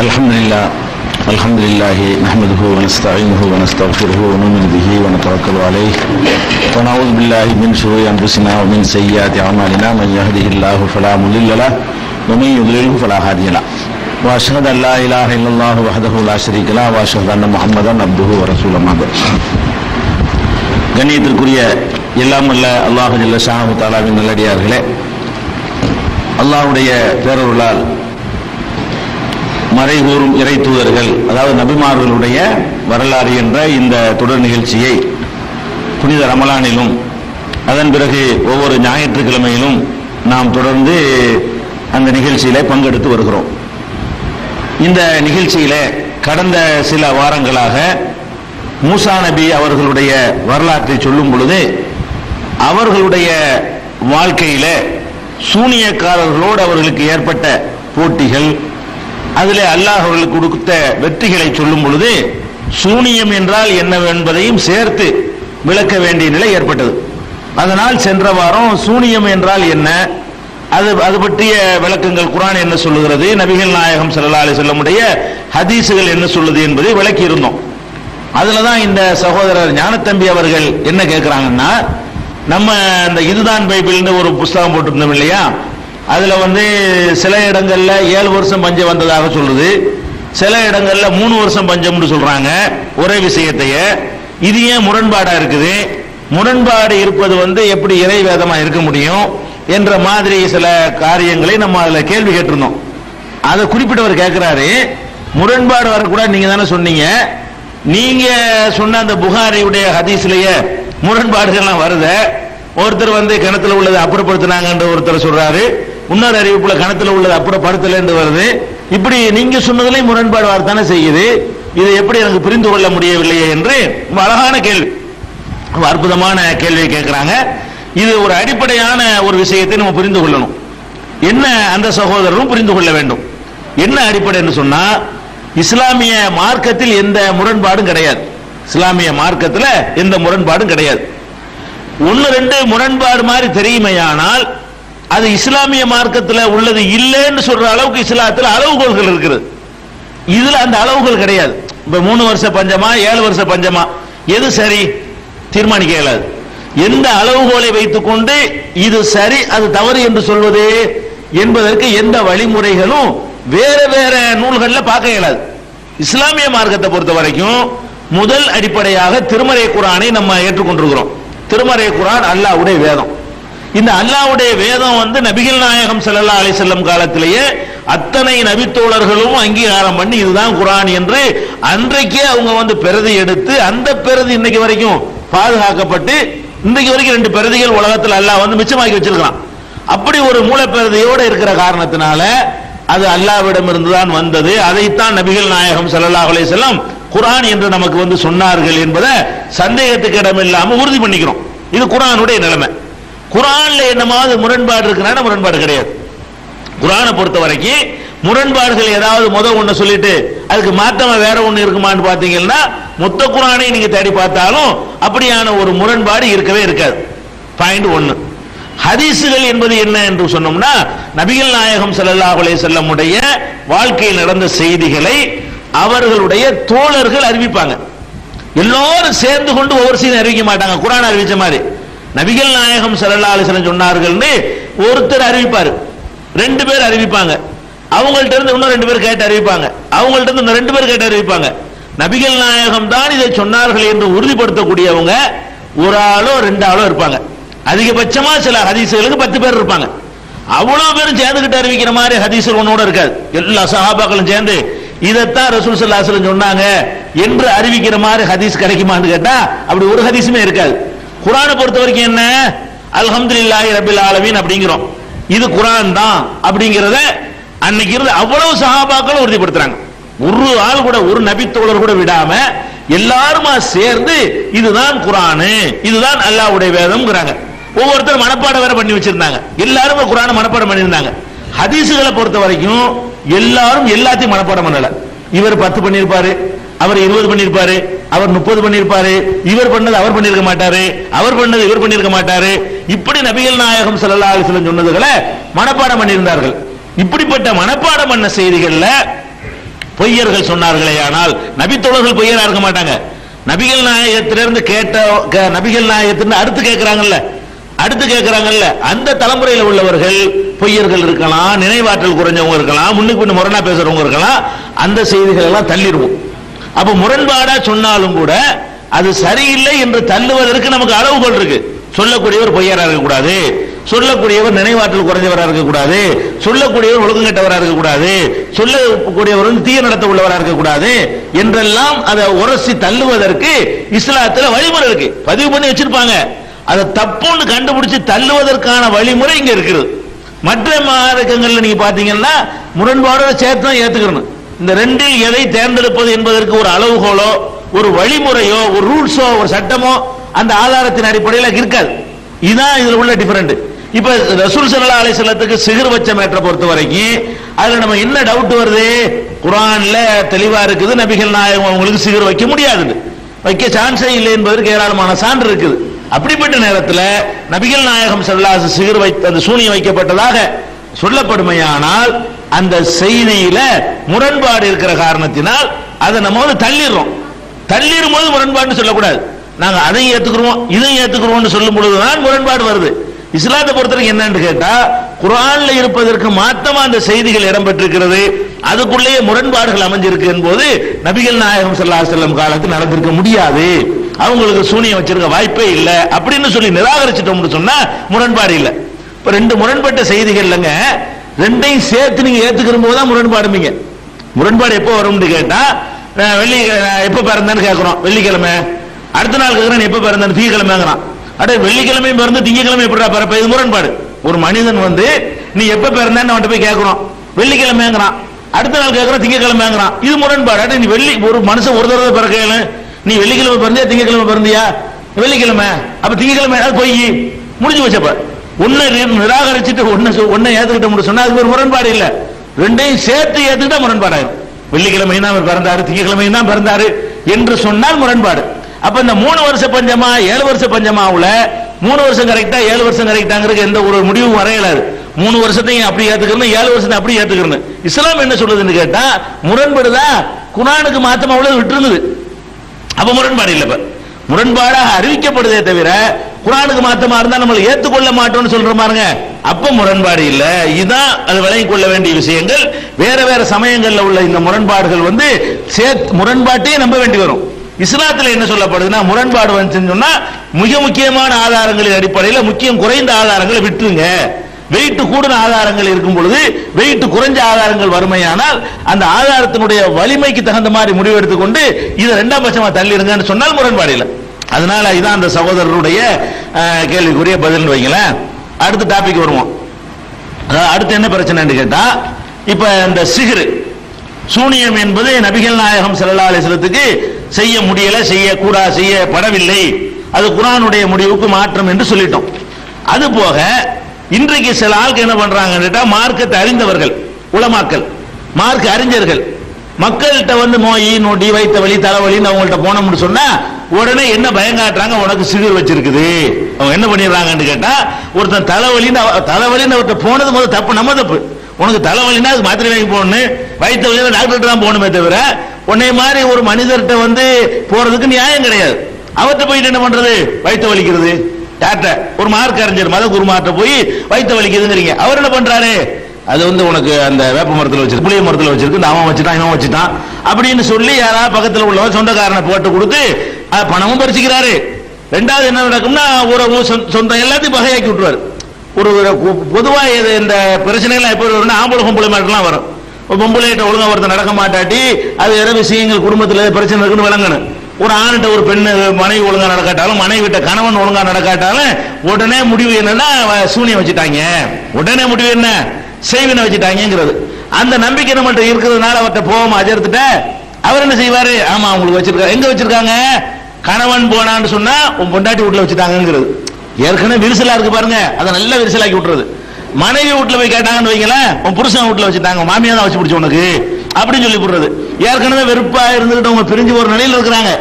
الحمد لله نحمده ونستعينه ونستغفره ونؤمن به ونتوكل عليه ونعوذ بالله من شرور انفسنا ومن سيئات اعمالنا من يهده الله فلا مضل له ومن يضلل فلا هادي له واشهد ان لا اله الا الله وحده لا شريك له واشهد ان محمدا عبده ورسوله ما بعد. கண்ணியத்திற்குரிய எல்லாம் வல்ல அல்லாஹ் ஜல்ல ஷானஹு தஆலாவின் நல்லடியார்களே, அல்லாஹ்வுடைய பேரருளால் மறைகூறும் இறை தூதர்கள், அதாவது நபிமார்களுடைய வரலாறு என்ற இந்த தொடர் நிகழ்ச்சியை புனித ரமலானிலும் அதன் பிறகு ஒவ்வொரு ஞாயிற்றுக்கிழமையிலும் நாம் தொடர்ந்து அந்த நிகழ்ச்சியில பங்கெடுத்து வருகிறோம். இந்த நிகழ்ச்சியில கடந்த சில வாரங்களாக மூசா நபி அவர்களுடைய வரலாற்றை சொல்லும் பொழுது அவர்களுடைய வாழ்க்கையில சூனியக்காரர்களோடு அவர்களுக்கு ஏற்பட்ட போட்டிகள், அதில் அல்லாஹ் அவர்களுக்கு கொடுத்த வெற்றிகளை சொல்லும் பொழுது சூனியம் என்றால் என்னவென்பதையும் சேர்த்து விளக்க வேண்டிய நிலை ஏற்பட்டது. அதனால் சென்ற வாரம் சூனியம் என்றால் என்ன, அது பற்றிய விளக்கங்கள் குர்ஆன் என்ன சொல்லுகிறது, நபிகள் நாயகம் ஸல்லல்லாஹு அலைஹி வஸல்லமுடைய ஹதீஸுகள் என்ன சொல்லுது என்பதை விளக்கி இருந்தோம். அதுல தான் இந்த சகோதரர் ஞானத்தம்பி அவர்கள் என்ன கேட்கிறாங்கன்னா, நம்ம இந்த இதுதான் பைபிள்னு ஒரு புஸ்தகம் போட்டிருந்தோம் இல்லையா, அதுல சில இடங்கள்ல 7 வருஷம் பஞ்சம் வந்ததாக சொல்லுது, சில இடங்கள்ல 3 வருஷம் பஞ்சம்னு சொல்றாங்க ஒரே விஷயத்தைய. இது ஏன் முரண்பாடா இருக்குது, முரண்பாடு இருப்பது எப்படி இறை வேதமா இருக்க முடியும் என்ற மாதிரி சில காரியங்களை நம்ம அதுல கேள்வி கேட்டிருந்தோம். அதை குறிப்பிட்டவர் கேட்கிறாரு, முரண்பாடு வரக்கூடாது நீங்க தானே சொன்னீங்க, நீங்க சொன்ன அந்த புகாரியுடைய ஹதீஸ்லயே முரண்பாடுகள்லாம் வருது. ஒருத்தர் கிணத்துல உள்ளதை அப்புறப்படுத்தினாங்க ஒருத்தர் சொல்றாரு, இன்னொரு அறிவிப்புல கிணத்துல உள்ளது அப்புறப்படுத்தல என்று வருது. இப்படி நீங்க சொன்னதுல முரண்பாடு வரத்தானே செய்யுது, இது எப்படி எனக்கு புரிந்து கொள்ள முடியவில்லையே என்று அழகான கேள்வி, அற்புதமான கேள்வியை கேட்கிறாங்க. இது ஒரு அடிப்படையான ஒரு விஷயத்தை நம்ம புரிந்து கொள்ளணும். என்ன அந்த சகோதரரும் புரிந்து கொள்ள வேண்டும். என்ன அடிப்படை என்று சொன்னா, இஸ்லாமிய மார்க்கத்தில் எந்த முரண்பாடும் கிடையாது. இஸ்லாமிய மார்க்கத்தில் எந்த முரண்பாடும் கிடையாது. 1-2 முரண்பாடு மாதிரி தெரியுமையானால் அது இஸ்லாமிய மார்க்கத்தில் உள்ளது இல்லைன்னு சொல்ற அளவுக்கு இஸ்லாத்தில் அளவுகோல்கள் இருக்கிறது. இதுல அந்த அளவுகள் கிடையாது. இப்ப 3 வருஷ பஞ்சமா 7 வருஷ பஞ்சமா எது சரி தீர்மானிக்க இயலாது. எந்த அளவுகோலை வைத்துக் கொண்டு இது சரி அது தவறு என்று சொல்வது என்பதற்கு எந்த வழிமுறைகளும் வேற வேற நூல்கள்ல பார்க்க இயலாது. இஸ்லாமிய மார்க்கத்தை பொறுத்த வரைக்கும் முதல் அடிப்படையாக திருமறை குர்ஆனை நம்ம ஏற்றுக்கொண்டிருக்கிறோம். திருமறை குர்ஆன் அல்லாஹ்வுடைய வேதம். இந்த அல்லாஹ்வுடைய வேதம் நபிகள் நாயகம் ஸல்லல்லாஹு அலைஹி வஸல்லம் காலத்திலேயே அத்தனை நபித்தோழர்களும் அங்கீகாரம் பண்ணி இதுதான் குர்ஆன் என்று அன்றைக்கே அவங்க பிரதி எடுத்து, அந்த பிரதி இன்னைக்கு வரைக்கும் பாதுகாக்கப்பட்டு இன்றைக்கு வரைக்கும் 2 பிரதிகள் உலகத்தில் அல்லாஹ் மிச்சமாக்கி வச்சிருக்கான். அப்படி ஒரு மூலப்பிரதியோடு இருக்கிற காரணத்தினால அது அல்லாஹ்விடம் இருந்துதான் வந்தது. அதைத்தான் நபிகள் நாயகம் ஸல்லல்லாஹு அலைஹி வஸல்லம் குர்ஆன் என்று நமக்கு சொன்னார்கள் என்பதை சந்தேகத்துக்கு இடமில்லாம உறுதி பண்ணிக்கிறோம். இது குர்ஆனுடைய நிலைமை. குர்ஆன்ல என்னமாவது முரண்பாடு இருக்குன்னா முரண்பாடு கிடையாது. குர்ஆனை பொறுத்த வரைக்கும் முரண்பாடுகள் ஏதாவது ஒண்ணு சொல்லிட்டு அதுக்கு மாற்றமா வேற ஒண்ணு இருக்குமான்னு பாத்தீங்கன்னா மொத்த குர்ஆனை நீங்க தேடி பார்த்தாலும் அப்படியான ஒரு முரண்பாடு இருக்கவே இருக்காது. பாயிண்ட் 1. ஹதீசுகள் என்பது என்ன என்று சொன்னோம்னா, நபிகள் நாயகம் ஸல்லல்லாஹு அலைஹி வஸல்லம் உடைய வாழ்க்கையில் நடந்த செய்திகளை அவர்களுடைய தோழர்கள் அறிவிப்பாங்க. எல்லாரும் சேர்ந்து கொண்டு ஒவ்வொரு செய்தி அறிவிக்க மாட்டாங்க. குர்ஆன் அறிவிச்ச மாதிரி நபிகள் நாயகம் ஸல்லல்லாஹு அலைஹி வஸல்லம் சொன்னார்கள்னு ஒருத்தர் அறிவிப்பாரு, 2 பேர் அறிவிப்பாங்க, அவங்கள்ட்ட இருந்து இன்னும் 2 பேர் கேட்டு அறிவிப்பாங்க, அவங்கள்ட்ட இருந்து இன்னும் 2 பேர் கேட்டு அறிவிப்பாங்க. நபிகள் நாயகம் தான் இதை சொன்னார்கள் என்று உறுதிப்படுத்தக்கூடியவங்க ஒரு ஆளோ 2 ஆளோ இருப்பாங்க. அதிகபட்சமா சில ஹதீசுகளுக்கு 10 பேர் இருப்பாங்க. அவ்வளவு பேரும் சேர்ந்துகிட்டு அறிவிக்கிற மாதிரி ஹதீசுகள் ஒன்னோட இருக்காது. எல்லா சஹாபாக்களும் சேர்ந்து இதைத்தான் ரசூல் ஸல்லல்லாஹு அலைஹி வஸல்லம் சொன்னாங்க என்று அறிவிக்கிற மாதிரி ஹதீஸ் கிடைக்குமான்னு கேட்டா அப்படி ஒரு ஹதீஸுமே இருக்காது. குர்ஆனை பொறுத்த வரைக்கும் என்ன, அல்ஹம்துலில்லாஹி ரப்பில் ஆலமீன் அப்படிங்கிறோம், இது குர்ஆன் தான் அப்படிங்கிறத அன்னைக்கு இருந்து அவ்வளவு சஹாபாக்களும் உறுதிப்படுத்துறாங்க. ஒரு ஆள் கூட, ஒரு நபித்தோழர் கூட விடாம எல்லாருமா சேர்ந்து இதுதான் குர்ஆன், இதுதான் அல்லாஹ்வுடைய வேதம்ங்கறாங்க. ஒவ்வொருத்தரும் மனப்பாடம் வேற பண்ணி வச்சிருந்தாங்க. எல்லாரும் குர்ஆனை மனப்பாடம் பண்ணியிருந்தாங்க. ஹதீசுகளை பொறுத்த வரைக்கும் எல்லாரும் எல்லாத்தையும் மனப்பாடம் பண்ணல. இவர் 10 பண்ணியிருப்பாரு, அவர் 20 பண்ணியிருப்பாரு, அவர் 30 பண்ணியிருப்பாரு, இவர் பண்ணது அவர் பண்ணியிருக்க மாட்டாரு, அவர் பண்ணது இவர் பண்ணியிருக்க மாட்டாரு. இப்படி நபிகள் நாயகம் ஸல்லல்லாஹு அலைஹி வஸல்லம் சொன்னதுகளை மனப்பாடம் பண்ணியிருந்தார்கள். இப்படிப்பட்ட மனப்பாடம் பண்ண செய்திகள்ல பொய்யர்கள் சொன்னார்களே. ஆனால் நபித்தோழர்கள் பொய்யரா இருக்க மாட்டாங்க. நபிகள் நாயகத்திலிருந்து நபிகள் நாயகத்திலிருந்து அடுத்து கேட்கிறாங்கல்ல அந்த தலைமுறையில் உள்ளவர்கள் பொய்யர்கள் இருக்கலாம், நினைவாற்றல் குறைஞ்சவங்க இருக்கலாம், முன்னுக்கு பின்ன முரணா பேசுறவங்க இருக்கலாம். அந்த செய்திகள் எல்லாம் தள்ளிடுவோம். அப்ப முரண்பாடா சொன்னாலும் கூட அது சரியில்லை என்று தள்ளுவதற்கு நமக்கு அளவுகோல் இருக்கு. சொல்லக்கூடியவர் பொய்யரா இருக்கக்கூடாது, சொல்லக்கூடியவர் நினைவாற்றல் குறைஞ்சவராக இருக்கக்கூடாது, சொல்லக்கூடியவர் ஒழுக்கம் கெட்டவராக இருக்கக்கூடாது, சொல்லக்கூடியவர் தீய நடத்த உள்ளவராக இருக்கக்கூடாது என்றெல்லாம் அதை உரசி தள்ளுவதற்கு இஸ்லாத்துல வழிமுறை இருக்கு, பதிவு பண்ணி வச்சிருப்பாங்க. அதை தப்புன்னு கண்டுபிடிச்சு தள்ளுவதற்கான வழிமுறை இங்க இருக்கிறது. மற்ற மார்க்கங்கள்ல நீங்க பாத்தீங்கன்னா முரண்பாடோட சேர்த்து தான் ஏத்துக்கணும். இந்த ரெண்டில் எதை தேர்ந்தெடுப்பது என்பதற்கு ஒரு அளவுகோலோ ஒரு வழிமுறையோ ஒரு ரூல்ஸோ ஒரு சட்டமோ அந்த ஆதாரத்தின் அடிப்படையில் இருக்காது. இதுதான் இதுல உள்ள டிஃபரெண்ட். இப்ப ரசூல் ஸல்லல்லாஹு அலைஹி வஸல்லத்துக்கு சிஹர் வச்ச மேட்டரை பொறுத்த வரைக்கும் அதுல நம்ம என்ன டவுட் வருது? குர்ஆன்ல தெளிவா இருக்குது, நபிகள் நாயகம் அவங்களுக்கு சிஹர் வைக்க முடியாது, வைக்க சான்ஸே இல்லை என்பதற்கு ஏராளமான சான்று இருக்குது. அப்படிப்பட்ட நேரத்தில் நபிகள் நாயகம் ஸல்லல்லாஹு அலைஹி வஸல்லம் சிஹர் வைத்த அந்த சூனியம் வைக்கப்பட்டதாக சொல்லப்படுமையானால் அந்த செய்தியில முரண்பாடு இருக்கிற காரணத்தினால் அதை நம்ம வந்து தள்ளிடும் போது முரண்பாடு சொல்லக்கூடாது. நாங்க அதையும் ஏத்துக்கிறோம் இதையும் ஏத்துக்கிறோம் சொல்லும் பொழுதுதான் முரண்பாடு வருது. இஸ்லாத்தை பொறுத்தவரைக்கும் என்னன்னு கேட்டா குர்ஆன்ல இருப்பதற்கு மாற்றமா அந்த செய்திகள் இடம்பெற்றிருக்கிறது, அதுக்குள்ளேயே முரண்பாடுகள் அமைஞ்சிருக்கு என்பது நபிகள் நாயகம் ஸல்லல்லாஹு அலைஹி வஸல்லம் காலத்தில் நடந்திருக்க முடியாது, அவங்களுக்கு சூனியம் வச்சிருக்க வாய்ப்பே இல்லை அப்படின்னு சொல்லி நிராகரிச்சிட்டோம்னு சொன்னா முரண்பாடு இல்லை. இப்ப ரெண்டு முரண்பட்ட செய்திகள் இல்லைங்க, ரெண்டையும் சேர்த்து நீங்க ஏத்துக்கிற போது தான் முரண்பாடுமீங்க. முரண்பாடு எப்போ வரும்னு கேட்டா வெள்ளி எப்ப பிறந்தான்னு கேட்கிறோம், வெள்ளிக்கிழமை. அடுத்த நாள் கேட்கிறேன் எப்ப பிறந்தான்னு திங்கக்கிழமைங்கிறான். அடே வெள்ளிக்கிழமையும் பிறந்து திங்கக்கிழமை எப்படா பிறப்ப? இது முரண்பாடு. ஒரு மனிதன் வந்து நீ எப்ப பிறந்தான்னு அவன்கிட்ட போய் கேட்கிறோம், வெள்ளிக்கிழமைங்கிறான். அடுத்த நாள் கேட்கிறோம் திங்கக்கிழமைங்கிறான். இது முரண்பாடு. அடே நீ ஒரு மனுஷன் ஒரு தடவை பிறக்கல, நீ வெள்ளிக்கிழமை பிறந்தியா திங்கக்கிழமை பிறந்தியா? வெள்ளிக்கிழமை. அப்ப திங்கக்கிழமை போய் முடிஞ்சு வச்சப்ப ஒன்னை நிராகரிச்சுட்டு ஒன்னை ஏத்துக்கிட்ட சொன்னா அதுக்கு ஒரு முரண்பாடு இல்ல. ரெண்டையும் சேர்த்து ஏத்துக்கிட்டா முரண்பாடாயிரும். வெள்ளிக்கிழமை தான் பிறந்தாரு, திங்கக்கிழமை தான் பிறந்தாரு என்று சொன்னால் முரண்பாடு. அப்ப இந்த 3 வருஷ பஞ்சமா 7 வருஷ பஞ்சமாவுல 3 வருஷம் கரெக்டா 7 வருஷம் கரெக்டாங்கிறது எந்த ஒரு முடிவும் வரையலாது. 3 வருஷத்தையும் அப்படி ஏத்துக்கணும், 7 வருஷத்தை அப்படி ஏத்துக்கணும். இஸ்லாம் என்ன சொல்லுதுன்னு கேட்டா முரண்பாடுதா குர்ஆனுக்கு மாத்தமா அவ்வளவு விட்டு இருந்தது. அப்ப முரண்பாடு இல்ல. முரண்பாடாக அறிவிக்கப்படுதே தவிர குர்ஆனுக்கு மாத்தமா இருந்தா நம்ம ஏத்துக்கொள்ள மாட்டோம்னு சொல்ற பாருங்க, அப்ப முரண்பாடு இல்ல. இதுதான் அது விளங்கிக் கொள்ள வேண்டிய விஷயங்கள். வேற வேற சமயங்கள்ல உள்ள இந்த முரண்பாடுகள் வந்து முரண்பாட்டையே நம்ப வேண்டி வரும். இஸ்லாத்துல என்ன சொல்லப்படுதுன்னா முரண்பாடு வந்துச்சுன்னு சொன்னா மிக முக்கியமான ஆதாரங்களின் அடிப்படையில் முக்கியம் குறைந்த ஆதாரங்களை விட்டுருங்க, வெயிட் கூடின ஆதாரங்கள் இருக்கும் பொழுது வெயிட் குறைஞ்ச ஆதாரங்கள் வறுமையானால் அந்த ஆதாரத்தினுடைய வலிமைக்கு தகுந்த மாதிரி முடிவு எடுத்துக்கொண்டு இதை 2ஆம் பட்சமா தள்ளிடுங்கன்னு சொன்னால் முரண்பாடு இல்லை. அதனால இதான் அந்த சகோதரருடைய கேள்விக்குரிய பதில் வைங்களேன். அடுத்த டாபிக் வருவோம். அடுத்து என்ன பிரச்சனைன்னு கேட்டா இப்ப இந்த சிஹ்ர் சூனியம் என்பது நபிகள் நாயகம் ஸல்லல்லாஹு அலைஹி வஸல்லத்துக்கு செய்ய முடியல, செய்யப்படவில்லை, அது குர்ஆனுடைய முடிவுக்கு மாற்றம் என்று சொல்லிட்டோம். அது போக இன்றைக்கு சில ஆட்கள் என்ன பண்றாங்க, மார்க்கத்தை அறிந்தவர்கள் உலமாக்கள் மார்க்க அறிஞர்கள் மக்கள்கிட்ட வந்து நோய் நொடி வைத்த வலி தலைவலின்னு அவங்கள்ட்ட போனோம்னு சொன்னா உடனே என்ன பயங்காட்டுறாங்க, உனக்கு சிஹர் வச்சிருக்குது. அவங்க என்ன பண்ணிடுறாங்கன்னு கேட்டா ஒருத்தன் தலைவலின்னு அவர்கிட்ட போனது முதல் தப்பு, நம்ம தப்பு. உனக்கு தலைவலின்னா அது மாத்திரை வாங்கி போகணும், வயிற்று வலினா டாக்டர் தான் போகணுமே தவிர உன்னை மாதிரி ஒரு மனிதர்கிட்ட வந்து போறதுக்கு நியாயம் கிடையாது. அவர்கிட்ட போயிட்டு என்ன பண்றது, வயிற்று வலிக்கிறது. யார்கிட்ட? ஒரு மார்க்க அறிஞர் மத குருமார்ட்ட போய் வயிற்று வலிக்குதுங்கிறீங்க. அவர் என்ன பண்றாரு, அது வந்து உனக்கு அந்த வேப்ப மரத்தில் வச்சிருக்கு, புளிய மரத்தில் வச்சிருக்கு, அவன் வச்சுட்டான் இவன் வச்சுட்டான் அப்படின்னு சொல்லி யாராவது பக்கத்தில் உள்ளவன் சொந்தக்காரனை போட்டு கொடுத்து பணமும் பறிச்சுக்கிறாரு. ரெண்டாவது என்ன நடக்கும்னா உறவு சொந்தம் எல்லாத்தையும் பகையாக்கி விட்டுருவாரு. ஒரு பொதுவாக இந்த பிரச்சனைகள் எப்போ வரும்னா ஆம்பளை பொம்பளை மாட்டெல்லாம் வரும். பொம்பளைகிட்ட ஒழுங்கா ஒருத்தர் நடக்க மாட்டாட்டி அது வேற விஷயங்கள் குடும்பத்தில் பிரச்சனை இருக்குன்னு விளங்கணும். ஒரு ஆண்கிட்ட ஒரு பெண்ணு மனைவி ஒழுங்கா நடக்காட்டாலும் மனைவி விட்ட கணவன் ஒழுங்கா நடக்காட்டாலும் உடனே முடிவு என்னன்னா சூனியம் வச்சுட்டாங்க, உடனே முடிவு என்ன செய்வினை வச்சுட்டாங்கிறது. அந்த நம்பிக்கை நம்மகிட்ட இருக்கிறதுனால அவர்கிட்ட போகாம அஜர்த்துட்ட அவர் என்ன செய்வாரு, ஆமா அவங்களுக்கு வச்சிருக்காங்க. எங்க வச்சிருக்காங்க, கணவன் போனான்னு சொன்னா உன் பொண்டாட்டி வீட்டுல வச்சுட்டாங்கிறது. ஏற்கனவே விரிசலா இருக்கு பாருங்க, அதை நல்லா விரிசலாக்கி விட்டுறது. மனைவி வீட்டுல போய் கேட்டாங்கன்னு வைங்களேன், உன் புருஷன் வீட்டுல வச்சுட்டாங்க, மாமியா தான் வச்சு பிடிச்ச உனக்கு அப்படின்னு சொல்லி போடுறது. ஏற்கனவே வெறுப்பா இருந்துகிட்டு அவங்க பிரிஞ்சு ஒரு நிலையில் இருக்கிறாங்க.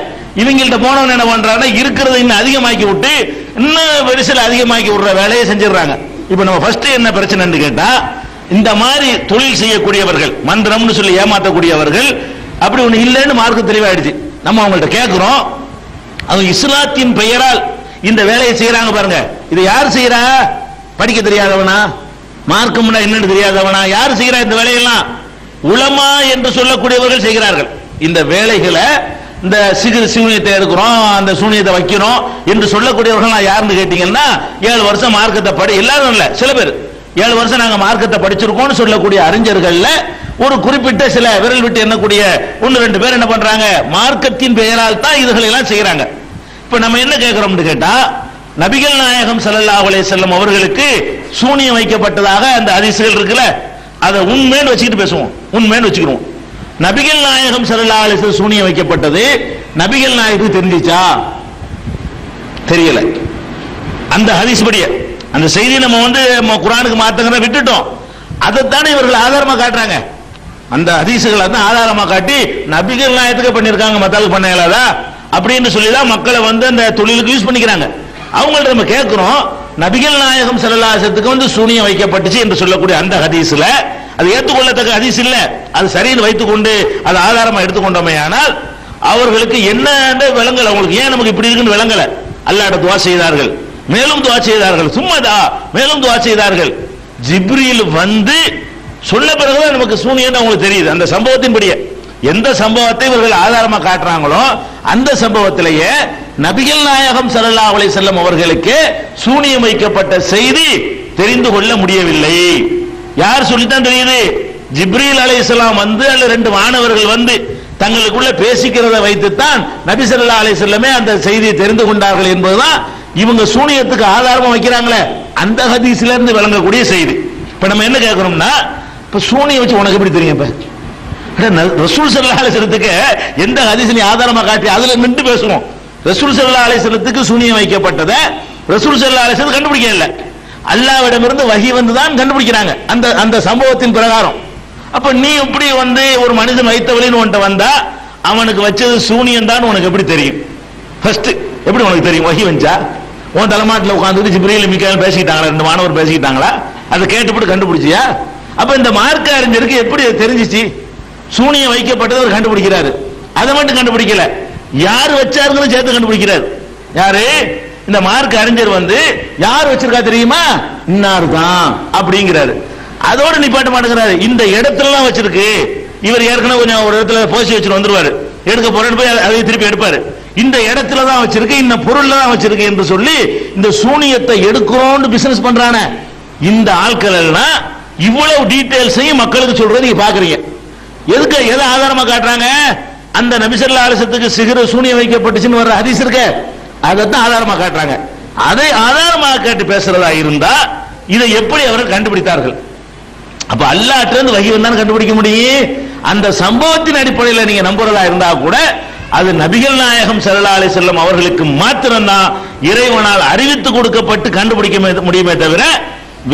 இவங்கள்ட்ட போனவன் என்ன பண்றாங்க, இருக்கிறத இன்னும் அதிகமாக்கி விட்டு இன்னும் விரிசல் அதிகமாக்கி விடுற வேலையை செஞ்சிடறாங்க. இப்ப நம்ம ஃபர்ஸ்ட் என்ன பிரச்சனைன்னு கேட்டா இந்த மாதிரி தொழில் செய்யக்கூடியவர்கள், மந்திரம்னு சொல்லி ஏமாற்றக்கூடியவர்கள், அப்படி ஒண்ணு இல்லைன்னு மார்க்க தெளிவாயிடுச்சு. நம்ம அவங்கள்ட்ட கேட்கிறோம், அவங்க இஸ்லாத்தின் பெயரால் இந்த வேலையை செய்யறாங்க பாருங்க. இது யார் செய்யறா? படிக்க தெரியாதவனா, மார்க்கம்னா என்னன்னு தெரியாதவனா? யார் செய்யறா இந்த வேலையெல்லாம்? உலமா என்று சொல்லக்கூடியவர்கள் செய்கிறார்கள் இந்த வேலைகளை. இந்த சூனியத்தை எடுக்கிறோம், அந்த சூனியத்தை வைக்கிறோம் என்று சொல்லக்கூடியவர்கள் யாருன்னு கேட்டீங்கன்னா, 7 வருஷம் மார்க்கத்தை எல்லாரும் இல்ல, சில பேர் 7 வருஷம் நாங்க மார்க்கத்தை படிச்சிருக்கோம்னு சொல்லக்கூடிய அறிஞர்கள்ல ஒரு குறிப்பிட்ட சில விரல் விட்டு எண்ணக்கூடிய 1-2 பேர் என்ன பண்றாங்க, மார்க்கத்தின் பெயரால் தான் இதுகளை எல்லாம் செய்யறாங்க. இப்ப நம்ம என்ன கேட்கிறோம்னு கேட்டா, நபிகள் நாயகம் ஸல்லல்லாஹு அலைஹி வஸல்லம் அவர்களுக்கு சூனியம் வைக்கப்பட்டதாக அந்த ஹதீஸ்கள் இருக்குல்ல, அதை உண்மைன்னு வச்சுக்கிட்டு பேசுவோம், உண்மைன்னு வச்சுக்கிறோம். நபிகள் நாயகம் ஸல்லல்லாஹு அலைஹி வஸல்லம் சூனியம் வைக்கப்பட்டது நபிகள் நாயகத்துக்கு தெரிஞ்சிச்சா? தெரியல. அந்த ஹதீஸ் படியே அந்த செய்தி நம்ம குர்ஆனுக்கு மாத்தங்கற விட்டுட்டோம். அதைத்தானே இவர்கள் ஆதாரமா காட்டுறாங்க. அந்த ஹதீஸ்களை தான் ஆதாரமா காட்டி நபிகள் நாயகத்துக்கு பண்ணிருக்காங்க, மத்தாளுக்கு பண்ண இயலாதா அப்படின்னு சொல்லிதான் மக்களை அந்த தொழிலுக்கு யூஸ் பண்ணிக்கிறாங்க. அவங்கள்ட்ட நம்ம கேட்கிறோம், நபிகள் நாயகம் ஸல்லல்லாஹு அலைஹி வஸல்லம் சூனியம் வைக்கப்பட்டுச்சு என்று சொல்லக்கூடிய அந்த ஹதீஸ்ல அது ஏற்றுக்கொள்ளத்தக்க ஹதீஸ் இல்ல, அது சரின்னு வைத்துக்கொண்டு அது ஆதாரமா எடுத்துக்கொண்டோமே, ஆனால் அவர்களுக்கு என்ன விளங்கல, அவங்களுக்கு ஏன் நமக்கு இப்படி இருக்குன்னு விளங்கல. அல்லாஹ்ட்ட துஆ செய்தார்கள், மேலும் துஆ செய்தார்கள், சும்மதா மேலும் துஆ செய்தார்கள். ஜிப்ரீல் சொல்ல பிறகுதான் நமக்கு சூனியம் அவங்களுக்கு தெரியுது. அந்த சம்பவத்தின்படியே எந்த சம்பவத்தை இவர்கள் ஆதாரமா காட்டுறாங்களோ அந்த சம்பவத்திலேயே நபிகள் நாயகம் ஸல்லல்லாஹு அலைஹி வஸல்லம் அவர்களுக்கு சூனியம் வைக்கப்பட்ட செய்தி தெரிந்து கொள்ள முடியவில்லை. யார் சொல்லித்தான் தெரியுது? ஜிப்ரீல் அலைஹிஸ்ஸலாம் அல்ல 2 மாணவர்கள் தங்களுக்குள்ள பேசிக்கிறத வைத்துத்தான் நபி ஸல்லல்லாஹு அலைஹி வஸல்லமே அந்த செய்தியை தெரிந்து கொண்டார்கள் என்பதுதான் இவங்க சூனியத்துக்கு ஆதாரமா வைக்கிறாங்களே அந்த ஹதீஸ்ல இருந்து விளங்கக்கூடிய செய்தி. இப்ப நம்ம என்ன கேட்கிறோம்னா, இப்ப சூனியம் வச்சு உனக்கு எப்படி தெரியும்? இப்ப ரசூல் ஸல்லல்லாஹு அலைஹி வஸல்லத்துக்கு எந்த ஹதீஸ்ல ஆதாரமா காட்டி அதுல நின்று பேசுவோம். ரசூல் ஸல்லல்லாஹு அலைஹி வஸல்லத்துக்கு சூனியம் வைக்கப்பட்டதை ரசூல் ஸல்லல்லாஹு அலைஹி வஸல்லம் கண்டுபிடிக்க இல்ல, அல்லாஹ்விடமிருந்து வஹி தான் கண்டுபிடிக்கிறாங்க அந்த அந்த சம்பவத்தின் பிரகாரம். அப்ப நீ இப்படி ஒரு மனிதன் வைத்தவளின்னு உன்கிட்ட வந்தா அவனுக்கு வச்சது சூனியம் தான் உனக்கு எப்படி தெரியும்? ஃபர்ஸ்ட் எப்படி உனக்கு தெரியும்? வஹி வந்தா உன் தலைமாட்டில் உட்கார்ந்து ஜிப்ரீல் மீகாயில் பேசிக்கிட்டாங்களா, 2 மாணவர் பேசிக்கிட்டாங்களா, அதை கேட்டுப்பட்டு கண்டுபிடிச்சியா? அப்ப இந்த மார்க்க அறிஞருக்கு எப்படி தெரிஞ்சிச்சு? சூனியம் வைக்கப்பட்டது அவர் கண்டுபிடிக்கிறாரு, அதை மட்டும் கண்டுபிடிக்கல, யார் வச்சாருன்னு சேர்த்து கண்டுபிடிக்கிறார். யாரு? இந்த மார்க்க அறிஞர் யார் வச்சிருக்கா தெரியுமா? இன்னார் தான் அப்படிங்கிறாரு. அதோட நிப்பாட்ட மாட்டேங்கிறாரு, இந்த இடத்துல வச்சிருக்கு. இவர் ஏற்கனவே கொஞ்சம் ஒரு இடத்துல போசி வச்சுட்டு வந்துருவாரு, எடுக்க போறேன்னு போய் அதை திருப்பி எடுப்பாரு. இந்த இடத்துல தான் வச்சிருக்கு, இந்த பொருள்ல தான் வச்சிருக்கு என்று சொல்லி இந்த சூனியத்தை எடுக்கிறோம்னு பிசினஸ் பண்றானே இந்த ஆட்கள் எல்லாம் இவ்வளவு டீடைல்ஸையும் மக்களுக்கு சொல்றது நீங்க பாக்குறீங்க. எதுக்கு எதை ஆதாரமா காட்டுறாங்க? அந்த நபி ஸல்லல்லாஹு அலைஹி வஸல்லத்துக்கு சிஹ்ர் சூனியம் வைக்கப்பட்டுச்சுன்னு வர்ற ஹதீஸ் இருக்கு, அதைத்தான் ஆதாரமா காட்டுறாங்க. அதை ஆதாரமா காட்டி பேசுறதா இருந்தா இதை எப்படி அவர்கள் கண்டுபிடித்தார்கள்? அப்ப அல்லாஹ்ட்ட இருந்து வஹி வந்தான்னு கண்டுபிடிக்க முடியும். அந்த சம்பவத்தின் அடிப்படையில் நீங்க நம்புறதா இருந்தா கூட அது நபிகள் நாயகம் ஸல்லல்லாஹு அலைஹி வஸல்லம் அவர்களுக்கு மாத்திரம்தான் இறைவனால் அறிவித்து கொடுக்கப்பட்டு கண்டுபிடிக்க முடியுமே தவிர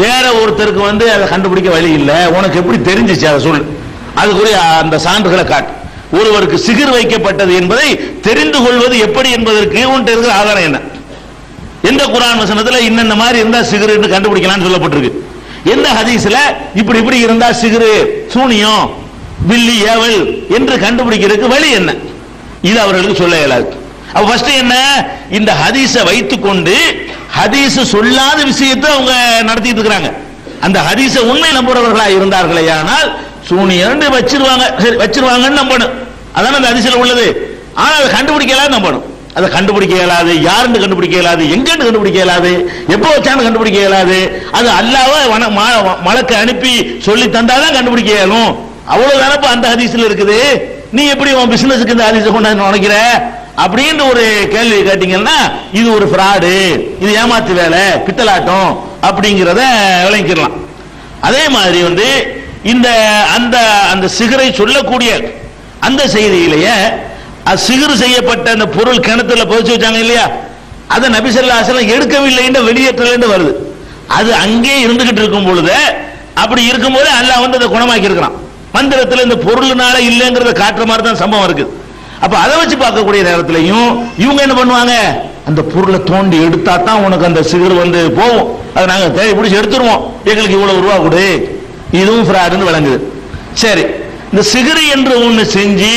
வேற ஒருத்தருக்கு அதை கண்டுபிடிக்க வழி இல்லை. உனக்கு எப்படி தெரிஞ்சிச்சு அதை சொல்லு, அதுக்குரிய அந்த சான்றுகளை காட்டு. ஒருவருக்கு சிகிர் வைக்கப்பட்டது என்பதை தெரிந்து கொள்வது எப்படி என்பதற்கு உன்கிட்ட இருக்கிற ஆதாரம் என்ன? எந்த குர்ஆன் வசனத்துல இன்னென்ன மாதிரி இருந்தா சிகிர் என்று கண்டுபிடிக்கலாம்னு சொல்லப்பட்டிருக்கு? எந்த ஹதீஸ்ல இப்படி இப்படி இருந்தா சிகிர் சூனியம் பில்லி ஏவல் என்று கண்டுபிடிக்கிறதுக்கு வழி என்ன? இது அவர்களுக்கு சொல்ல இயலாது. அப்ப ஃபர்ஸ்ட் என்ன, இந்த ஹதீஸை வைத்துக்கொண்டு ஹதீஸ் சொல்லாத விஷயத்தை அவங்க நடத்திட்டு இருக்கிறாங்க. அந்த ஹதீஸை உண்மை நம்புறவர்களா இருந்தார்களே ஆனால் சூனியம் வச்சிருவாங்கன்னு நம்பணும். அதான அந்த ஹதீஸ்ல உள்ளது. ஆனா அதை கண்டுபிடிக்க இயலாது நம்பணும். அதை கண்டுபிடிக்க இயலாது, யாருன்னு கண்டுபிடிக்க இயலாது, எங்கன்னு கண்டுபிடிக்க இயலாது, எப்போ வச்சான்னு கண்டுபிடிக்க இயலாது. அது அல்லாஹ்வை மலக்கு அனுப்பி சொல்லி தந்தாதான் கண்டுபிடிக்க இயலும். அவ்வளவுதானப்ப அந்த ஹதீஸ்ல இருக்குது. நீ எப்படி உன் பிசினஸுக்கு இந்த ஹதீஸை கொண்டாந்து நினைக்கிற அப்படின்னு ஒரு கேள்வி கேட்டீங்கன்னா இது ஒரு ஃப்ராடு, இது ஏமாத்து வேலை, பித்தலாட்டம் அப்படிங்கிறத விளங்கிக்கலாம். அதே மாதிரி இந்த அந்த அந்த சிகரை சொல்லக்கூடிய அந்த செய்தியிலேயே சிகர் செய்யப்பட்ட அந்த பொருள் கிணத்துல புதைச்சு வச்சாங்க இல்லையா, அதை நபி ஸல்லல்லாஹு அலைஹி வஸல்லம் எடுக்கவில்லை வெளியேற்றல வருது. அது அங்கே இருந்துகிட்டு இருக்கும் பொழுது, அப்படி இருக்கும்போது அல்லாஹ் அதை குணமாக்கி இருக்கிறான். மந்திரத்தில் இந்த பொருள்னால இல்லைங்கிறத காட்டுற மாதிரி தான் சம்பவம் இருக்கு. அப்ப அதை வச்சு பார்க்கக்கூடிய நேரத்திலையும் இவங்க என்ன பண்ணுவாங்க, அந்த பொருளை தோண்டி எடுத்தா தான் உனக்கு அந்த சிகர் போகும், அதை நாங்க தேடி பிடிச்சி எடுத்துருவோம், எங்களுக்கு இவ்வளவு ரூபா கொடு, இதுவும் ஃப்ராடுன்னு விளங்குது. சரி, இந்த சிகிரி என்று ஒண்ணு செஞ்சு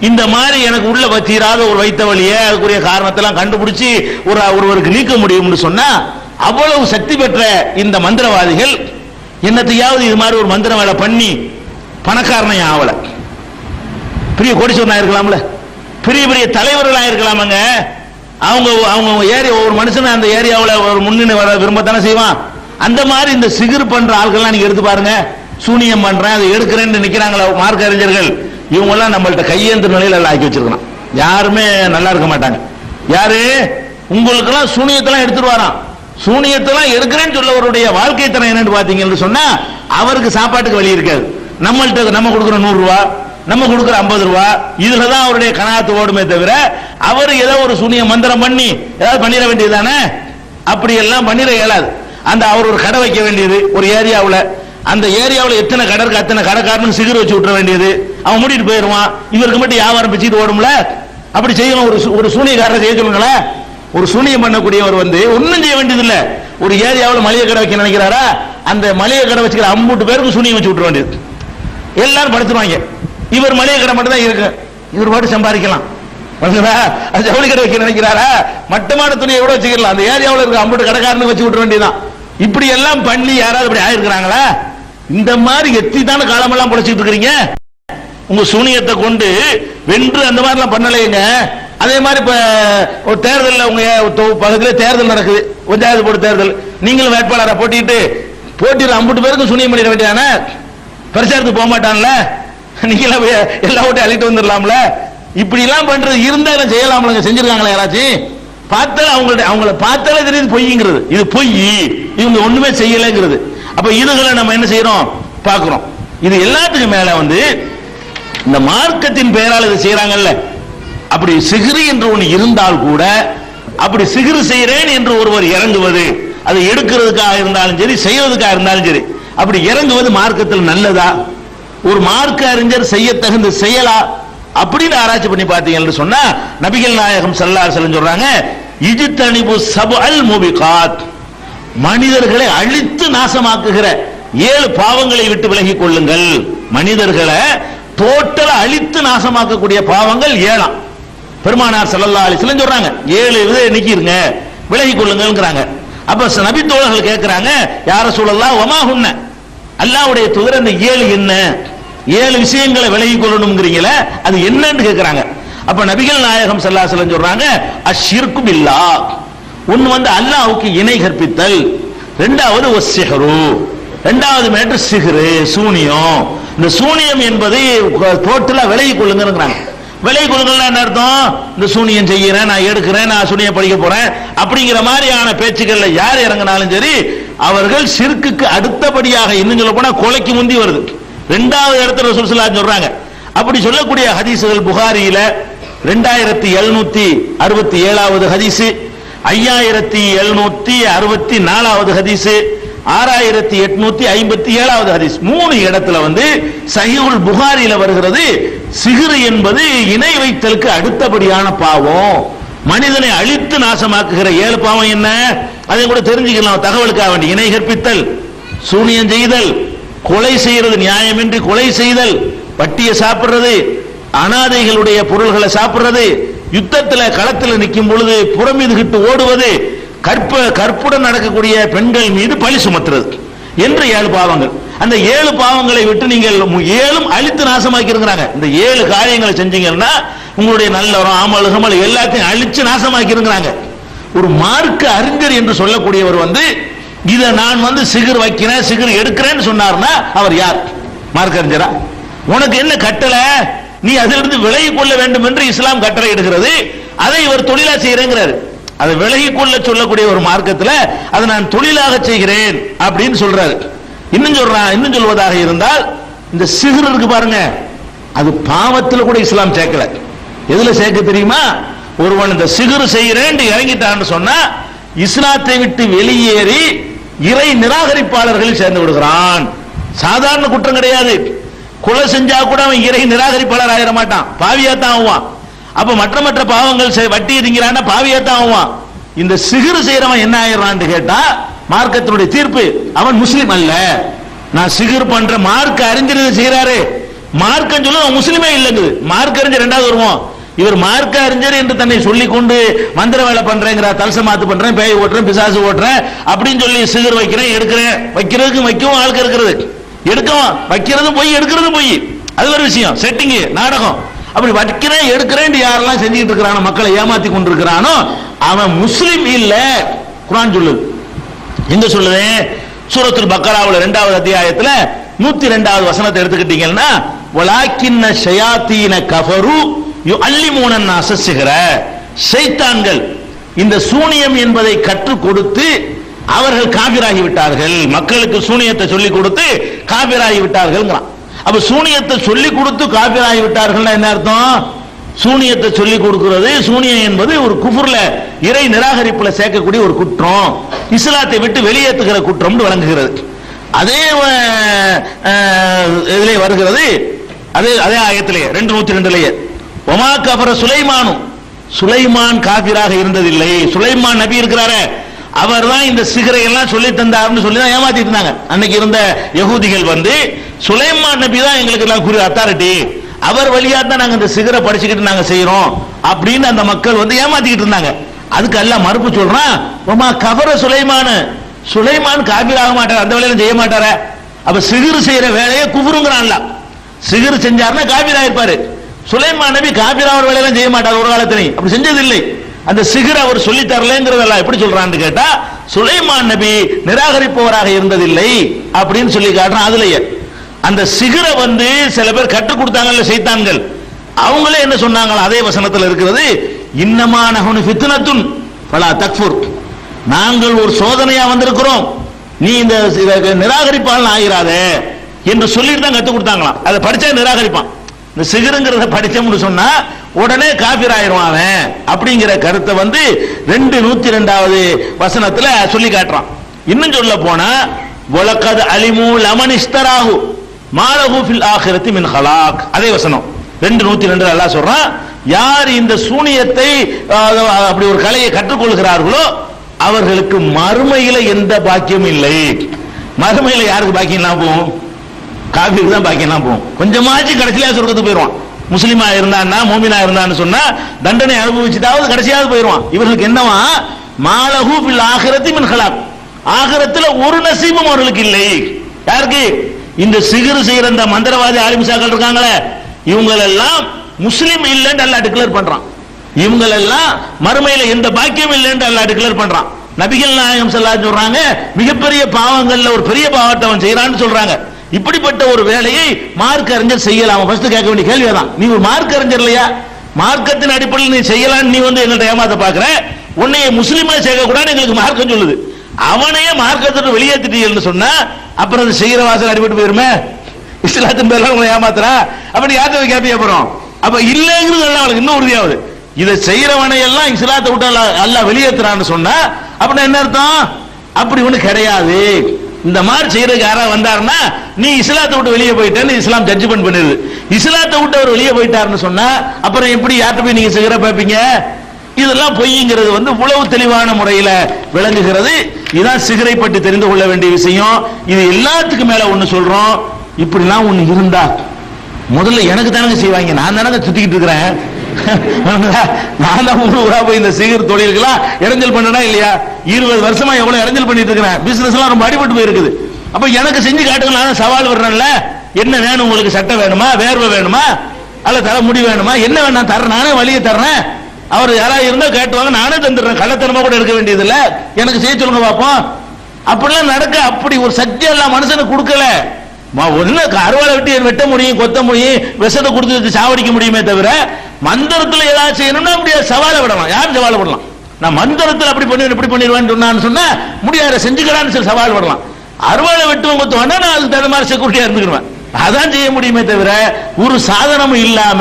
இந்த மாதிரி எனக்கு உள்ள தீராத ஒரு வைத்த வழியை அதுக்குரிய காரணத்தெல்லாம் கண்டுபிடிச்சு ஒருவருக்கு நீக்க முடியும்னு சொன்னா, அவ்வளவு சக்தி பெற்ற இந்த மந்திரவாதிகள் என்னத்தையாவது இது மாதிரி ஒரு மந்திர வேலை பண்ணி பணக்காரனை ஆவல, பெரிய கோடீஸ்வரனா இருக்கலாம்ல, பெரிய பெரிய தலைவர்களா இருக்கலாமங்க. அவங்க அவங்க ஏரியா, ஒவ்வொரு மனுஷன் அந்த ஏரியாவில் ஒரு முன்னணி வர விரும்பத்தானே செய்வான். அந்த மாதிரி இந்த சிகிர் பண்ற ஆட்கள்லாம் நீங்க எடுத்து பாருங்க. சூனியம் பண்றேன், அதை எடுக்கிறேன்னு நிக்கிறாங்களா மார்க்க அறிஞர்கள், இவங்க எல்லாம் நம்மள்ட்ட கையேந்திர நிலையில எல்லாம் ஆக்கி வச்சிருக்கணும். யாருமே நல்லா இருக்க மாட்டாங்க. யாரு உங்களுக்கு எல்லாம் சூனியத்தெல்லாம் எடுத்துட்டு வரான், சூனியத்தெல்லாம் எடுக்கிறேன்னு சொல்லவருடைய வாழ்க்கை தரம் என்னன்னு பாத்தீங்கன்னு சொன்னா, அவருக்கு சாப்பாட்டுக்கு வழி இருக்காது. நம்மள்ட்ட நம்ம கொடுக்குற 100 ரூபா, நம்ம கொடுக்குற 50 ரூபா, இதுலதான் அவருடைய கனாத்து ஓடுமே தவிர, அவர் ஏதோ ஒரு சூனிய மந்திரம் பண்ணி ஏதாவது பண்ணிட வேண்டியதுதானே. அப்படி எல்லாம் பண்ணிட இயலாது. அந்த அவர் ஒரு கடை வைக்க வேண்டியது ஒரு ஏரியாவில், அந்த ஏரியாவில் எத்தனை கடை இருக்கு அத்தனை கடைக்காரனுக்கு சிகர் வச்சு விட்டுற வேண்டியது, அவன் மூடிட்டு போயிடுவான். இவருக்கு மட்டும் வியாபாரம் பிச்சுட்டு ஓடும்ல. அப்படி செய்யணும். ஒரு சூனியக்காரரை செய்ய சொல்லுங்களேன். ஒரு சூனியம் பண்ணக்கூடியவர் ஒன்னும் செய்ய வேண்டியது இல்ல. ஒரு ஏரியாவில் மளிகை கடை வைக்க நினைக்கிறாரா, அந்த மளிகை கடை வச்சுக்கிற 50 பேருக்கு சூனியம் வச்சு விட்டுற வேண்டியது. எல்லாரும் படுத்துருவாங்க. இவர் மளிகை கடை மட்டும் தான் இருக்கு, இவர் பாட்டு சம்பாதிக்கலாம். ஜவுளி கடை வைக்க நினைக்கிறாரா, மட்டமான துணியை கூட வச்சுக்கலாம். அந்த ஏரியாவில் இருக்க 50 கடைக்காரனுக்கு வச்சு விட்டுற வேண்டியதான். இப்படி எல்லாம் பண்ணி யாராவது இப்படி ஆயிருக்கிறாங்களா? இந்த மாதிரி எத்திதான காலமெல்லாம் பொழைச்சிட்டு இருக்கிறீங்க. உங்க சூனியத்தை கொண்டு வென்று அந்த மாதிரி எல்லாம் பண்ணலைங்க. அதே மாதிரி இப்ப ஒரு தேர்தலில் உங்க பக்கத்தில் தேர்தல் நடக்குது, பஞ்சாயத்து போர்டு தேர்தல். நீங்களும் வேட்பாளரை போட்டிட்டு 50 பேருக்கும் சூனியம் பண்ணிட வேண்டியதானே. பிரச்சாரத்துக்கு போக மாட்டான்ல, நீங்களா எல்லா ஓட்டையும் அள்ளிட்டு வந்துடலாம்ல. இப்படி எல்லாம் பண்றது இருந்தாலும் செய்யலாம்ல. செஞ்சிருக்காங்களா யாராச்சும்? பார்த்தாலும் அவங்கள பார்த்தாலே தெரியுது பொய்ங்கிறது. இது பொய், இவங்க ஒண்ணுமே செய்யலைங்கிறது. அப்ப இதுகளை நம்ம என்ன செய்யறோம் பார்க்கிறோம். இது எல்லாத்துக்கும் மேல இந்த மார்க்கத்தின் பெயரால் இதை செய்யறாங்கல்ல. அப்படி சிகிரி என்று ஒன்று இருந்தால் கூட, அப்படி சிகிரி செய்கிறேன் என்று ஒருவர் இறங்குவது, அதை எடுக்கிறதுக்காக இருந்தாலும் சரி, செய்யறதுக்காக இருந்தாலும் சரி, அப்படி இறங்குவது மார்க்கத்தில் நல்லதா? ஒரு மார்க்க அறிஞர் செய்ய தகுந்த செயலா அப்படின்னு ஆராய்ச்சி பண்ணி பார்த்தீங்கன்னு சொன்னா, நபிகள் நாயகம் ஸல்லல்லாஹு அலைஹி வஸல்லம் சொல்றாங்க, இஜ்தனிபு சப்அல் முபிகாத், மனிதர்களை அழித்து நாசமாக்குகிற 7 பாவங்களை விட்டு விலகிக் கொள்ளுங்கள். மனிதர்களை டோட்டலா அழித்து நாசமாக்கக்கூடிய பாவங்கள் 7. பெருமானார் ஸல்லல்லாஹு அலைஹி வஸல்லம் சொல்றாங்க 7 இதை நீக்கிருங்க, விலகிக் கொள்ளுங்கள்ங்கறாங்க. அப்ப நபி தோழர்கள் கேட்கிறாங்க, யா ரசூலல்லாஹ் வமா ஹுன்ன, அல்லாஹ்வுடைய தூதர் அந்த 7 என்ன, 7 விஷயங்களை விலகிக் கொள்ளணும்ங்கறீங்களே, அது என்னன்னு கேட்கிறாங்க. அப்ப நபிகள் நாயகம் ஸல்லல்லாஹு அலைஹி வஸல்லம் சொல்றாங்க, அஷ்ஷிர்கு பில்லாஹ், ஒன்னு அல்லாஹ்வுக்கு இணை கற்பித்தல், இரண்டாவது வஸ்ஸிஹ்ரு, இரண்டாவது மேட்டர் சிஹ்ரு சூனியம். இந்த சூனியம் என்பதை டோட்டலா விலகிக் கொள்ளுங்கங்கறாங்க. விலகிக் கொள்ளுங்கள்னா என்ன அர்த்தம்? இந்த சூனியம் செய்யறேன், நான் எடுக்கிறேன், நான் சூனியம் படிக்க போறேன் அப்படிங்கிற மாதிரியான பேச்சுக்கள்ல யார் இறங்கினாலும் சரி, அவர்கள் ஷிர்க்குக்கு அடுத்தபடியாக, இன்னும் சொல்ல போனா கொலைக்கு முந்தி வருது. 2வது இடத்துல ரசூல் ஸல்லல்லாஹு அலைஹி வஸல்லம் சொல்றாங்க. அப்படி சொல்லக்கூடிய ஹதீஸ்கள் புகாரியில 2767வது ஹதீஸ், 5764வது ஹதீஸ், 6857வது ஹதீஸ், 3 இடத்துல சஹீஹுல் புகாரியில வருகிறது. சிஹ்ர் என்பது இணை வைத்தலுக்கு அடுத்தபடியான பாவம், மனிதனை அழித்து நாசமாக்குகிற 7 பாவம் என்ன, அதை கூட தெரிஞ்சுக்கலாம் தகவலுக்காக வேண்டி. இணை கற்பித்தல், சூனியம் செய்தல், கொலை செய்யறது, நியாயமின்றி கொலை செய்தல், வட்டியை சாப்பிடுறது, அனாதைகளுடைய பொருள்களை சாப்பிடுறது, யுத்தத்தில் களத்தில் நிற்கும் பொழுது புறமீதுகிட்டு ஓடுவது, கற்புடன் நடக்கக்கூடிய பெண்கள் மீது பழி சுமத்துறது என்று 7 பாவங்கள். அந்த 7 பாவங்களை விட்டு நீங்கள் 7 அழித்து நாசமாக்கி இருக்கிறாங்க. இந்த 7 காரியங்களை செஞ்சீங்கன்னா உங்களுடைய நல்லவரம் ஆமல்கள் எல்லாத்தையும் அழிச்சு நாசமாக்கி இருக்கிறாங்க. ஒரு மார்க்க அறிஞர் என்று சொல்லக்கூடியவர் இதை நான் சிகர் வைக்கிறேன், சிகர் எடுக்கிறேன்னு சொன்னார்னா அவர் யார்? மார்க்க அறிஞரா? உனக்கு என்ன கட்டளை? நீ அதிலிருந்து விலகிக் கொள்ள வேண்டும் என்று இஸ்லாம் கட்டளை எடுக்கிறது. அதை இவர் தொழிலா செய்யறேங்கிறாரு. அதை விலகிக் கொள்ள சொல்லக்கூடிய ஒரு மார்க்கத்தில் அதை நான் தொழிலாக செய்கிறேன் அப்படின்னு சொல்றாரு. இன்னும் சொல்வதாக இருந்தால், இந்த சிஹ்ர் இருக்கு பாருங்க, அது பாவத்தில் கூட இஸ்லாம் சேர்க்கல. எதுல சேர்க்க தெரியுமா? ஒருவன் இந்த சிஹ்ர் செய்கிறேன் இறங்கிட்டான்னு சொன்னா இஸ்லாத்தை விட்டு வெளியேறி இறை நிராகரிப்பாளர்களில் சேர்ந்து விடுகிறான். சாதாரண குற்றம் கிடையாது. கொலை செஞ்சா கூட அவன் இறை நிராகரிப்பாளர் ஆகிட மாட்டான், பாவியாத்தான் ஆவான். அப்ப மற்ற பாவங்கள் வட்டி திங்கிறான்னா பாவியாத்தான் ஆவான். இந்த சிஹ்ர் செய்யறவன் என்ன ஆயிடுறான்னு கேட்டா மார்க்கத்தினுடைய தீர்ப்பு, அவன் முஸ்லிம் அல்ல, நான் சிகர் பண்ற மார்க்க அறிஞர் செய்யறாரு, மார்க்கம் சொல்ல முஸ்லிமே இல்லைங்குது. மார்க்க அறிஞர் ரெண்டாவது வருவோம். இவர் மார்க்க அறிஞர் என்று தன்னை சொல்லிக் கொண்டு மந்திர வேலை பண்றேங்கிற, தல்சமாத்து பண்றேன், பேய் ஓட்டுறேன், பிசாசு ஓட்டுறேன் அப்படின்னு சொல்லி சிகர் வைக்கிறேன், எடுக்கிறேன். வைக்கிறதுக்கு வைக்கவும் ஆளுக்கு இருக்கிறது, எடுக்கவும் வைக்கிறதும் போய் எடுக்கிறதும் போய், அது ஒரு விஷயம், செட்டிங் நாடகம். அப்படி வைக்கிறேன் எடுக்கிறேன் யாரெல்லாம் செஞ்சுட்டு இருக்கிறானோ, மக்களை ஏமாத்தி கொண்டிருக்கிறானோ அவன் முஸ்லிம் இல்ல. குர்ஆன் சொல்லுது. எங்க சொல்லுது? சூரத்துல் பக்கராவுல 2வது அத்தியாயத்துல 102வது வசனத்தை எடுத்துக்கிட்டீங்கன்னா, வலாக்கின்ன ஷயாத்தீன கஃபரு யுஅல்லிமூன அன்-நாஸ சிஹ்ர, ஷைத்தான்கள் இந்த சூனியம் என்பதை கற்றுக் கொடுத்து அவர்கள் காபிராகி விட்டார்கள். மக்களுக்கு சூனியத்தை சொல்லிக் கொடுத்து காபிராகி விட்டார்கள்ங்கறான். அப்ப சூனியத்தை சொல்லிக் கொடுத்து காபிராகி விட்டார்கள் என்ன அர்த்தம்? சூனியத்தை சொல்லிக் கொடுக்கிறது, சூனியம் என்பது ஒரு குஃப்ர்ல, இறை நிராகரிப்புல சேர்க்கக்கூடிய ஒரு குற்றம், இஸ்லாத்தை விட்டு வெளியேற்றுகிற குற்றம் வழங்குகிறது. அதே இதிலே வருகிறது, அதே ஆயத்திலே 202 ஒமா கஃபர சுலைமானும், சுலைமான் காபிராக இருந்ததில்லை. சுலைமான் நபி இருக்கிறாரே, அவர் தான் இந்த சிகரை எல்லாம் சொல்லி தந்தார்னு சொல்லி தான் ஏமாத்திட்டு இருந்தாங்க. அன்னைக்கு இருந்த யகூதிகள் வந்து சுலைமான் நபி தான் எங்களுக்கு எல்லாம் குறி அத்தாரிட்டி, அவர் வழியா தான் நாங்க இந்த சிகரை படிச்சுக்கிட்டு நாங்க செய்யறோம் அப்படின்னு அந்த மக்கள் வந்து ஏமாத்திக்கிட்டு இருந்தாங்க. அதுக்கு அல்லாஹ் மறுப்பு சொல்றான், ஒமா கஃபர சுலைமான், சுலைமான் காபிராக மாட்டார், அந்த வேலையில செய்ய மாட்டார. அப்ப சிகிர் செய்யற வேலையை குஃப்ருங்கறான்ல, சிகிர் செஞ்சாருன்னா காபிரா இருப்பாரு. சுலைமான் நபி காபிராவர் வேலையெல்லாம் செய்ய மாட்டார், ஒரு காலத்துல அப்படி செஞ்சதில்லை. அந்த சிகர் அவர் சொல்லி தரலங்கிறதெல்லாம் எப்படி சொல்றான்னு கேட்டா, சுலைமான் நபி நிராகரிப்பவராக இருந்ததில்லை அப்படின்னு சொல்லி காட்டுறான். அதுலயே அந்த சிகரை வந்து சில பேர் கற்றுக் கொடுத்தாங்கல்ல சைத்தான்கள், அவங்களே என்ன சொன்னாங்க? அதே வசனத்தில் இருக்கிறது, இன்னமா நஹனு ஃபித்னத்துன் ஃபலா தக்ஃபுர், நாங்கள் ஒரு சோதனையா வந்திருக்கிறோம், நீ இந்த நிராகரிப்பாளன் ஆகிறாதே என்று சொல்லிட்டு தான் கற்றுக் கொடுத்தாங்களாம். அதை படிச்சா நிராகரிப்பான். இந்த சிகருங்கிறத படிச்சோம்னு சொன்னா உடனே காபிர் ஆயிடுவான் அவன் அப்படிங்கிற கருத்தை வந்து 102வது வசனத்துல சொல்லி காட்டுறான். இன்னும் சொல்ல போனா, வலகத் அலிமு லமன் இஸ்தராஹு மாலஹு ஃபில் ஆখিরাতি மின் ஹலாக், அதே வசனம் 202 அல்லாஹ் சொல்றான், யார் இந்த சூனியத்தை அப்படி ஒரு கலையை கற்றுக்கொள்கிறார்களோ அவர்களுக்கு மறுமையில எந்த பாக்கியம் இல்லை. மறுமையில யாருக்கு பாக்கியம் இல்லாம போகும்? காபிருக்கு தான் பாக்கியம் இல்லாம போகும். கொஞ்சமாச்சு கடைசியா சொர்க்கத்துக்கு போயிடுவான். முஸ்லிமா இருந்தான்னா, மூமினா இருந்தான்னு சொன்னா தண்டனை அனுபவிச்சுட்டாவது கடைசியாவது போயிடுவான். இவர்களுக்கு என்னவா? மாலஹு ஃபில் ஆখিরাতি மின் ஹலாக், ஆகிரத்தில் ஒரு நசீபும் அவர்களுக்கு இல்லை. யாருக்கு? இந்த சிகிர் செய்யற இந்த மந்திரவாதி ஆலிம்சாக்கள் இருக்காங்களே, இவங்க எல்லாம் முஸ்லிம் இல்லைன்னு அல்லாஹ் டிக்ளேர் பண்றான். இவங்க எல்லாம் மறுமையில எந்த பாக்கியம் இல்லைன்னு அல்லாஹ் டிக்ளேர் பண்றான். நபிகள் நாயகம் ஸல்லல்லாஹு அலைஹி சொல்றாங்க, மிகப்பெரிய பாவங்கள்ல ஒரு பெரிய பாவத்தை அவன் செய்யறான்னு சொல்றாங்க. இப்படிப்பட்ட ஒரு வேலையை மார்க்க அறிஞர் செய்யலாம். ஃபர்ஸ்ட் கேட்க வேண்டிய கேள்வி அதான், நீ ஒரு மார்க்க அறிஞர் இல்லையா? மார்க்கத்தின் அடிப்படையில் நீ செய்யலாம், நீ வந்து எங்கள்கிட்ட ஏமாத்த பாக்குற, உன்னைய முஸ்லிமா சேர்க்க கூடாது எங்களுக்கு மார்க்கம் சொல்லுது. அவனையே மார்க்கத்தை வெளியேற்றிட்டீங்கன்னு சொன்னா அப்புறம் அது செய்யற வாசல் அடிபட்டு போயிருமே. இஸ்லாத்தின் பேர்ல உங்களை ஏமாத்துறா, அப்படி யார்கிட்ட கேட்பீங்க? அப்புறம் அப்ப இல்லைங்கிறது அவளுக்கு இன்னும் உறுதியாகுது. இதை செய்யறவனை எல்லாம் இஸ்லாத்தை விட்டு அல்லாஹ் வெளியேற்றுறான்னு சொன்னா அப்படின்னா என்ன அர்த்தம்? அப்படி ஒண்ணு கிடையாது. இந்த மாதிரி செய்யறதுக்கு யாராவது வந்தாருன்னா நீ இஸ்லாத்தை விட்டு வெளியே போயிட்டேன்னு இஸ்லாம் ஜட்ஜ்மெண்ட் பண்ணுது. இஸ்லாத்தை விட்டு அவர் வெளியே போயிட்டாருன்னு சொன்னா அப்புறம் எப்படி யார்கிட்ட போய் நீங்க சிகரை பார்ப்பீங்க? இதெல்லாம் பொய்ங்கிறது வந்து உளவு தெளிவான முறையில் விளங்குகிறது. இதுதான் சிகரை பற்றி தெரிந்து கொள்ள வேண்டிய விஷயம். இது எல்லாத்துக்கும் மேல ஒண்ணு சொல்றோம், இப்படிலாம் ஒண்ணு இருந்தா முதல்ல எனக்கு தானங்க செய்வாங்க, நான் தானங்க சுத்திக்கிட்டு இருக்கிறேன், நான் தான் ஊரா போய் இந்த சிகர் தொழில்களாம் இடைஞ்சல் பண்ணனா இல்லையா? 20 வருஷமா எவ்வளவு இடைஞ்சல் பண்ணிட்டு இருக்கிறேன், பிசினஸ் எல்லாம் ரொம்ப அடிபட்டு போயிருக்குது. அப்ப எனக்கு செஞ்சு காட்டுங்க, நான் சவால் வர்றேன்ல, என்ன வேணும் உங்களுக்கு? சட்டை வேணுமா, வேர்வை வேணுமா, அல்ல தலைமுடி வேணுமா, என்ன வேணும் தர்றேன், நானே வழியை தர்றேன். அவர் யாராவது இருந்தா கேட்டுவாங்க, நானே தந்துடுறேன், கள்ளத்தனமா கூட இருக்க வேண்டியது இல்ல, எனக்கு செய்ய சொல்லுங்க பார்ப்போம். அப்படிலாம் நடக்க அப்படி ஒரு சக்தி எல்லாம் மனுஷனுக்கு கொடுக்கல. ஒண்ணு அறுவாலை விட்டு வெட்ட முடியும், கொத்த முடியும், விஷத்தை கொடுத்து சாவடிக்க முடியுமே தவிர மந்திரத்தில் ஏதாவது செய்யணும்னா அப்படியே சவாலை விடலாம். யாரும் சவாலை விடலாம், நான் மந்திரத்தில் அப்படி பண்ணி இப்படி பண்ணிடுவேன்னு சொன்னா முடியாத செஞ்சுக்கிறான்னு சொல்லி சவால் விடலாம். அறுவாலை வெட்டுவோம் கொத்துவானா நான் அதுக்கு தகுந்த மாதிரி செக்யூரிட்டியா இருந்துக்கிடுவேன், அதான் செய்ய முடியுமே தவிர ஒரு சாதனமும் இல்லாம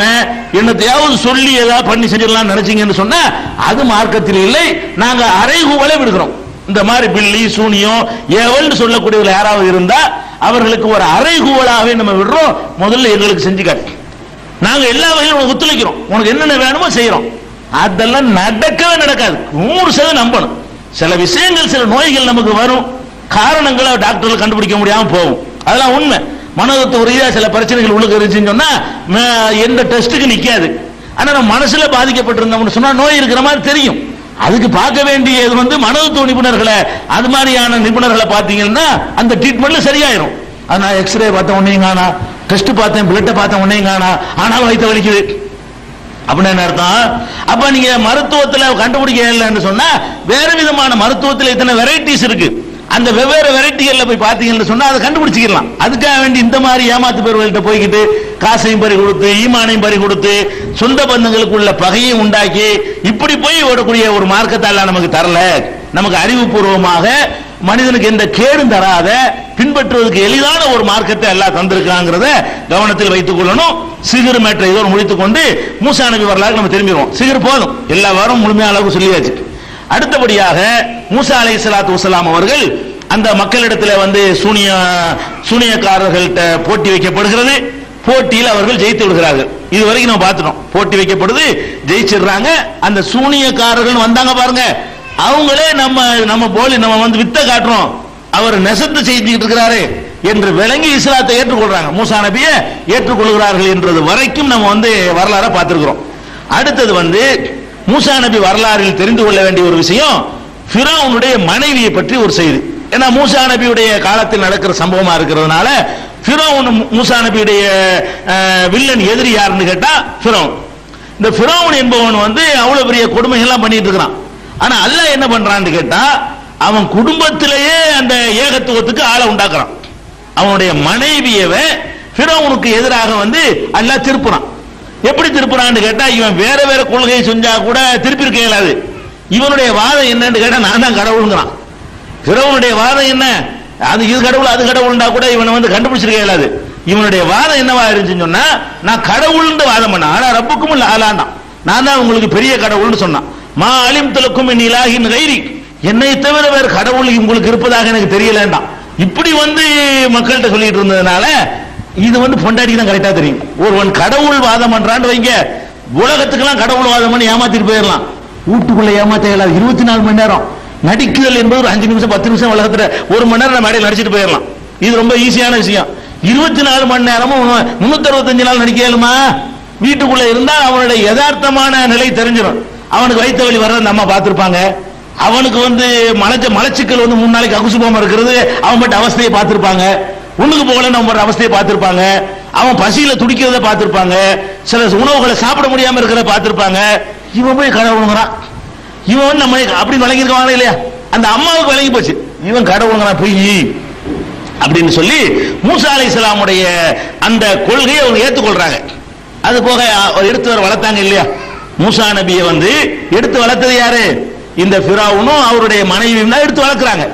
என்னத்தையாவது சொல்லி ஏதாவது பண்ணி செஞ்சிடலாம் நினைச்சீங்கன்னு சொன்னா அது மார்க்கத்தில் இல்லை. நாங்க அறைகூவலை விடுகிறோம். இந்த மாதிரி பில்லி சூனியம் ஏவல்னு சொல்லக்கூடியவர்கள் யாராவது இருந்தா அவர்களுக்கு ஒரு அறைகூவலாகவே நம்ம விடுறோம். முதல்ல எங்களுக்கு செஞ்சு காட்டு, நாங்க எல்லா வகையிலும் உனக்கு ஒத்துழைக்கிறோம், உனக்கு என்னென்ன வேணுமோ செய்யறோம். அதெல்லாம் நடக்கவே நடக்காது. 100% நம்பணும். சில விஷயங்கள், சில நோய்கள் நமக்கு வரும், காரணங்களை டாக்டர்கள் கண்டுபிடிக்க முடியாம போகும். அதெல்லாம் உண்மை. மனோதத்துவ ரீதியா சில பிரச்சனைகள் உள்ளுக்கு இருந்துச்சுன்னு சொன்னா எந்த டெஸ்ட்டுக்கு நிக்காது. ஆனா நம்ம மனசுல பாதிக்கப்பட்டிருந்தோம்னு சொன்னா நோய் இருக்கிற மாதிரி தெரியும். அதுக்கு பார்க்க வேண்டியது மனோதத்துவ நிபுணர்களை, அது மாதிரியான நிபுணர்களை பார்த்தீங்கன்னா அந்த ட்ரீட்மெண்ட்ல சரியாயிரும். அது நான் எக்ஸ்ரே பார்த்தேன் ஒன்னையும் காணா, டெஸ்ட் பார்த்தேன், பிளட்டை பார்த்தேன் ஒன்னையும் காணா, ஆனாலும் வயிற்று வலிக்குது அப்படின்னு அர்த்தம். அப்ப நீங்க மருத்துவத்துல கண்டுபிடிக்க இல்லைன்னு சொன்னா வேற விதமான மருத்துவத்தில் இத்தனை வெரைட்டிஸ் இருக்கு. அந்த வெவ்வேறு வெரைட்டிகள்ல போய் பாத்தீங்கன்னு சொன்னா அதை கண்டுபிடிச்சிக்கலாம். அதுக்காக வேண்டி இந்த மாதிரி ஏமாத்து பேர்கள்ட்ட போய்கிட்டு காசையும் பறி கொடுத்து ஈமானையும் பறி கொடுத்து சொந்த பந்தங்களுக்கு உள்ள பகையும் உண்டாக்கி இப்படி போய் ஓடக்கூடிய ஒரு மார்க்கத்தால நமக்கு தரல. நமக்கு அறிவுபூர்வமாக மனிதனுக்கு எந்த கேடும் தராத பின்பற்றுவதற்கு எளிதான ஒரு மார்க்கத்தை எல்லாம் தந்திருக்காங்கிறத கவனத்தில் வைத்துக் கொள்ளணும். சிகிர் மேட்டரை இதோடு முடித்துக் கொண்டு மூசா நபி வரலாறு நம்ம திரும்பிடுவோம். சிகிர் போதும், எல்லா வாரம் முழுமையான அளவுக்கு சொல்லியாச்சு. அடுத்தபடியாக மூசா அலைஹிஸ்ஸலாத்து வஸ்ஸலாம் அவர்கள் அந்த மக்களிடத்தில் சூனியக்காரர்கள்ட்ட போட்டி வைக்கப்படுகிறது. போட்டியில் அவர்கள் ஜெயித்து விடுகிறார்கள். இது வரைக்கும் நம்ம பார்த்துட்டோம். போட்டி வைக்கப்படுது, ஜெயிச்சிடுறாங்க. அந்த சூனியக்காரர்கள் வந்தாங்க பாருங்க, அவங்களே நம்ம வித்த காட்டுறோம், அவர் நெசத்து செஞ்சுக்கிட்டு இருக்கிறாரு என்று விளங்கி இஸ்லாத்தை ஏற்றுக்கொள்றாங்க. மூசா நபியை ஏற்றுக்கொள்கிறார்கள் என்றது வரைக்கும் நம்ம வரலாறை பார்த்திருக்கிறோம். அடுத்தது மூசா நபி வரலாறில் தெரிந்து கொள்ள வேண்டிய ஒரு விஷயம் ஃபிரௌனுடைய மனைவியை பற்றி ஒரு செய்தி. ஏன்னா மூசா நபியுடைய காலத்தில் நடக்கிற சம்பவமா இருக்கிறதுனால ஃபிரௌன் மூசா நபியுடைய வில்லன் எதிரி யாருன்னு கேட்டா ஃபிரௌன். இந்த ஃபிரௌன் என்பவன் அவ்வளவு பெரிய கொடுமைகள்லாம் பண்ணிட்டு இருக்கிறான். ஆனா அல்லாஹ் என்ன பண்றான்னு கேட்டா அவன் குடும்பத்திலேயே அந்த ஏகத்துவத்துக்கு ஆளை உண்டாக்குறான். அவனுடைய மனைவியவே ஃபிரௌனுக்கு எதிராக அல்லாஹ் திருப்புறான். எப்படி திருப்புறான்னு கேட்டா இவன் வேற வேற கொள்கையை செஞ்சா கூட திருப்பி இருக்க இயலாது. இவனுடைய வாதம் என்னன்னு கேட்டா நான் தான் கடவுளுங்கிறான். ஃபிரௌனுடைய வாதம் என்ன, அது இது கடவுள் அது கடவுள்னா கூட இவனை கண்டுபிடிச்சிருக்க இயலாது. இவனுடைய வாதம் என்னவா இருந்துச்சுன்னு சொன்னா நான் கடவுள்னு வாதம் பண்ண, ஆனா ரப்புக்கும் இல்ல ஆளாண்டான், நான் தான் உங்களுக்கு பெரிய கடவுள்னு சொன்னான். மா அலிம்துலக்கும் மின் இலாஹின் கைரி, என்னை தவிர வேறு கடவுள் உங்களுக்கு இருப்பதாக எனக்கு தெரியலண்டான். இப்படி மக்கள்கிட்ட சொல்லிட்டு இருந்ததுனால இது பொண்டாட்டிக்கு தான் கரெக்டா தெரியும். ஒருவன் கடவுள் வாதம் பண்றான்னு வைங்க, உலகத்துக்கெல்லாம் கடவுள் வாதம் பண்ணி ஏமாத்திட்டு போயிடலாம். வீட்டுக்குள்ள ஏமாத்த இயலாது. 24 மணி நேரம் நடிக்குதல் என்பது ஒரு 5 நிமிஷம் 10 நிமிஷம் உலகத்துல 1 மணி நேரம் மேடையில் நடிச்சிட்டு போயிடலாம். இது ரொம்ப ஈஸியான விஷயம். 24 மணி நேரமும் 365 நாள் நடிக்க இயலுமா? வீட்டுக்குள்ள இருந்தா அவனுடைய யதார்த்தமான நிலை தெரிஞ்சிடும். அவனுக்கு வயிற்று வலி வர்றது நம்ம பார்த்திருப்பாங்க. அவனுக்கு மலச்சிக்கல் 3 நாளைக்கு அகுசு போகாம இருக்கிறது அவன் பட்ட அவஸ்தையை பார்த்திருப்பாங்க. உண்ணுக்கு போகல நம்ம அவஸ்தையை பார்த்திருப்பாங்க. அவன் பசியில துடிக்கிறத பார்த்திருப்பாங்க. சில உணவுகளை சாப்பிட முடியாம இருக்கிறத பார்த்திருப்பாங்க. இவன் போய் கடவுளுங்கிறான். இவன் நம்ம அப்படி விளங்கிருக்காங்க இல்லையா? அந்த அம்மாவுக்கு விளங்கி போச்சு இவன் கடவுளுங்கிறான் பொய் அப்படின்னு சொல்லி மூசா அலைஹிஸ்ஸலாமுடைய அந்த கொள்கையை அவங்க ஏற்றுக்கொள்றாங்க. அது போக எடுத்து வர வளர்த்தாங்க இல்லையா? மூசா நபியை எடுத்து வளர்த்தது யாரு? இந்த ஃபிரௌனும் அவருடைய மனைவியும் தான் எடுத்து வளர்க்குறாங்க.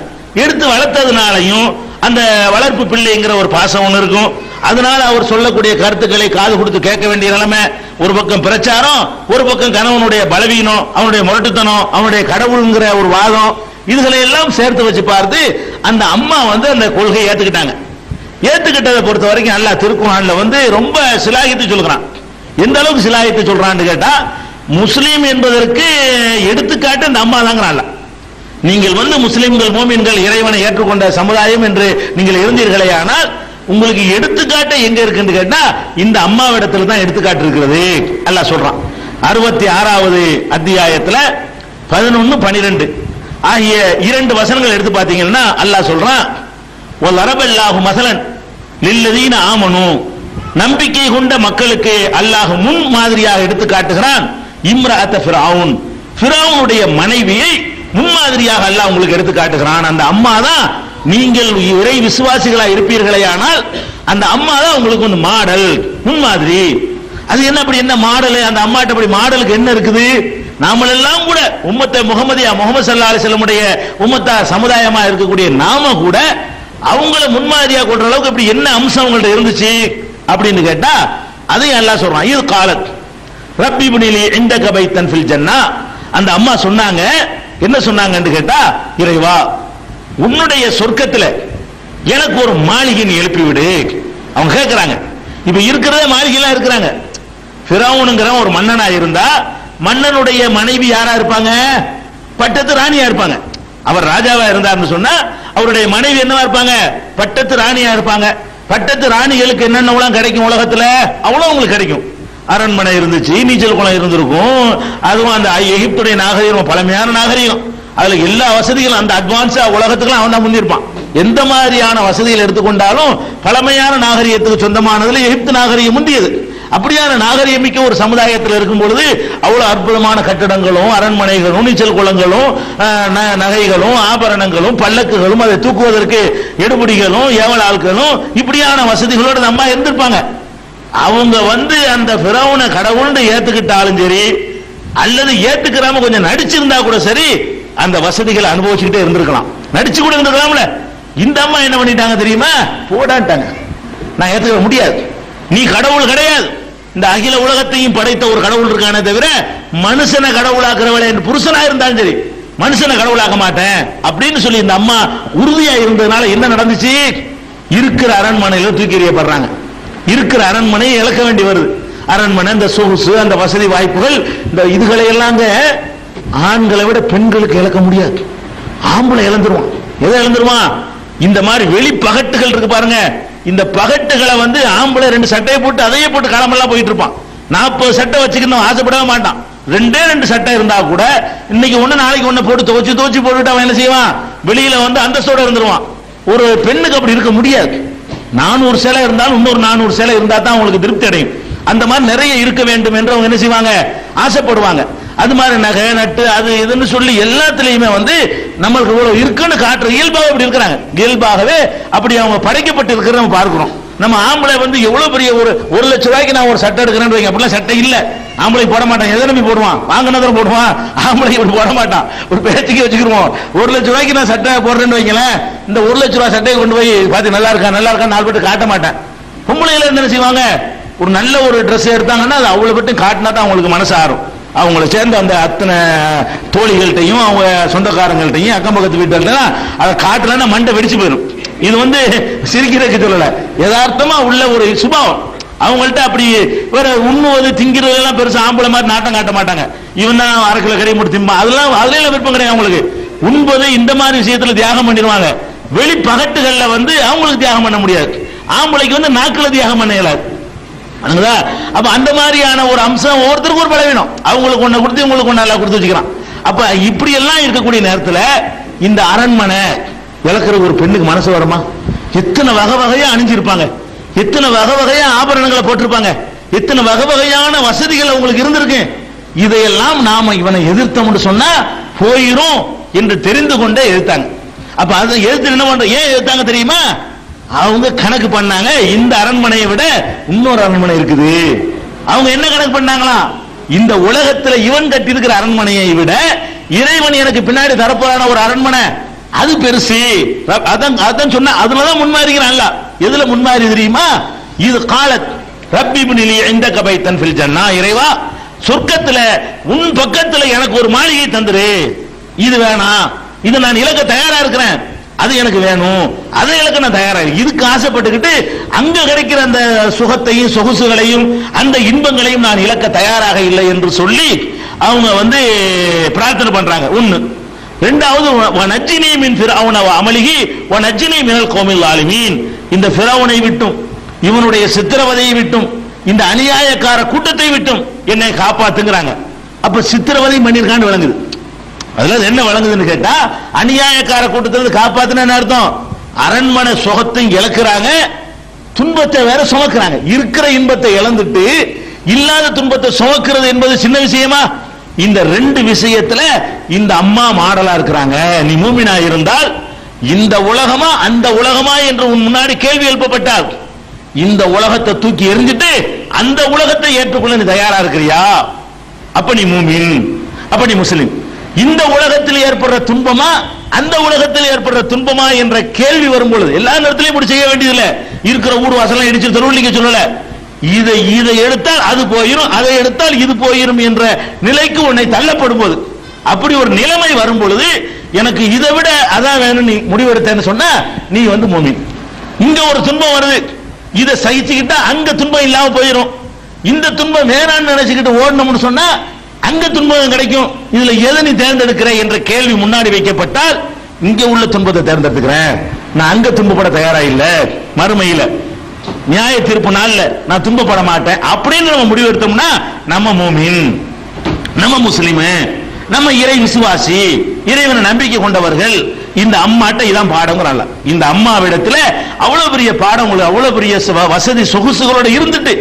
எடுத்து வளர்த்ததுனாலையும் அந்த வளர்ப்பு பிள்ளைங்கிற ஒரு பாசம் ஒன்று இருக்கும். அதனால அவர் சொல்லக்கூடிய கருத்துக்களை காது கொடுத்து கேட்க வேண்டிய நிலைமை. ஒரு பக்கம் பிரச்சாரம், ஒரு பக்கம் கணவனுடைய பலவீனம், அவனுடைய முரட்டுத்தனம், அவனுடைய கடவுளுங்கிற ஒரு வாதம், இதுகளை எல்லாம் சேர்த்து வச்சு பார்த்து அந்த அம்மா அந்த கொள்கையை ஏத்துக்கிட்டாங்க. ஏத்துக்கிட்டதை பொறுத்த வரைக்கும் அல்லாஹ் திருக்குர்ஆன்ல ரொம்ப சிலாகித்து சொல்றான். எந்த அளவுக்கு சிலாகித்து சொல்றான்னு கேட்டா முஸ்லீம் என்பதற்கு எடுத்துக்காட்டு அந்த அம்மா தாங்கிறான். நீங்கள் முஸ்லிம்கள் மோமின்கள் இறைவனை ஏற்றுக்கொண்ட சமுதாயம் என்று நீங்கள் இருந்தீர்களே, ஆனால் உங்களுக்கு எடுத்துக்காட்டு எங்க இருக்குன்னு கேட்டா இந்த அம்மாவிடத்துல தான் எடுத்துக்காட்டு இருக்கிறது அல்லாஹ் சொல்றான். 66வது அத்தியாயத்துல 11, 12 ஆகிய 2 வசனங்கள் எடுத்து பார்த்தீங்கன்னா அல்லாஹ் சொல்றான், வலரபல்லாஹு மஸலன் லில்லதீன ஆமனு, நம்பிக்கை கொண்ட மக்களுக்கு அல்லாஹ் முன் மாதிரியாக எடுத்து காட்டுகிறான். இம்ரஅத்த ஃபிரௌன், ஃபிரௌனுடைய மனைவியை முன்மாதிரியாக அல்லாஹ் உங்களுக்கு எடுத்து காட்டுகிறான். அந்த அம்மா தான் நீங்கள் இறை விசுவாசிகளா இருப்பீர்களே, ஆனால் அந்த அம்மா தான் உங்களுக்கு மாடல், முன்மாதிரி. அது என்ன அப்படி என்ன மாடல்? அந்த அம்மாட்ட அப்படி மாடலுக்கு என்ன இருக்குது? நாமெல்லாம் கூட உம்மத்தை முகமது ஸல்லல்லாஹு அலைஹி வஸல்லம் உடைய உம்மத்தா சமுதாயமா இருக்கக்கூடிய நாம கூட அவங்கள முன்மாதிரியா கொள்ற அளவுக்கு இப்படி என்ன அம்சம் அவங்கள்ட்ட இருந்துச்சு அப்படின்னு கேட்டா அதையும் அல்லாஹ் சொல்றான். இது காலத் ரப்பி இப்னிலி இந்தக பைத்தன் ஃபில் ஜன்னா. அந்த அம்மா சொன்னாங்க, என்ன சொன்னாங்கன்னு கேட்டா, இறைவா உன்னுடைய சொர்க்கத்துல எனக்கு ஒரு மாளிகை நீ எழுப்பி விடு. அவங்க கேட்கிறாங்க. இப்ப இருக்கிறதே மாளிகைலாம் இருக்கிறாங்க. ஃபிரௌனுங்கிற ஒரு மன்னனா இருந்தா மன்னனுடைய மனைவி யாரா இருப்பாங்க? பட்டத்து ராணியா இருப்பாங்க. அவர் ராஜாவா இருந்தார்னு சொன்னா அவருடைய மனைவி என்னவா இருப்பாங்க? பட்டத்து ராணியா இருப்பாங்க. பட்டத்து ராணிகளுக்கு என்னென்ன கிடைக்கும் உலகத்துல அவ்வளவு உங்களுக்கு கிடைக்கும். அரண்மனை இருந்துச்சு, நீச்சல் குளம் இருந்திருக்கும், அதுவும் அந்த எகிப்துடைய நாகரிகம் பழமையான நாகரிகம், அதுல எல்லா வசதிகளும் அந்த அட்வான்ஸா உலகத்துக்குலாம் அவன் தான் முந்திருப்பான். எந்த மாதிரியான வசதிகள் எடுத்துக்கொண்டாலும் பழமையான நாகரிகத்துக்கு சொந்தமானதுல எகிப்து நாகரிகம் முந்தியது. அப்படியான நாகரிகம் மிக்க ஒரு சமுதாயத்தில் இருக்கும் பொழுது அவ்வளவு அற்புதமான கட்டடங்களும் அரண்மனைகளும் நீச்சல் குளங்களும் நகைகளும் ஆபரணங்களும் பல்லக்குகளும் அதை தூக்குவதற்கு எடுபடிகளும் ஏவல் ஆட்களும் இப்படியான வசதிகளோடு நம்ம இருந்திருப்பாங்க. அவங்க அந்த ஃபிரௌனை கடவுள்னு ஏத்துக்கிட்டாலும் சரி அல்லது ஏத்துக்கிறாம கொஞ்சம் நடிச்சிருந்தா கூட சரி அந்த வசதிகளை அனுபவிச்சுக்கிட்டே இருந்திருக்கலாம், நடிச்சு கூட இருந்திருக்கலாம்ல. இந்த அம்மா என்ன பண்ணிட்டாங்க தெரியுமா? போடாட்டாங்க, நான் ஏத்துக்க முடியாது, நீ கடவுள் கிடையாது, இந்த அகில உலகத்தையும் படைத்த ஒரு கடவுள் இருக்கானே தவிர மனுஷனை கடவுளாக்குறவளே என்று புருஷனா இருந்தாலும் சரி மனுஷனை கடவுளாக்க மாட்டேன் அப்படின்னு சொல்லி இந்த அம்மா உறுதியா இருந்ததுனால என்ன நடந்துச்சு? இருக்கிற அரண்மனையில தூக்கி எறியப்படுறாங்க. இருக்கிற அரண்மனையை இழக்க வேண்டி வருது. அரண்மனை, இந்த சொகுசு, அந்த வசதி வாய்ப்புகள், இந்த இதுகளை எல்லாம் ஆண்களை விட பெண்களுக்கு இழக்க முடியாது. ஆம்பளை இழந்துருவான். எதை இழந்துருவான்? இந்த மாதிரி வெளி பகட்டுகள் இருக்கு பாருங்க, இந்த பகட்டுகளை ஆம்பளை 2 சட்டையை போட்டு அதையே போட்டு காலமெல்லாம் போயிட்டு இருப்பான். 40 சட்டை வச்சுக்கணும் ஆசைப்படவே மாட்டான். 2 சட்டை இருந்தா கூட இன்னைக்கு ஒண்ணு நாளைக்கு ஒண்ணு போட்டு துவச்சு போட்டுட்டு அவன் என்ன செய்வான்? வெளியில அந்தஸ்தோட இருந்துருவான். ஒரு பெண்ணுக்கு அப்படி இருக்க முடியாது. 400 சேலை இருந்தாலும் இன்னொரு 400 சேலை இருந்தா தான் அவங்களுக்கு திருப்தி அடையும். அந்த மாதிரி நிறைய இருக்க வேண்டும் என்று அவங்க என்ன செய்வாங்க? ஆசைப்படுவாங்க. அது மாதிரி நகை நட்டு அது இதுன்னு சொல்லி எல்லாத்திலையுமே நம்மளுக்கு இவ்வளவு இருக்குன்னு காட்டுற இயல்பாக அப்படி இருக்கிறாங்க. இயல்பாகவே அப்படி அவங்க படைக்கப்பட்டு இருக்கிறத நம்ம பார்க்கிறோம். நம்ம ஆம்பளை எவ்வளவு பெரிய ஒரு 1 லட்சம் ரூபாய்க்கு நான் ஒரு சட்டை எடுக்கிறேன்னு வைங்க, அப்படிலாம் சட்டை இல்ல. ஆம்பளை போட மாட்டான், எதை நம்பி போடுவான்? வாங்கினதும் போடுவான். ஆம்பளை இப்படி போட மாட்டான். ஒரு பேச்சுக்கு வச்சுக்கிருவோம், 1 லட்சம் ரூபாய்க்கு நான் சட்டை போடுறேன்னு வைங்களேன், இந்த 1 லட்ச ரூபாய் சட்டையை கொண்டு போய் பார்த்து நல்லா இருக்கா 4 பேட்டு காட்ட மாட்டேன். பொம்பளையில என்ன செய்வாங்க? ஒரு நல்ல ஒரு ட்ரெஸ் எடுத்தாங்கன்னா அது அவ்வளவு பேட்டு காட்டினா தான் அவங்களுக்கு மனசு ஆறும். அவங்கள சேர்ந்த அந்த அத்தனை தோழிகள்கிட்டையும் அவங்க சொந்தக்காரங்கள்ட்டையும் அக்கம் பக்கத்து வீட்டுல அதை காட்டலன்னா மண்டை வெடிச்சு போயிடும். இது சிரிக்கிறதுக்கு சொல்லல, யதார்த்தமா உள்ள ஒரு சுபாவம். அவங்கள்ட்ட அப்படி வேற உண்ணுவது திங்கிறது எல்லாம் பெருசா ஆம்பளை மாதிரி நாட்டம் காட்ட மாட்டாங்க. இவன் தான் 1/2 கிலோ கறி முட்டு திம்பா, அதெல்லாம் அதுல விருப்பம் கிடையாது அவங்களுக்கு. உண்பது இந்த மாதிரி விஷயத்துல தியாகம் பண்ணிடுவாங்க. வெளி பகட்டுகள்ல அவங்களுக்கு தியாகம் பண்ண முடியாது. ஆம்பளைக்கு நாக்குல தியாகம் பண்ண இயலாது. அப்ப அந்த மாதிரியான ஒரு அம்சம் ஒவ்வொருத்தருக்கும் ஒரு பலவீனம். அவங்களுக்கு ஒண்ணு கொடுத்து உங்களுக்கு ஒண்ணு நல்லா கொடுத்து வச்சுக்கிறான். அப்ப இப்படி எல்லாம் இருக்கக்கூடிய நேரத்துல இந்த அரண்மனை இழக்கிற ஒரு பெண்ணுக்கு மனசு வருமா? எத்தனை வகை வகையா அணிஞ்சிருப்பாங்க, எத்தனை வகை வகையா ஆபரணங்களை போட்டிருப்பாங்க, எத்தனை வகை வகையான வசதிகள் அவங்களுக்கு இருந்திருக்கு. இதையெல்லாம் நாம இவனை எதிர்த்தோம்னு சொன்னா போயிரும் என்று தெரிந்து கொண்டே எதிர்த்தாங்க. அப்ப அதை எதிர்த்து என்ன பண்ற? ஏன் எதிர்த்தாங்க தெரியுமா? அவங்க கணக்கு பண்ணாங்க, இந்த அரண்மனையை விட இன்னொரு அரண்மனை இருக்குது. அவங்க என்ன கணக்கு பண்ணாங்களா? இந்த உலகத்துல இவன் கட்டி இருக்கிற அரண்மனையை விட இறைவன் எனக்கு பின்னாடி தரப்போறான ஒரு அரண்மனை அது பெருசு. அதான் சொன்ன, அதுலதான் முன்மாறிக்கிறான். எதுல முன்மாறி தெரியுமா? இது காலத் ரப்பி பினிலி இந்தக பைத்தன் ஃபில் ஜன்னா, இறைவா சொர்க்கத்துல உன் பக்கத்துல எனக்கு ஒரு மாளிகை தந்துரு. இது வேணாம், இது நான் இலக்க தயாரா இருக்கிறேன், அது எனக்கு வேணும், அதை இலக்க நான் தயாரா. இதுக்கு ஆசைப்பட்டுக்கிட்டு அங்க கிடைக்கிற அந்த சுகத்தையும் சொகுசுகளையும் அந்த இன்பங்களையும் நான் இலக்க தயாராக இல்லை என்று சொல்லி அவங்க பிரார்த்தனை பண்றாங்க. ஒண்ணு. இரண்டாவது, வனஜ்ஜினி மின் ஃபிரௌன வ அமலிஹி வனஜ்ஜினி மினல் கௌமில் ஆலிமீன், இந்த ஃபிரௌனை விட்டும் இவனுடைய சித்திரவதையை விட்டும் இந்த அநியாயக்கார கூட்டத்தை விட்டும் என்னை காப்பாத்துங்கறாங்க. அப்ப சித்திரவதை பண்ணிருக்கான்னு விளங்குது. அதுல என்ன விளங்குதுன்னு கேட்டா, அநியாயக்கார கூட்டத்திலிருந்து காப்பாத்துன என்ன அர்த்தம்? அரண்மனை சுகத்தை இழக்கிறாங்க, துன்பத்தை வேற சுமக்கிறாங்க. இருக்கிற இன்பத்தை இழந்துட்டு இல்லாத துன்பத்தை சுமக்கிறது என்பது சின்ன விஷயமா? இந்த 2 விஷயத்துல இந்த அம்மா மாடலா இருக்கிறாங்க. நீ மூமினா இருந்தால் இந்த உலகமா அந்த உலகமா என்று உன் முன்னாடி கேள்வி எழுப்பப்பட்டால் இந்த உலகத்தை தூக்கி எறிஞ்சிட்டு அந்த உலகத்தை ஏற்றுக்கொள்ள நீ தயாரா இருக்கிறியா? அப்ப நீ மூமின், அப்ப நீ முஸ்லிம். இந்த உலகத்தில் ஏற்படுற துன்பமா அந்த உலகத்தில் ஏற்படுற துன்பமா என்ற கேள்வி வரும்பொழுது எல்லா நேரத்திலையும் இப்படி செய்ய வேண்டியதில்லை. இருக்கிற ஊடு வாசலாம் இடிச்சு தெருவுலிங்க சொல்லல, இதை எடுத்தால் அது போயிரும், அதை எடுத்தால் இது போயிரும் என்ற நிலைக்கு உன்னை தள்ளப்படும் போது, அப்படி ஒரு நிலைமை வரும் பொழுது எனக்கு இதை விட அதான் வேணும் நீ முடிவெடுத்தேன்னு சொன்னா நீ மூமின். இங்க ஒரு துன்பம் வருது, இதை சகிச்சுக்கிட்டா அங்க துன்பம் இல்லாம போயிடும். இந்த துன்பம் வேணான்னு நினைச்சுக்கிட்டு ஓடணும்னு சொன்னா அங்க துன்பம் கிடைக்கும். இதுல எதை நீ தேர்ந்தெடுக்கிற என்ற கேள்வி முன்னாடி வைக்கப்பட்டால் இங்க உள்ள துன்பத்தை தேர்ந்தெடுத்துக்கிறேன், நான் அங்க துன்பப்பட தயாரா இல்ல, மறுமையில நியாய தீர்ப்பு நாள்ல நான் துன்பப்பட மாட்டேன் அப்படின்னு நம்ம முடிவு எடுத்தோம்னா நம்ம மூமின், நம்ம முஸ்லிமு, நம்ம இறை விசுவாசி, இறைவனை நம்பிக்கை கொண்டவர்கள். இந்த அம்மாட்ட இதான் பாடங்கிறாங்க. இந்த அம்மாவிடத்துல அவ்வளவு பெரிய பாடம், அவ்வளவு பெரிய வசதி சொகுசுகளோட இருந்துட்டு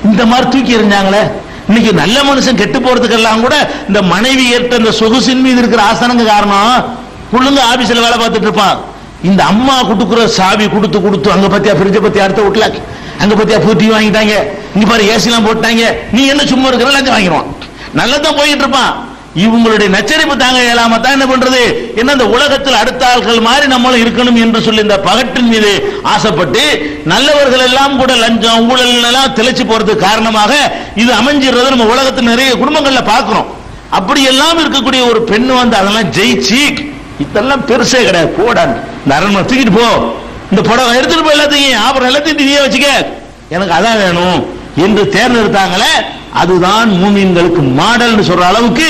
இந்த மாதிரி தூக்கி எறிஞ்சாங்களே. இன்னைக்கு நல்ல மனுஷன் கெட்டு போறதுக்கெல்லாம் கூட இந்த மனைவி ஏற்ற இந்த சொகுசின் மீது இருக்கிற ஆசனங்க காரணம். ஒழுங்கு ஆபீஸ்ல வேலை பார்த்துட்டு இருப்பான், இந்த அம்மா கொடுக்குற சாவி கொடுத்து அங்க பத்தியா ஃப்ரிட்ஜ் பத்தியா அடுத்த வீட்டுல, அங்க பத்தியா பூட்டி வாங்கிட்டாங்க, இங்க பாரு ஏசி எல்லாம் போட்டாங்க, நீ என்ன சும்மா இருக்கிற லஞ்சம் வாங்கிடுவான். நல்லதான் போயிட்டு இருப்பான். இவங்களுடைய நச்சரிப்பு தாங்க இயலாம தான் என்ன பண்றது, என்ன இந்த உலகத்தில் அடுத்த ஆட்கள் மாதிரி நம்மளும் இருக்கணும் என்று சொல்லி இந்த பகட்டின் மீது ஆசைப்பட்டு நல்லவர்கள் எல்லாம் கூட லஞ்சம் ஊழல் எல்லாம் திளைச்சு போறதுக்கு காரணமாக இது அமைஞ்சிடுறது நம்ம உலகத்தில் நிறைய குடும்பங்கள்ல பாக்குறோம். அப்படி எல்லாம் இருக்கக்கூடிய ஒரு பெண் வந்து அதெல்லாம் ஜெயிச்சு இதெல்லாம் பெருசே கிடையாது, போடான் இந்த அரண்மனை தூக்கிட்டு போ, இந்த புடவை எடுத்துட்டு போய் எல்லாத்தையும் ஆபரம் எல்லாத்தையும் நீயே வச்சுக்க, எனக்கு அதான் வேணும் என்று தேர்ந்தெடுத்தாங்களே. அதுதான் மூமின்களுக்கு மாடல்னு சொல்ற அளவுக்கு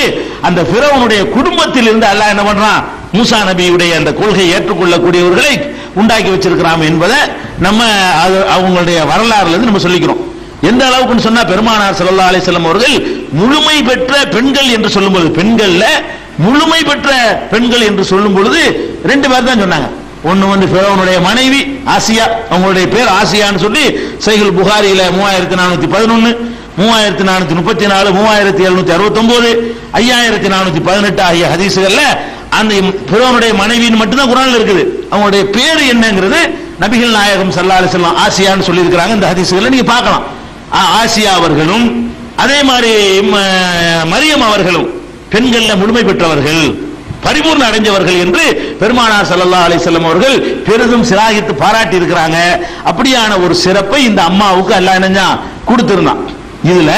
அந்த ஃபிரௌனுடைய குடும்பத்தில் இருந்து அல்லாஹ் என்ன பண்றான், மூசா நபியுடைய அந்த கொள்கையை ஏற்றுக்கொள்ளக்கூடியவர்களை உண்டாக்கி வச்சிருக்கிறான் என்பதை நம்ம அவங்களுடைய வரலாறுல இருந்து நம்ம சொல்லிக்கிறோம். எந்த அளவுக்குன்னு சொன்னா பெருமானார் ஸல்லல்லாஹு அலைஹி வஸல்லம் அவர்கள் முழுமை பெற்ற பெண்கள் என்று சொல்லும் பொழுது, பெண்கள்ல முழுமை பெற்ற பெண்கள் என்று சொல்லும் பொழுது ரெண்டு பேர் தான் சொன்னாங்க. ஒன்னு வந்து ஃபிரௌனுடைய மனைவி ஆசியா, அவங்களுடைய பேர் ஆசியான்னு சொல்லி சஹீஹுல் புகாரியில 3411, 3434, 3769, 5418 ஆகிய ஹதீசுகள்ல அந்த ஃபிரௌனுடைய மனைவின்னு மட்டும்தான் குர்ஆன்ல இருக்குது. அவங்களுடைய பேர் என்னங்கிறது நபிகள் நாயகம் ஸல்லல்லாஹு அலைஹி வஸல்லம் ஆசியான்னு சொல்லி இருக்கிறாங்க. இந்த ஹதீசுகளை நீங்க பார்க்கலாம். ஆசியா அவர்களும் அதே மாதிரி மரியம் அவர்களும் பெண்கள்ல முழுமை பெற்றவர்கள், பரிபூர்ண அடைஞ்சவர்கள் என்று பெருமானார் ஸல்லல்லாஹு அலைஹி வஸல்லம் அவர்கள் பெரிதும் சிலாகித்து பாராட்டி இருக்கிறாங்க. அப்படியான ஒரு சிறப்பை இந்த அம்மாவுக்கு அல்லாஹ் என்னஞ்சா கொடுத்திருந்தான். இதுல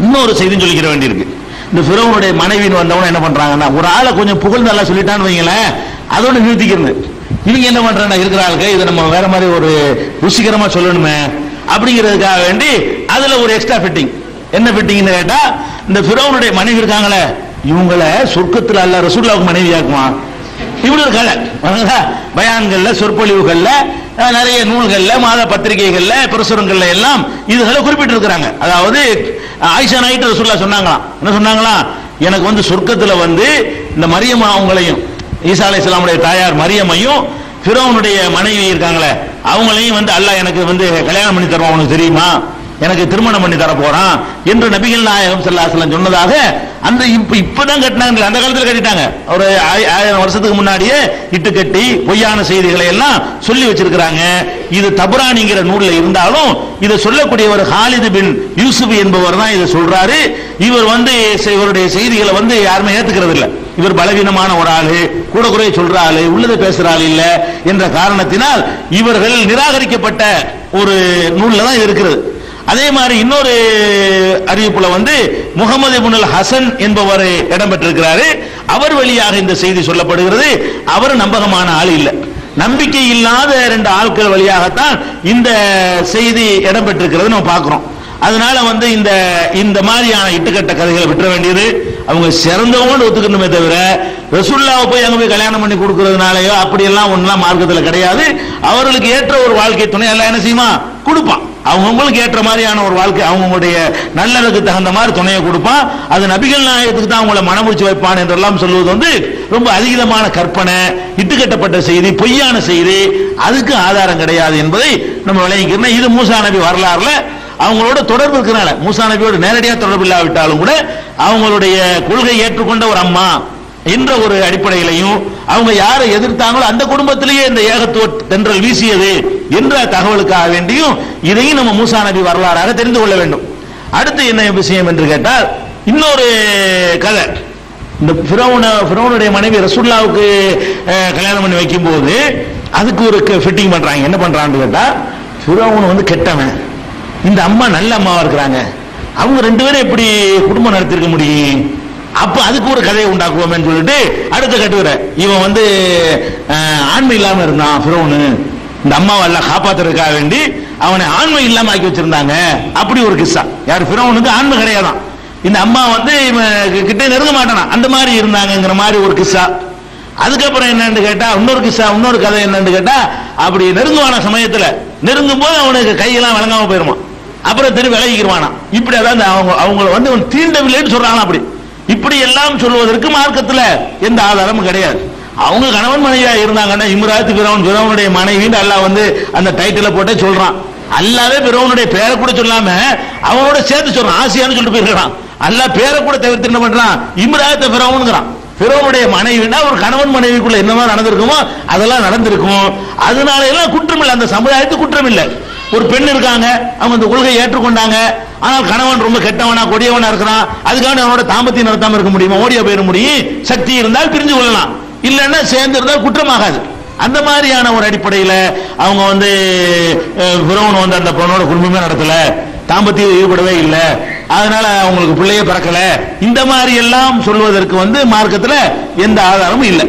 இன்னொரு செய்தி சொல்லிக்கிற வேண்டியிருக்கு. இந்த ஃபிரௌனுடைய மனைவின்னு வந்தவங்க என்ன பண்றாங்கன்னா, ஒரு ஆளை கொஞ்சம் புகழ்ந்து நல்லா சொல்லிட்டான்னு வைங்களேன், அதோட நிறுத்திக்கிறது. இவங்க என்ன பண்றாங்க, இருக்கிற ஆளுக்கு இதை நம்ம வேற மாதிரி ஒரு ருசிகரமா சொல்லணுமே அப்படிங்கிறதுக்காக வேண்டி அதுல ஒரு எக்ஸ்ட்ரா ஃபிட்டிங். என்ன ஃபிட்டிங்னு கேட்டா, இந்த ஃபிரௌனுடைய மனைவி இருக்காங்களே, இவங்களை சொர்க்கத்தில் அல்லாஹ் ரசூலுல்லாஹ்வுக்கு மனைவியாக்குமா, இப்படி ஒரு கதை பயான்கள்ல சொற்பொழிவுகள்ல நிறைய நூல்கள்ல மாத பத்திரிகைகள்ல பிரசுரங்கள்ல எல்லாம் இதுகளை குறிப்பிட்டு இருக்கிறாங்க. அதாவது ஆயிஷா நாயிட்டு ரசூலுல்லாஹ் சொன்னாங்களாம், என்ன சொன்னாங்களாம், எனக்கு வந்து சொர்க்கத்துல வந்து இந்த மரியம் அவங்களையும் ஈசா அலைஹிஸ்ஸலாமுடைய தாயார் மரியமையும் ஃபிரௌனுடைய மனைவி இருக்காங்களே அவங்களையும் வந்து அல்லாஹ் எனக்கு வந்து கல்யாணம் பண்ணி தருவான், உனக்கு தெரியுமா, எனக்கு திருமணம் பண்ணி தர போறான் என்று நபிகள் நாயகம் ஸல்லல்லாஹு அலைஹி வஸல்லம் சொன்னதாக அந்த இப்பதான் கட்டினாங்க. அந்த காலத்தில் கட்டிட்டாங்க, ஒரு 1000 வருஷத்துக்கு முன்னாடியே இட்டு கட்டி பொய்யான செய்திகளை எல்லாம் சொல்லி வச்சிருக்கிறாங்க. இது தபரானிங்கிற நூல்ல இருந்தாலும் இதை சொல்லக்கூடியவர் ஹாலித் பின் யூசுப் என்பவர் தான் இதை சொல்றாரு. இவர் வந்து இவருடைய செய்திகளை வந்து யாருமே ஏத்துக்கிறது இல்லை. இவர் பலவீனமான ஒரு ஆளு, கூட குறைய சொல்ற ஆளு, உள்ளதை பேசுற ஆள் இல்ல என்ற காரணத்தினால் இவர்கள் நிராகரிக்கப்பட்ட ஒரு நூல்ல தான் இருக்கிறது. அதே மாதிரி இன்னொரு அறிவிப்புல வந்து முகமது இப்னுல் ஹசன் என்பவர் இடம்பெற்றிருக்கிறாரு. அவர் வழியாக இந்த செய்தி சொல்லப்படுகிறது. அவர் நம்பகமான ஆள் இல்லை, நம்பிக்கை இல்லாத 2 ஆட்கள் வழியாகத்தான் இந்த செய்தி இடம்பெற்றிருக்கிறது நம்ம பார்க்கிறோம். அதனால வந்து இந்த மாதிரியான இட்டுக்கட்ட கதைகளை விட்டுற வேண்டியது, அவங்க சிறந்தவங்க ஒத்துக்கணுமே தவிர ரசூலுல்லாஹ் போய் அங்க போய் கல்யாணம் பண்ணி கொடுக்கறதுனாலயோ அப்படியெல்லாம் ஒன்றும் மார்க்கத்தில் கிடையாது. அவர்களுக்கு ஏற்ற ஒரு வாழ்க்கை துணை எல்லாம் என்ன செய்யுமா கொடுப்பான், அவங்களுக்கு ஏற்ற மாதிரியான ஒரு வாழ்க்கை, அவங்களுடைய நல்லதுக்கு தகுந்த மாதிரி துணையை கொடுப்பான். அது நபிகள் நாயகத்துக்கு தான் அவங்கள மனமுடிச்சு வைப்பான் என்றெல்லாம் சொல்வது வந்து ரொம்ப அதிகமான கற்பனை, இட்டுக்கட்டப்பட்ட செய்தி, பொய்யான செய்தி, அதுக்கு ஆதாரம் கிடையாது என்பதை நம்ம விளங்கிக்கிறோம். இது மூசா நபி வரலாறுல அவங்களோட தொடர்பு இருக்கிறனால, மூசா நபியோட நேரடியாக தொடர்பு இல்லாவிட்டாலும் கூட அவங்களுடைய கொள்கை ஏற்றுக்கொண்ட ஒரு அம்மா என்ற ஒரு அடிப்படையிலையும் அவங்க யாரை எதிர்த்தாங்களோ அந்த குடும்பத்திலேயே இந்த ஏகத்துவ தென்றல் வீசியது என்ற தகவலுக்காக வேண்டியும் இதையும் நம்ம மூசா நபி வரலாறாக தெரிந்து கொள்ள வேண்டும். அடுத்து என்ன விஷயம் என்று கேட்டால், இன்னொரு கதை. இந்த ஃபிரௌனுடைய மனைவி ரசூலுல்லாஹ்வுக்கு கல்யாணம் பண்ணி வைக்கும் போது அதுக்கு ஒரு ஃபிட்டிங் பண்றாங்க. என்ன பண்றான்னு கேட்டா, ஃபிரௌன் வந்து கெட்டவன், இந்த அம்மா நல்ல அம்மாவா இருக்கிறாங்க, அவங்க 2 பேரும் எப்படி குடும்பம் நடத்திருக்க முடியும், அப்ப அதுக்கு ஒரு கதையை உண்டாக்குவோமே சொல்லிட்டு அடுத்த கட்டுரை, இவன் வந்து ஆண்மை இல்லாம இருந்தான் ஃபிரௌனு, இந்த அம்மாவை எல்லாம் காப்பாத்துறதுக்காக வேண்டி அவனை ஆண்மை இல்லாம ஆக்கி வச்சிருந்தாங்க. அப்படி ஒரு கிஸ்ஸா. யார் ஃபிரௌனுக்கு ஆண்மை கிடையாதான், இந்த அம்மா வந்து கிட்ட நெருங்க மாட்டானா, அந்த மாதிரி இருந்தாங்கிற மாதிரி ஒரு கிஸ்ஸா. அதுக்கப்புறம் என்னன்னு கேட்டா இன்னொரு கதை என்னன்னு கேட்டா, அப்படி நெருங்குவான சமயத்துல நெருங்கும் போது அவனுக்கு கையெல்லாம் வழங்காம போயிருமா, அப்புறம் திரும்பி விலகிடுவானா. இப்படி அதான் அவங்களை வந்து தீண்டவில்லைன்னு சொல்றாங்க. அப்படி இப்படி எல்லாம் சொல்வதற்கு மார்க்கத்துல எந்த ஆதாரமும் கிடையாது. அவங்க கணவன் மனைவியா இருந்தாங்கன்னா இம்ராத் பிறவனுடைய மனைவின்னு அல்லாஹ் வந்து அந்த டைட்டில போட்டே சொல்றான். அல்லாவே பிறவனுடைய பேரை கூட சொல்லாம அவனோட சேர்த்து சொல்றான், ஆசியான்னு சொல்லிட்டு போயிருக்கான். அல்லாஹ் பேரை கூட தவிர்த்து என்ன பண்றான், இம்ராத் பிறவனுங்கிறான். பிறவனுடைய மனைவினா ஒரு கணவன் மனைவிக்குள்ள என்னவா நடந்திருக்குமோ அதெல்லாம் நடந்திருக்கும். அதனால எல்லாம் குற்றம் இல்லை, அந்த சமுதாயத்துக்கு குற்றம் இல்லை. ஒரு பெண் இருக்காங்க, அவங்க இந்த கொள்கையை ஏற்றுக்கொண்டாங்க, ஆனால் கணவன் ரொம்ப கெட்டவனா கொடியவனா இருக்கிறான், அதுக்காக அவனோட தாம்பத்தியம் நடத்தாம இருக்க முடியுமா, ஓடியா போயிட முடியும். சக்தி இருந்தால் பிரிஞ்சு கொள்ளலாம், இல்லைன்னா சேர்ந்து இருந்தால் குற்றமாகாது. அந்த மாதிரியான ஒரு அடிப்படையில் அவங்க வந்து பிறவன் வந்து அந்த பொண்ணோட குடும்பமே நடத்தல, தாம்பத்தியம் ஈடுபடவே இல்லை, அதனால அவங்களுக்கு பிள்ளையே பிறக்கல, இந்த மாதிரி எல்லாம் சொல்வதற்கு வந்து மார்க்கத்தில் எந்த ஆதாரமும் இல்லை.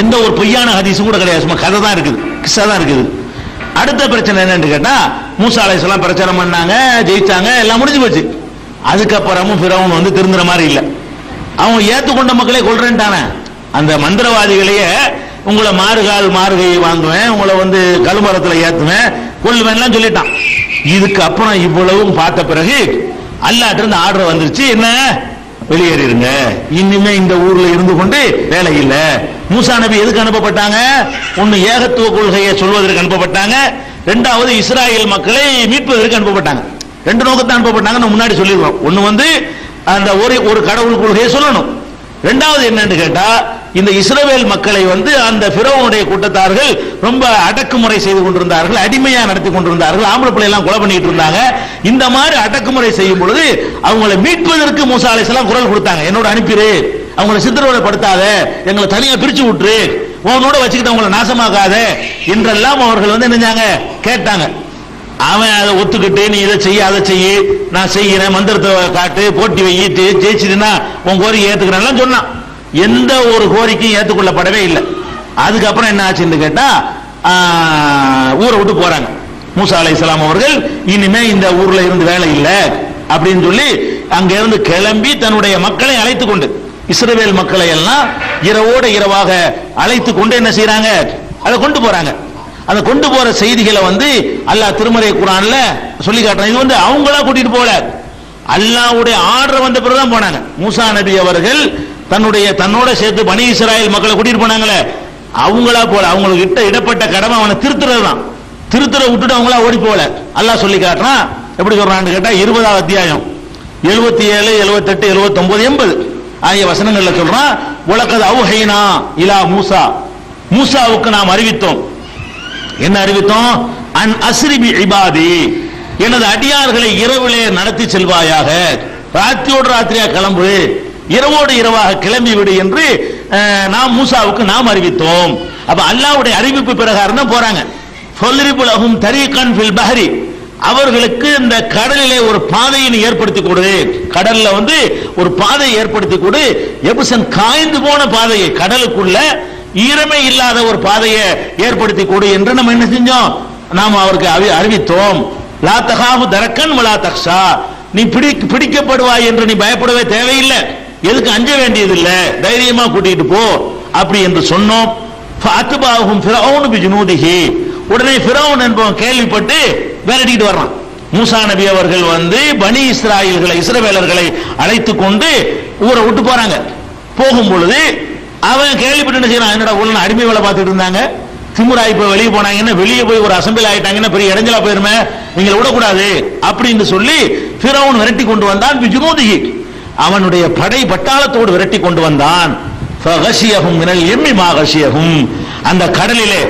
எந்த ஒரு பொய்யான ஹதீஸும் கூட கிடையாது, சும்மா கதை தான் இருக்குது, கிஸ்ஸா தான் இருக்குது. அடுத்த பிரச்சனை என்னன்னு கேட்டா, மூசா அலைஹிஸ்ஸலாம் பிரச்சாரம் பண்ணாங்க, ஜெயிச்சாங்க, எல்லாம் முடிஞ்சு போச்சு. அதுக்கப்புறமும் பிறவன் வந்து திருந்துற மாதிரி இல்லை. அவன் ஏத்துக்கொண்ட மக்களே கொள்றேன்ட்டானே. அந்த மந்திரவாதிகளையே உங்களை மாறுகை வாங்குவேன், உங்களை வந்து கழுமரத்தில் ஏத்துவேன், கொள்ளுவேன் சொல்லிட்டான். இதுக்கு அப்புறம் இவ்வளவும் பார்த்த பிறகு அல்லாஹ்ட்ட இருந்து ஆர்டர் வந்துருச்சு, என்ன வெளியேறிருங்க, இனிமே இந்த ஊர்ல இருந்து கொண்டு வேலை இல்லை. மூசா நபி எதுக்கு அனுப்பப்பட்டாங்க? ஒன்னு ஏகத்துவ கொள்கையை சொல்வதற்கு அனுப்பப்பட்டாங்க, ரெண்டாவது இஸ்ராயேல் மக்களை மீட்பதற்கு அனுப்பப்பட்டாங்க. ரெண்டு நோக்கத்தை அனுப்பப்பட்டாங்க, முன்னாடி சொல்லிடுவோம். ஒன்னு வந்து அந்த ஒரு கடவுள் கொள்கையை சொல்லணும், ரெண்டாவது என்னன்னு கேட்டா இந்த இஸ்ரவேல் மக்களை வந்து அந்த பிறவனுடைய கூட்டத்தார்கள் ரொம்ப அடக்குமுறை செய்து கொண்டிருந்தார்கள், அடிமையா நடத்தி கொண்டிருந்தார்கள், ஆம்பளை பிள்ளை எல்லாம் கொலை பண்ணிட்டு இருந்தாங்க. இந்த மாதிரி அடக்குமுறை செய்யும் பொழுது அவங்களை மீட்பதற்கு மூசா அலைஹிஸ்ஸலாம் குரல் கொடுத்தாங்க, என்னோட அனுப்பிடு, அவங்களை சித்திரவதைப்படுத்தாத, எங்களை தனியா பிரிச்சு விட்டுரு, உன்னோட வச்சுக்கிட்டு அவங்களை நாசமாக்காத என்றெல்லாம் அவர்கள் வந்து என்னஞ்சாங்க கேட்டாங்க. அவன் அதை ஒத்துக்கிட்டு நீ இதை செய்ய அதை செய்ய, நான் செய்கிறேன், மந்திரத்தை காட்டு, போட்டி வை, ஜெயிச்சுதுன்னா உன் கோரிக்கை ஏத்துக்கிறேன் சொன்னான். எந்த ஒரு கோரிக்கையும் ஏற்றுக்கொள்ளப்படவே இல்லை. அதுக்கப்புறம் என்ன ஆச்சுன்னு கேட்டா ஊரை விட்டு போறாங்க. மூசா அலைஹிஸ்ஸலாம் அவர்கள் இனிமே இந்த ஊர்ல இருந்து வேலை இல்லை அப்படின்னு சொல்லி அங்க இருந்து கிளம்பி தன்னுடைய மக்களை அழைத்து கொண்டு, இஸ்ரவேல் மக்களை எல்லாம் இரவோட இரவாக அழைத்து கொண்டு என்ன செய்யறாங்க, அதை கொண்டு போறாங்க. அதை கொண்டு போற செய்திகளை வந்து அல்லாஹ் திருமறை குர்ஆன்ல சொல்லி காட்டுறான். இது வந்து அவங்களா கூட்டிட்டு போல, அல்லாஹ்வுடைய ஆர்டர் வந்த பிறகுதான் போனாங்க. மூசா நபி அவர்கள் தன்னோட சேர்த்து பனி இஸ்ராயேல் மக்களை கூட்டிட்டு போனாங்களே, அவங்களா போல, அவங்களுக்கு இடப்பட்ட கடமை அவனை திருத்துறது தான். திருத்துற விட்டுட்டு அவங்களா ஓடி போல. அல்லாஹ் சொல்லி காட்டுறான். எப்படி சொல்றான்னு கேட்டா 20வது அத்தியாயம் 77, 78, 79, 80 ஆகிய வசனங்கள்ல சொல்றான், வலகத் அவ்ஹைனா இலா மூசா, மூசாவுக்கு நாம் அறிவித்தோம். என்ன அறிவித்தோம்? அன் அஸ்ரி பி இபாதி, எனது அடியார்களை இரவிலே நடத்தி செல்வாயாக, ராத்திரியோடு ராத்திரியா கிளம்பு, இரவோடு இரவாக கிளம்பி விடு என்று நாம் மூசாவுக்கு நாம் அறிவித்தோம். அப்ப அல்லாஹ்வுடைய அறிவிப்பு பிரகாரம் தான் போறாங்க. ஃபல்ரிபு லஹும் தரீகன் ஃபில் பஹரி, அவர்களுக்கு இந்த கடலிலே ஒரு பாதையை ஏற்படுத்தி கொடு, கடல்ல வந்து ஒரு பாதையை ஏற்படுத்தி கொடு, எபுசன் காய்ந்து போன பாதையை, கடலுக்குள்ள ஈரமே இல்லாத ஒரு பாதையை ஏற்படுத்தி கொடு என்று நம்ம என்ன செஞ்சோம், நாம் அவருக்கு அறிவித்தோம். லா தகாஃபு தரக்கன் வலா தக்ஷா, நீ பிடிக்கப்படுவாய் என்று நீ பயப்படவே தேவையில்லை, எதுக்கு அஞ்ச வேண்டியதில்லை, தைரியமா கூட்டிட்டு போ அப்படி என்று சொன்னோம். ஃபஅத்பாஹும் ஃபிரௌன் பிஜுனூதிஹி, உடனே ஃபிரௌன் என்பவன் கேள்விப்பட்டு விரட்டிட்டு வர்றான். மூசா நபி அவர்கள் வந்து பனி இஸ்ரவேலர்களை அழைத்து கொண்டு ஊரை விட்டு போறாங்க. போகும் பொழுது அவன் கேள்விப்பட்டு என்ன செய்யறான், என்னடா உள்ள அடிமை வேலை பார்த்துட்டு இருந்தாங்க, திமுரா இப்ப வெளியே போனாங்கன்னா, வெளியே போய் ஒரு அசம்பிளி ஆயிட்டாங்கன்னா பெரிய இடைஞ்சலா போயிருமே, நீங்க விடக்கூடாது அப்படின்னு சொல்லி ஃபிரௌன் விரட்டி கொண்டு வந்தான். பிஜுனூதிஹி, அவனுடைய படை பட்டாளத்தோடு விரட்டி கொண்டு வந்தான். ஃபகஷியஹும் மினல் யம்மி மா கஷியஹும், அந்த கடலிலே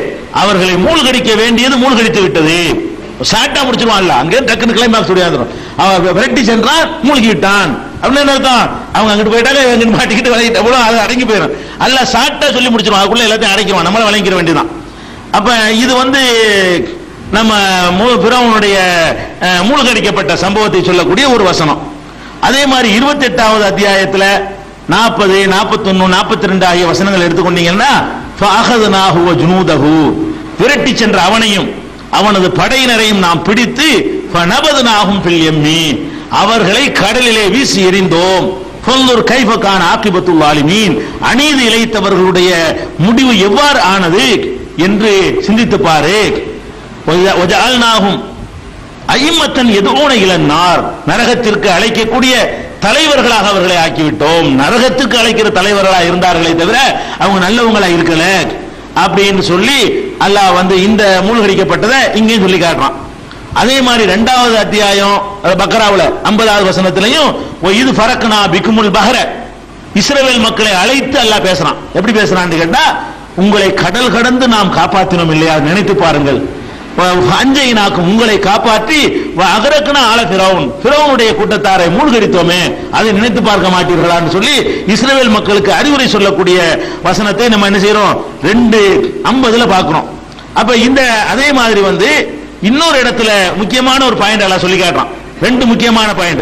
அவர்களை மூழ்கடிக்க வேண்டியது மூழ்கடித்து விட்டது. சாட்டா முடிச்சிருவான்ல, அங்கே டக்குன்னு கிளைமாக்ஸ் முடியாது. அவன் விரட்டி சென்றான், மூழ்கி விட்டான் அப்படின்னு என்ன அர்த்தம், அவங்க அங்கிட்டு போயிட்டாங்க, இவங்க மாட்டிக்கிட்டு விளையிட்ட அவ்வளோ அது அடங்கி போயிடும். அல்ல சாட்டா சொல்லி முடிச்சிருவான், அதுக்குள்ள எல்லாத்தையும் அடைக்குவான், நம்மள விளங்கிக்கிற வேண்டியதான். அப்ப இது வந்து நம்ம ஃபிரௌனுடைய மூழ்கடிக்கப்பட்ட சம்பவத்தை சொல்லக்கூடிய ஒரு வசனம். அதே மாதிரி 28வது அத்தியாயத்துல 40, 41, 42 ஆகிய வசனங்கள் எடுத்துக்கொண்டீங்கன்னா, ஃபஅഖذனாஹு வஜுனூதஹு, விரட்டி சென்ற அவனையும் அவனது படையினரையும் நாம் பிடித்து ஃபநபذனாஹும் ஃபில் யம்மி, அவர்களை கடலிலே வீசி எறிந்தோம். ஃபன்துர் கைஃப கான ஆகிபத்துல் ஆலிமீன், அநீதி இழைத்தவர்களுடைய முடிவு எவ்வாறு ஆனது என்று சிந்தித்து பாரு. வஜஅல்நாஹும் அய்யிம்மத்தன் யதுஊன இலன்னார், நரகத்திற்கு அழைக்கக்கூடிய தலைவர்களாக அவர்களை ஆக்கிவிட்டோம். நரகத்துக்கு அழைக்கிற தலைவர்களாக இருந்தார்களே தவிர அவங்க நல்லவங்களா இருக்கல அப்படின்னு சொல்லி அல்லாஹ் இந்த மூழ்கடிக்கப்பட்டதை இங்கேயும் சொல்லி காட்டுறான். அதே மாதிரி 2வது அத்தியாயம் பக்ராவுல 50வது வசனத்திலையும் இது ஃபரக்னா பிக்குமுல் பஹர, இஸ்ரவேல் மக்களை அழைத்து அல்லாஹ் பேசுறான். எப்படி பேசுறான்னு கேட்டா, உங்களை கடல் கடந்து நாம் காப்பாற்றினோம் இல்லையா, நினைத்து பாருங்கள். அஞ்சைனாக்கும், உங்களை காப்பாற்றி அகரக்குனா ஆல ஃபிரௌனுடைய கூட்டத்தாரை மூழ்கடித்தோமே, அதை நினைத்து பார்க்க மாட்டீர்களான்னு சொல்லி இஸ்ரவேல் மக்களுக்கு அறிவுரை சொல்லக்கூடிய வசனத்தை நம்ம என்ன செய்யறோம் 2:50 பார்க்கிறோம். அப்ப அதே மாதிரி இன்னொரு இடத்துல முக்கியமான ஒரு பாயிண்ட் எல்லாம் சொல்லி காட்டுறான். 2 முக்கியமான பாயிண்ட்.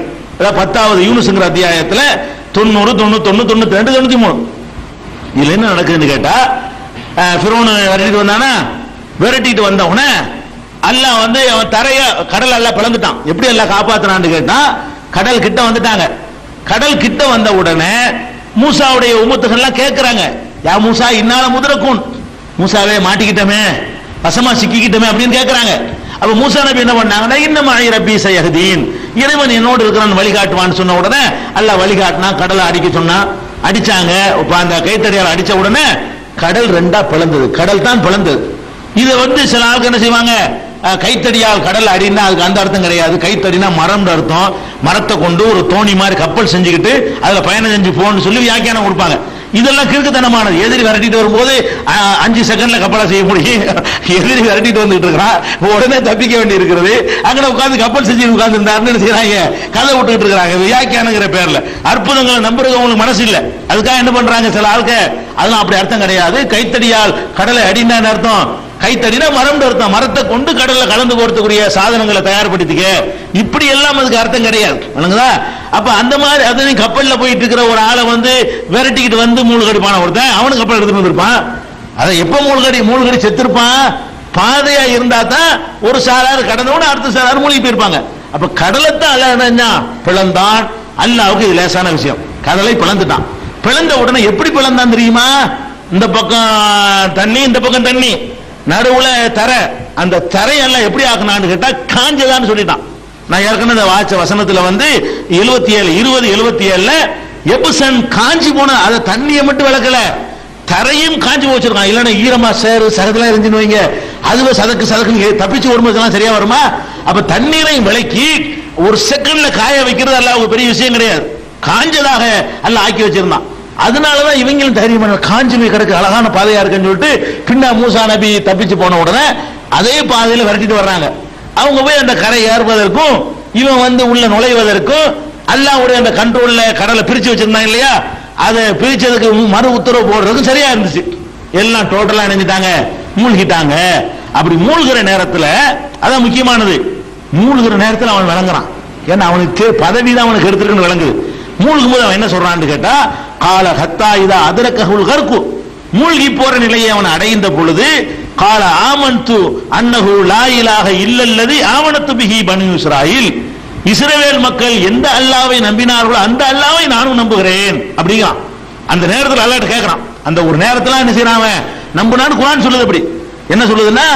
10வது யூனுஸ்ங்கிற அத்தியாயத்துல 90, 91, 92, 93 இதுல என்ன நடக்குதுன்னு கேட்டா, ஃபிரௌன் விரட்டிட்டு வந்தானா, விரட்டிட்டு வந்தவன அல்லாஹ் அவன் தரைய கடல் எல்லாம் பிளந்துட்டான். எப்படி எல்லாம் காப்பாத்தினான்னு கேட்டா, கடல் கிட்ட வந்துட்டாங்க. கடல் கிட்ட வந்த உடனே மூசாவுடைய உம்மத்துகள் எல்லாம் கேட்கிறாங்க, யா மூசா இன்னால முதுரக்கூன், மூசாவே மாட்டிக்கிட்டமே, வசமா சிக்கிக்கிட்டமே அப்படின்னு கேட்கிறாங்க. அப்ப மூசா நபி என்ன பண்ணாங்கன்னா, இன்னமா ரப்பி சயஹ்தீன், இறைவன் என்னோடு இருக்கிறான் வழிகாட்டுவான்னு சொன்ன உடனே அல்லாஹ் வழிகாட்டினா, கடலை அடிக்க சொன்னா, அடிச்சாங்க. அந்த கைத்தடியால் அடிச்ச உடனே கடல் 2 பிளந்தது. கடல் தான் பிளந்தது. இதை சில ஆளுக்கு என்ன செய்வாங்க, கைத்தடியால் கடல் அடினா அதுக்கு அந்த அர்த்தம் கிடையாது. கைத்தடினா மரம் அர்த்தம். மரத்தை கொண்டு ஒரு தோணி மாதிரி கப்பல் செஞ்சுக்கிட்டு அதுல பயணம் செஞ்சு போன்னு சொல்லி வியாக்கியானம் கொடுப்பாங்க. இதெல்லாம் கிறுக்குத்தனமானது. எதிரி விரட்டிட்டு வரும்போது 5 செகண்ட்ல கப்பலை செய்ய முடியும். எதிரி விரட்டிட்டு வந்துட்டு இருக்கிறான், உடனே தப்பிக்க வேண்டி இருக்கிறது. அங்கே உட்காந்து கப்பல் செஞ்சு உட்கார்ந்து இருந்தாருன்னு செய்யறாங்க, கதை விட்டுக்கிட்டு இருக்கிறாங்க வியாக்கியானங்கிற பேர்ல. அற்புதங்களை நம்புறது உங்களுக்கு மனசு இல்ல, அதுக்காக என்ன பண்றாங்க சில ஆளுக்கு, அதெல்லாம் அப்படி அர்த்தம் கிடையாது. கைத்தடியால் கடலை அடினான்னு அர்த்தம். கைத்தடினா மரம் அர்த்தம். மரத்தை கொண்டு கடல்ல கலந்து போறதுக்குரிய சாதனங்களை தயார்படுத்திக்க, இப்படி எல்லாம் அதுக்கு அர்த்தம் கிடையாது. அப்ப அந்த மாதிரி அதை கப்பல்ல போயிட்டு இருக்கிற ஒரு ஆளை விரட்டிக்கிட்டு மூழ்கடிப்பான ஒருத்தன், அவனுக்கு கப்பல் எடுத்துட்டு வந்திருப்பான். அதை எப்ப மூழ்கடி செத்துருப்பான். பாதையா இருந்தா தான் ஒரு சாராரு கடந்தோட அடுத்த சாராரு மூழ்கி போயிருப்பாங்க. அப்ப கடலைத்தான் அல்லாஹ் பிளந்தான். அல்லாஹ்வுக்கு இது லேசான விஷயம். கடலை பிளந்துட்டான். பிளந்த உடனே எப்படி பிளந்தான் தெரியுமா, இந்த பக்கம் தண்ணி, இந்த பக்கம் தண்ணி, நடுவுல தரை. அந்த தரையெல்லாம் எப்படி ஆக்குனான்னு கேட்டா காஞ்சதான்னு சொல்லிட்டான். நான் ஏற்கனவே வாச்ச வசனத்துல 77, 20, 77 எப்சன் காஞ்சி போன, அதை தண்ணியை மட்டும் விளக்கல, தரையும் காஞ்சி போச்சிருக்கான். இல்லன்னா ஈரமா சேரு சகதெல்லாம் இருந்துன்னு வைங்க, அதுவே சதக்கு தப்பிச்சு வரும்போதெல்லாம் சரியா வருமா? அப்ப தண்ணீரையும் விளக்கி ஒரு செகண்ட்ல காய வைக்கிறது அல்ல ஒரு பெரிய விஷயம் கிடையாது. காஞ்சதாக அல்ல ஆக்கி வச்சிருந்தான். அதனாலதான் இவங்களும் தைரியம் பண்ண, காஞ்சி போய் கிடக்கு அழகான பாதையா இருக்குன்னு சொல்லிட்டு பின்னா மூசா நபி தப்பிச்சு போன உடனே அதே பாதையில விரட்டிட்டு வர்றாங்க. அவங்க போய் அந்த கரை ஏறுவதற்கும் இவன் உள்ள நுழைவதற்கும் அல்லாஹ்வுடைய அந்த கண்ட்ரோல்ல கடலை பிரிச்சு வச்சிருந்தாங்க இல்லையா, அதை பிரிச்சதுக்கு மறு உத்தரவு போடுறதுக்கும் சரியா இருந்துச்சு. எல்லாம் டோட்டலா இணைஞ்சிட்டாங்க, மூழ்கிட்டாங்க. அப்படி மூழ்கிற நேரத்துல அதான் முக்கியமானது, மூழ்கிற நேரத்தில் அவன் விளங்குறான். ஏன்னா அவனுக்கு பதவி தான் அவனுக்கு எடுத்துருக்குன்னு விளங்குது. மூழ்கும் போது அவன் என்ன சொல்றான்னு கேட்டா, கால ஹத்தா இதா அதரகஹுல் கர்கு, மூழ்கி போற நிலையை அவன் அடைந்த பொழுது கால ஆமன்து அன்னஹு லா இலாஹ இல்லல்லதி ஆமனத்து பிஹி பனு இஸ்ராயில், இஸ்ரவேல் மக்கள் எந்த அல்லாஹ்வை நம்பினார்களோ அந்த அல்லாஹ்வை நானும் நம்புகிறேன் அப்படிங்கிறான். அந்த நேரத்தில் அல்லாஹ் கேட்கிறான். அந்த ஒரு நேரத்தில் என்ன செய்யறான், நம்புனான்னு குர்ஆன் சொல்லுது. அப்படி என்ன சொல்லுதுன்னா,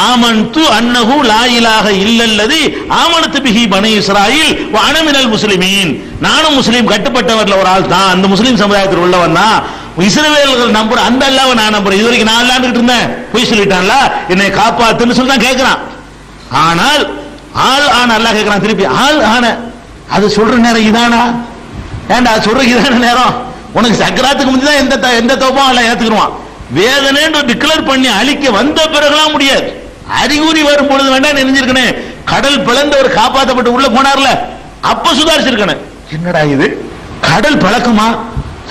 ஆமன்து அன்னஹு லா இலாஹ இல்லல்லதி ஆமனத்து பிஹி பனு இஸ்ராயில் வ அன மினல் முஸ்லிமீன், நானும் முஸ்லீம் கட்டுப்பட்டவர்ல ஒரு ஆள் தான், அந்த முஸ்லீம் சமுதாயத்தில் உள்ளவன் தான். இஸ்ரவேல்கள் நம்புற அந்த அல்லாஹ்வை நான் நம்புறேன். இது வரைக்கும் நான் அல்லாஹ்னு இருந்தேன், போய் சொல்லிட்டான்ல, என்னை காப்பாத்துன்னு சொல்லி தான் கேட்கிறான். ஆனால் ஆள் ஆன அல்லாஹ் கேட்கிறான் திருப்பி, ஆள் ஆன அது சொல்ற நேரம் இதானா? ஏன்டா சொல்ற இதான நேரம்? உனக்கு சக்கராத்துக்கு முந்தி தான் எந்த தோப்பம் எல்லாம் ஏத்துக்குருவான். வேதனைன்னு டிக்ளேர் பண்ணி அழிக்க வந்த பிறகுலாம் முடியாது. அறிகுறி வரும் பொழுது வேண்டாம் நினைஞ்சிருக்கணும். கடல் பிளந்தவர் காப்பாற்றப்பட்டு உள்ள போனார்ல, அப்ப சுதாரிச்சிருக்கணும். என்னடா இது கடல் பழக்கமா,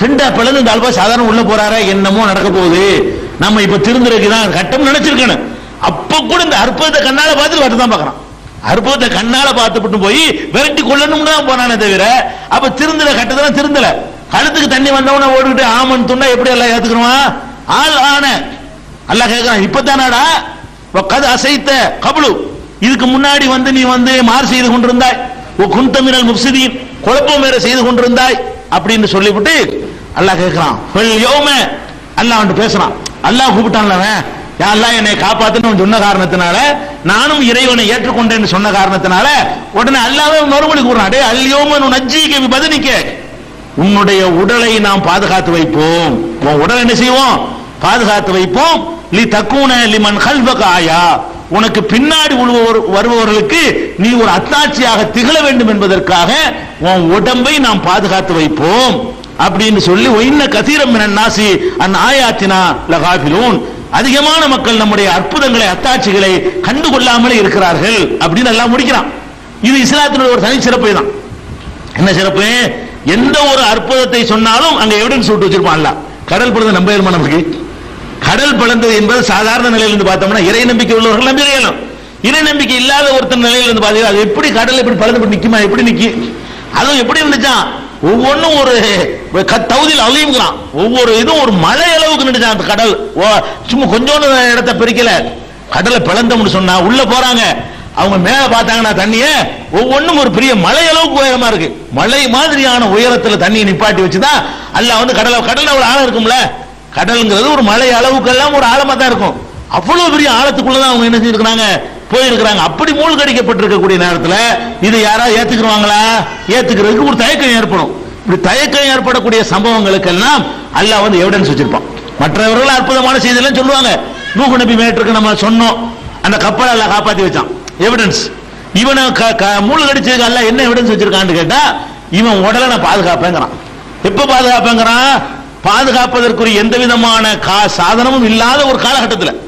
ரெண்டா பிளந்து இந்த ஆல்பா சாதாரண உள்ள போறாரா, என்னமோ நடக்க போகுது, நம்ம இப்ப திருந்துறதுதான் கட்டம் நினைச்சிருக்கணும். அப்ப கூட இந்த அற்புதத்தை கண்ணால பார்த்து வரட்டு தான் பாக்குறான். அற்புதத்தை கண்ணால பார்த்துட்டு போய் விரட்டி கொள்ளணும் தான் போனானே தவிர அப்ப திருந்தல கட்டத்துல திருந்தல. கழுத்துக்கு தண்ணி வந்தவன ஓடிட்டு ஆமன் துண்டா எப்படி எல்லாம் ஏத்துக்கணுமா? ஆள் ஆன அல்லாஹ் கேட்கிறான், இப்பதானாடா கது அசைத்த கபலு, இதுக்கு முன்னாடி நீ மாறு செய்து கொண்டிருந்தாய், குந்தமினல் முஃப்ஸிதீன், குழப்பம் வேற செய்து கொண்டிருந்தாய், அப்படின்னு சொல்லிவிட்டு அல்லாஹ் கேட்கிறான். அல்லாஹ் வந்து பேசுறான். அல்லாஹ் கூப்பிட்டான்ல, யா அல்லாஹ் என்னை காப்பாத்துன்னு சொன்ன காரணத்தினால, நானும் இறைவனை ஏற்றுக்கொண்டேன்னு சொன்ன காரணத்தினால உடனே அல்லாஹ்வே மறுமொழி கூறுறான், டேய் அல்யௌம நுனஜ்ஜீக பிபதனிக, உன்னுடைய உடலை நாம் பாதுகாத்து வைப்போம். உன் உடலை என்ன செய்வோம்? பாதுகாத்து வைப்போம். லி தக்கூன லிமன் கல்பக ஆயா, உனக்கு பின்னாடி வருபவர்களுக்கு நீ ஒரு அத்தாட்சியாக திகழ வேண்டும் என்பதற்காக உன் உடம்பை நாம் பாதுகாத்து வைப்போம் அப்படின்னு சொல்லி, ஒயின்ன கதீரம் மினன் நாசி அன் ஆயாத்தினா லகாஃபிலூன், அதிகமான மக்கள் நம்முடைய அற்புதங்களை அத்தாட்சிகளை கண்டுகொள்ளாமலே இருக்கிறார்கள் அப்படின்னு எல்லாம் முடிக்கிறான். இது இஸ்லாத்தினுடைய ஒரு தனி சிறப்பு தான். என்ன சிறப்பு? எந்த ஒரு அற்புதத்தை சொன்னாலும் அங்க எவிடன்ஸ் விட்டு வச்சிருப்பான் அல்லாஹ். கடல் பிளந்து நம்ப இயலுமா நமக்கு? கடல் பிளந்தது என்பது சாதாரண நிலையிலிருந்து பார்த்தோம்னா இறை நம்பிக்கை உள்ளவர்கள் நம்ப இயலும். இறை நம்பிக்கை இல்லாத ஒருத்தர் நிலையிலிருந்து பார்த்தீங்கன்னா அது எப்படி கடல் எப்படி பலந்து நிக்குமா? எப்படி நிக்கி? அதுவும் எப்படி இருந்துச்சான்? ஒவ்வொன்றும் ஒரு தகுதியில் அழியுங்கிறான். ஒவ்வொரு இதுவும் ஒரு மழை அளவுக்கு நின்றுச்சான் அந்த கடல். சும்மா கொஞ்சோண்டு இடத்த பிரிக்கல, கடலை பிளந்தோம்னு சொன்னா உள்ள போறாங்க, அவங்க மேல பார்த்தாங்கன்னா தண்ணிய ஒவ்வொன்றும் ஒரு பெரிய மலை அளவுக்கு உயரமா இருக்கு. மலை மாதிரியான உயரத்துல தண்ணியை நிப்பாட்டி வச்சுதான் அல்லாஹ் வந்து கடல்ல ஒரு ஆழம் இருக்கும்ல, கடல்ங்கிறது ஒரு மலை அளவுக்கெல்லாம் ஒரு ஆழமா தான் இருக்கும். அவ்வளவு பெரிய ஆழத்துக்குள்ளதான் அவங்க என்ன செஞ்சிருக்காங்க, போயிருக்கிறாங்க. அப்படி மூழ்கடிக்கப்பட்டிருக்கக்கூடிய நேரத்தில் இது யாராவது ஏத்துக்குவாங்களா? ஏத்துக்கிறதுக்கு ஒரு தயக்கம் ஏற்படும். இப்படி தயக்கம் ஏற்படக்கூடிய சம்பவங்களுக்கெல்லாம் அல்லாஹ் வந்து எவிடன்ஸ் வச்சிருப்பான். மற்றவர்கள் அற்புதமான செய்தியெல்லாம் சொல்லுவாங்க. நூஹ் நபி மேட்டருக்கு நம்ம சொன்னோம், அந்த கப்பலை அல்லாஹ் காப்பாத்தி வச்சான், எவிடன்ஸ். இவனை மூழ்கடிச்சதுக்கு அல்லாஹ் என்ன எவிடன்ஸ் வச்சிருக்கான்னு கேட்டா, இவன் உடலை நான் பாதுகாப்பேங்கிறான். எப்ப பாதுகாப்பேங்கிறான்? பாதுகாப்பதற்குரிய எந்த விதமான சாதனமும் இல்லாத ஒரு காலகட்டத்தில்.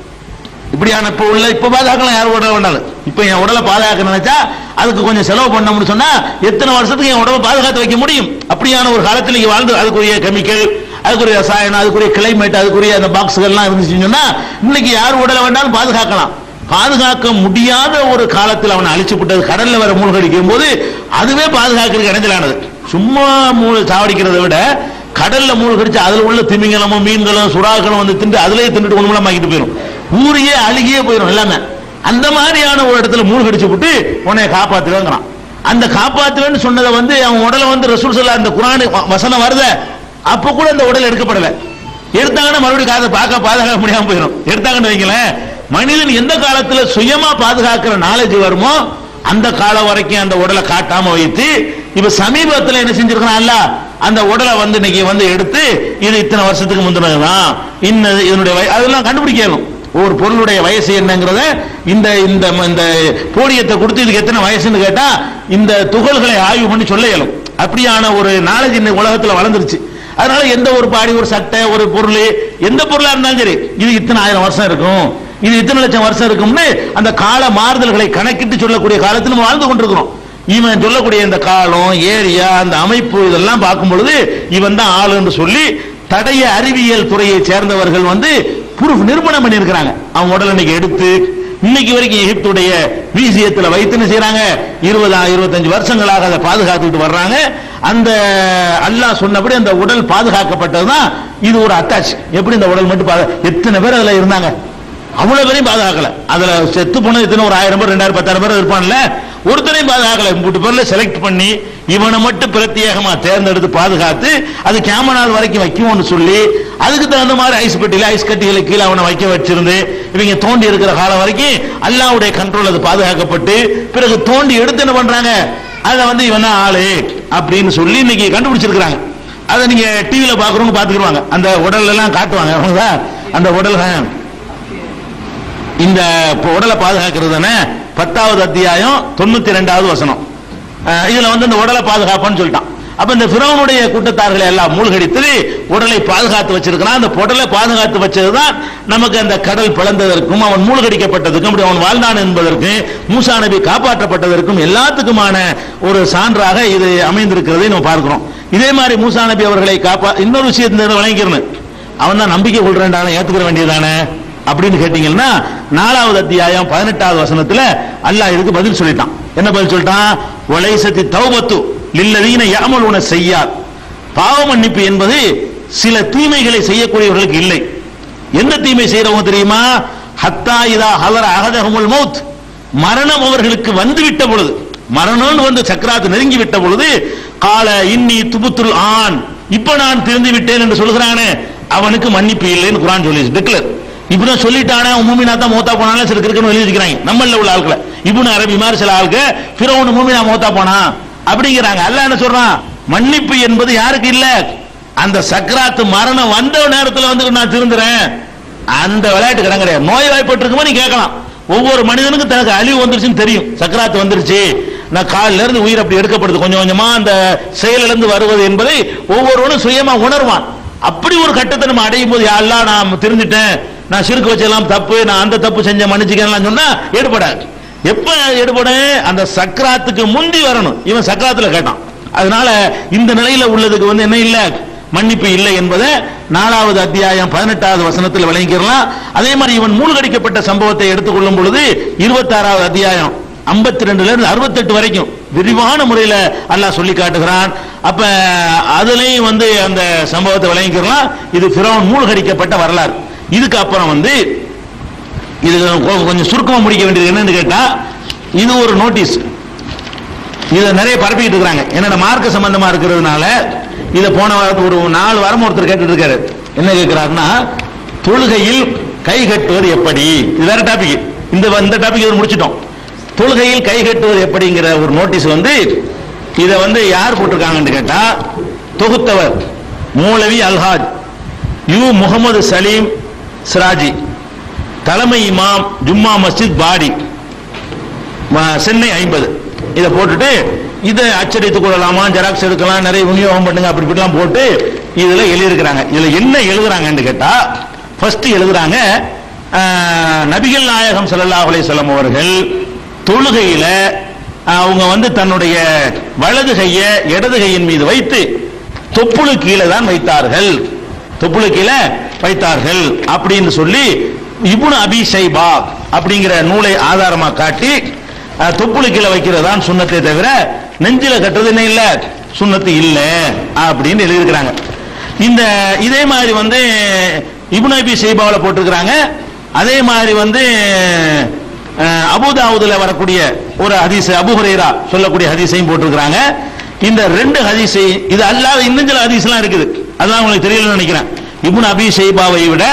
இப்படியான இப்ப பாதுகாக்கலாம், யாரும் உடலை வேண்டாலும். இப்ப என் உடலை பாதுகாக்க நினைச்சா அதுக்கு கொஞ்சம் செலவு பண்ணணும்னு சொன்னா எத்தனை வருஷத்துக்கு என் உடலை பாதுகாத்து வைக்க முடியும்? அப்படியான ஒரு காலத்தில் நீங்க வாழ்ந்து அதுக்குரிய கெமிக்கல், அதுக்குரிய ரசாயனம், அதுக்குரிய கிளைமேட், அதுக்குரிய அந்த பாக்ஸ்கள்லாம் இருந்துச்சுன்னு சொன்னா இன்னைக்கு யார் உடலை வேண்டாலும் பாதுகாக்கலாம். பாதுகாக்க முடியாத ஒரு காலத்தில் அவனை அழிச்சு விட்டது கடல்ல வர மூழ்கடிக்கும் போது அதுவே பாதுகாக்கிறதுக்கு இடைஞ்சலானது. சும்மா சாவடிக்கிறதை விட கடல்ல மூழ்கடிச்சு அதுல உள்ள திமிங்கலமும் மீன்களும் சுறாக்களும் வந்து தின்று அதுலயே தின்னுட்டு ஒண்ணுமாக்கிட்டு போயிடும், ஊரையே அழுகியே போயிடும் எல்லாமே. அந்த மாதிரியான ஒரு இடத்துல மூழ்கடிச்சு விட்டு உன்னை காப்பாத்துவேங்கிறான். அந்த காப்பாத்துவேன்னு சொன்னதை வந்து அவன் உடலை வந்து ரசூல் ஸல்லல்லாஹு அந்த குர்ஆன் வசனம் வருத அப்ப கூட அந்த உடல் எடுக்கப்படல. எடுத்தாங்கன்னா மறுபடியும் பாதுகாக்க முடியாம போயிடும். எடுத்தாங்கன்னு வைங்களேன், மனிதன் எந்த காலத்துல சுயமா பாதுகாக்கிற நாலேஜ் வருமோ அந்த காலம் வரைக்கும் அந்த உடலை காட்டாம வைத்து இப்ப சமீபத்தில் என்ன செஞ்சிருக்கான் அல்ல, அந்த உடலை வந்து இன்னைக்கு வந்து எடுத்து இது இத்தனை வருஷத்துக்கு முந்தினதுதான் இதனுடைய அதெல்லாம் கண்டுபிடிக்கணும். ஒரு பொருளுடைய வயசு என்னங்கிறத இந்த இந்த போடியத்தை கொடுத்து இதுக்கு எத்தனை வயசுன்னு கேட்டா இந்த துகள்களை ஆய்வு பண்ணி சொல்ல இயலும். அப்படியான ஒரு நாலேஜ் இந்த உலகத்துல வளர்ந்துருச்சு. அதனால எந்த ஒரு பாடி, ஒரு சட்டை, ஒரு பொருள், எந்த பொருளா இருந்தாலும் சரி இது இத்தனை 1000 வருஷம் இருக்கும், இது இத்தனை லட்சம் வருஷம் இருக்கும்னு அந்த கால மாறுதல்களை கணக்கிட்டு சொல்லக்கூடிய காலத்தில் நம்ம வாழ்ந்து கொண்டிருக்கிறோம். இவன் சொல்லக்கூடிய இந்த காலம், ஏரியா, அந்த அமைப்பு இதெல்லாம் பார்க்கும் பொழுது இவன் தான் ஆளு என்று சொல்லி தடய அறிவியல் துறையை சேர்ந்தவர்கள் வந்து நிரூபணம் பண்ணி இருக்கிறாங்க. அவன் உடல் இன்னைக்கு எடுத்து இன்னைக்கு வரைக்கும் எகிப்துடைய மியூசியத்தில் வைத்து என்ன செய்யறாங்க, 20-25 வருஷங்களாக அதை பாதுகாத்துட்டு வர்றாங்க. அந்த அல்லாஹ் சொன்னபடி அந்த உடல் பாதுகாக்கப்பட்டதுதான் இது ஒரு அட்டாச். எப்படி இந்த உடல் மட்டும் எத்தனை பேர் அதுல இருந்தாங்க, அவ்வளவு பேரையும் பாதுகாக்கல. அதுல செத்து போனது எத்தனை, ஒரு 1000 பேர், 2000, 10,000 பேர் இருப்பான்ல, ஒருத்தரையும் பாதுகாக்கல. 3 பேர்ல செலக்ட் பண்ணி இவனை மட்டும் பிரத்யேகமா தேர்ந்தெடுத்து பாதுகாத்து அது கேமரால் வரைக்கும் வைக்கும்னு சொல்லி அதுக்கு தகுந்த மாதிரி ஐஸ் பெட்டியில ஐஸ் கட்டிகளை கீழே அவனை வைக்க வச்சிருந்து இவங்க தோண்டி இருக்கிற காலம் வரைக்கும் அல்லாஹ்வுடைய கண்ட்ரோல் அது பாதுகாக்கப்பட்டு பிறகு தோண்டி எடுத்து என்ன பண்றாங்க, அதை வந்து இவன் ஆளு அப்படின்னு சொல்லி இன்னைக்கு கண்டுபிடிச்சிருக்கிறாங்க. அதை நீங்க டிவியில பாக்குறவங்க பாத்துக்கிடுவாங்க, அந்த உடல் எல்லாம் காட்டுவாங்க. அந்த உடல் இந்த உடலை பாதுகாக்கிறது 10வது அத்தியாயம் 92வது வசனம். இதுல வந்து இந்த உடலை பாதுகாப்புன்னு சொல்லிட்டான். அப்ப இந்த ஃபிரௌனுடைய கூட்டத்தார்களை எல்லாம் மூழ்கடித்து உடலை பாதுகாத்து வச்சிருக்கிறான். அந்த உடலை பாதுகாத்து வச்சதுதான் நமக்கு அந்த கடல் பிளந்ததற்கும் அவன் மூழ்கடிக்கப்பட்டதற்கும் அப்படி அவன் வாழ்ந்தான் என்பதற்கும் மூசா நபி காப்பாற்றப்பட்டதற்கும் எல்லாத்துக்குமான ஒரு சான்றாக இது அமைந்திருக்கிறதை நம்ம பார்க்கிறோம். இதே மாதிரி மூசா நபி அவர்களை இன்னொரு விஷயத்தை வழங்கிக்கிறேன், அவன் தான் நம்பிக்கை கொள்றேன்டான ஏத்துக்கிற வேண்டியதானே அப்படின்னு கேட்டீங்கன்னா 4வது அத்தியாயம் 18வது வசனத்துல அல்லாஹ் இதுக்கு பதில் சொல்லிட்டான். என்ன பதில் சொல்லிட்டான்? வலைசத்தி தௌபத்து லில்லதீன யஅமலுன ஸய்யாத், பாவ மன்னிப்பு என்பது சில தீமைகளை செய்யக்கூடியவர்களுக்கு இல்லை. எந்த தீமை செய்யறவங்க தெரியுமா? ஹத்தா இதா ஹலர அஹதஹுமுல் மௌத், மரணம் அவர்களுக்கு வந்துவிட்ட பொழுது, மரணம்னு வந்து சக்கராத்து நெருங்கி விட்ட பொழுது கால இன்னி துபுத்துல் ஆன், இப்ப நான் திருந்து விட்டேன் என்று சொல்கிறானே அவனுக்கு மன்னிப்பு இல்லைன்னு குர்ஆன் சொல்லி டிக்ளேர். இப்படிதான் சொல்லிட்டானே மூமினா தான் மௌத்தா போனாலும் சில கிறுக்கன்னு எழுதி வச்சுக்கிறாங்க நம்மள உள்ள ஆட்களை. இப்னு அரபி மாதிரி சில ஆளுக்கு ஃபிரௌன் மூமினா மௌத்தா போனா அப்படிங்கிறாங்க. அல்லாஹ் என்ன சொல்றான், மன்னிப்பு என்பது யாருக்கு இல்ல, அந்த சக்கராத்து மரணம் வந்த நேரத்தில் வந்து நான் திருந்துறேன் அந்த விளையாட்டு கிடம் கிடையாது. நோய் வாய்ப்பட்டு இருக்குமா நீ கேட்கலாம். ஒவ்வொரு மனிதனுக்கும் தனக்கு அழிவு வந்துருச்சுன்னு தெரியும். சக்கராத்து வந்துருச்சு, நான் காலில இருந்து உயிர் அப்படி எடுக்கப்படுது, கொஞ்சம் கொஞ்சமா அந்த செயலிழந்து வருவது என்பதை ஒவ்வொருவனும் சுயமா உணர்வான். அப்படி ஒரு கட்டத்தை நம்ம அடையும் போது அல்லாஹ் நான் திருந்துட்டேன், நான் சிறுக்கு வச்செல்லாம் தப்பு, நான் அந்த தப்பு செஞ்ச மன்னிச்சுக்கலாம் சொன்னா எடுபடாது. எப்ப எடுபட, அந்த சக்கராத்துக்கு முந்தி வரணும். இவன் சக்கராத்துல கேட்டான். அதனால இந்த நிலையில உள்ளதுக்கு வந்து என்ன இல்ல, மன்னிப்பு இல்லை என்பதை 4வது அத்தியாயம் 18வது வசனத்தில் விளங்கிக்கலாம். அதே மாதிரி இவன் மூழ்கடிக்கப்பட்ட சம்பவத்தை எடுத்துக்கொள்ளும் பொழுது 26வது அத்தியாயம் 52ல இருந்து 68 வரைக்கும் விரிவான முறையில் அல்லாஹ் சொல்லி காட்டுகிறான். அப்ப அதுலயும் வந்து அந்த சம்பவத்தை விளங்கிக்கலாம். இது ஃபிரௌன் மூழ்கடிக்கப்பட்ட வரலாறு. இதுக்கு அப்புறம் வந்து இது கொஞ்சம் சுருக்கமா முடிக்க வேண்டியது என்னன்னு கேட்டா, இது ஒரு நோட்டீஸ். இதை நிறைய பரப்பிட்டு இருக்காங்க. என்னோட மார்க்க சம்பந்தமா இருக்கிறதுனால இதை போன வாரத்துக்கு ஒரு 4 வாரம் ஒருத்தர் கேட்டுட்டு இருக்காரு. என்ன கேட்கிறாருன்னா, தொழுகையில் கை கட்டுவது எப்படி, இது வேற டாபிக். இந்த டாபிக் முடிச்சிட்டோம். தொழுகையில் கை கட்டுவது எப்படிங்கிற ஒரு நோட்டீஸ் வந்து இதை வந்து யார் போட்டிருக்காங்கன்னு கேட்டா, தொகுத்தவர் மௌலவி அல்ஹாஜ் யு முகமது சலீம் சிராஜி, தலைமை இமாம் ஜும்மா மஸ்ஜித் பாடி, சென்னை 50. இதை போட்டுட்டு இதை அச்சடித்துக் கொள்ளலாமா, ஜெராக்ஸ் எடுக்கலாம், நிறைய விநியோகம் பண்ணுங்க அப்படி இப்படிலாம் போட்டு இதுல எழுதியிருக்கிறாங்க. இதுல என்ன எழுதுறாங்கன்னு கேட்டா, ஃபர்ஸ்ட் எழுதுறாங்க, நபிகள் நாயகம் ஸல்லல்லாஹு அலைஹி வஸல்லம் அவர்கள் தொழுகையில அவங்க வந்து தன்னுடைய வலது கையை இடது கையின் மீது வைத்து தொப்புளு கீழே தான் வைத்தார்கள், தொப்புளு கீழே வைத்தார்கள் அப்படின்னு சொல்லி இப்னு அபி ஷைபா அப்படிங்கிற நூலை ஆதாரமா காட்டி தொப்புளு கீழே வைக்கிறதான் சுன்னத்தை தவிர நெஞ்சில கட்டுறது என்ன இல்ல, சுன்னத்து இல்ல அப்படின்னு எழுதியிருக்கிறாங்க. இந்த இதே மாதிரி வந்து இப்னு அபி ஷைபாவில் போட்டிருக்கிறாங்க. அதே மாதிரி வந்து அபூதாவுதுல வரக்கூடிய ஒரு ஹதீஸ், அபூ ஹுரைரா சொல்லக்கூடிய ஹதீஸையும் போட்டிருக்கிறாங்க. இந்த 2 ஹதீஸை, இது அல்லாத இன்னும் சில ஹதீஸ்லாம் இருக்குது, அதான் உங்களுக்கு தெரியலன்னு நினைக்கிறேன். இப்னு அபி ஷைபாவை விட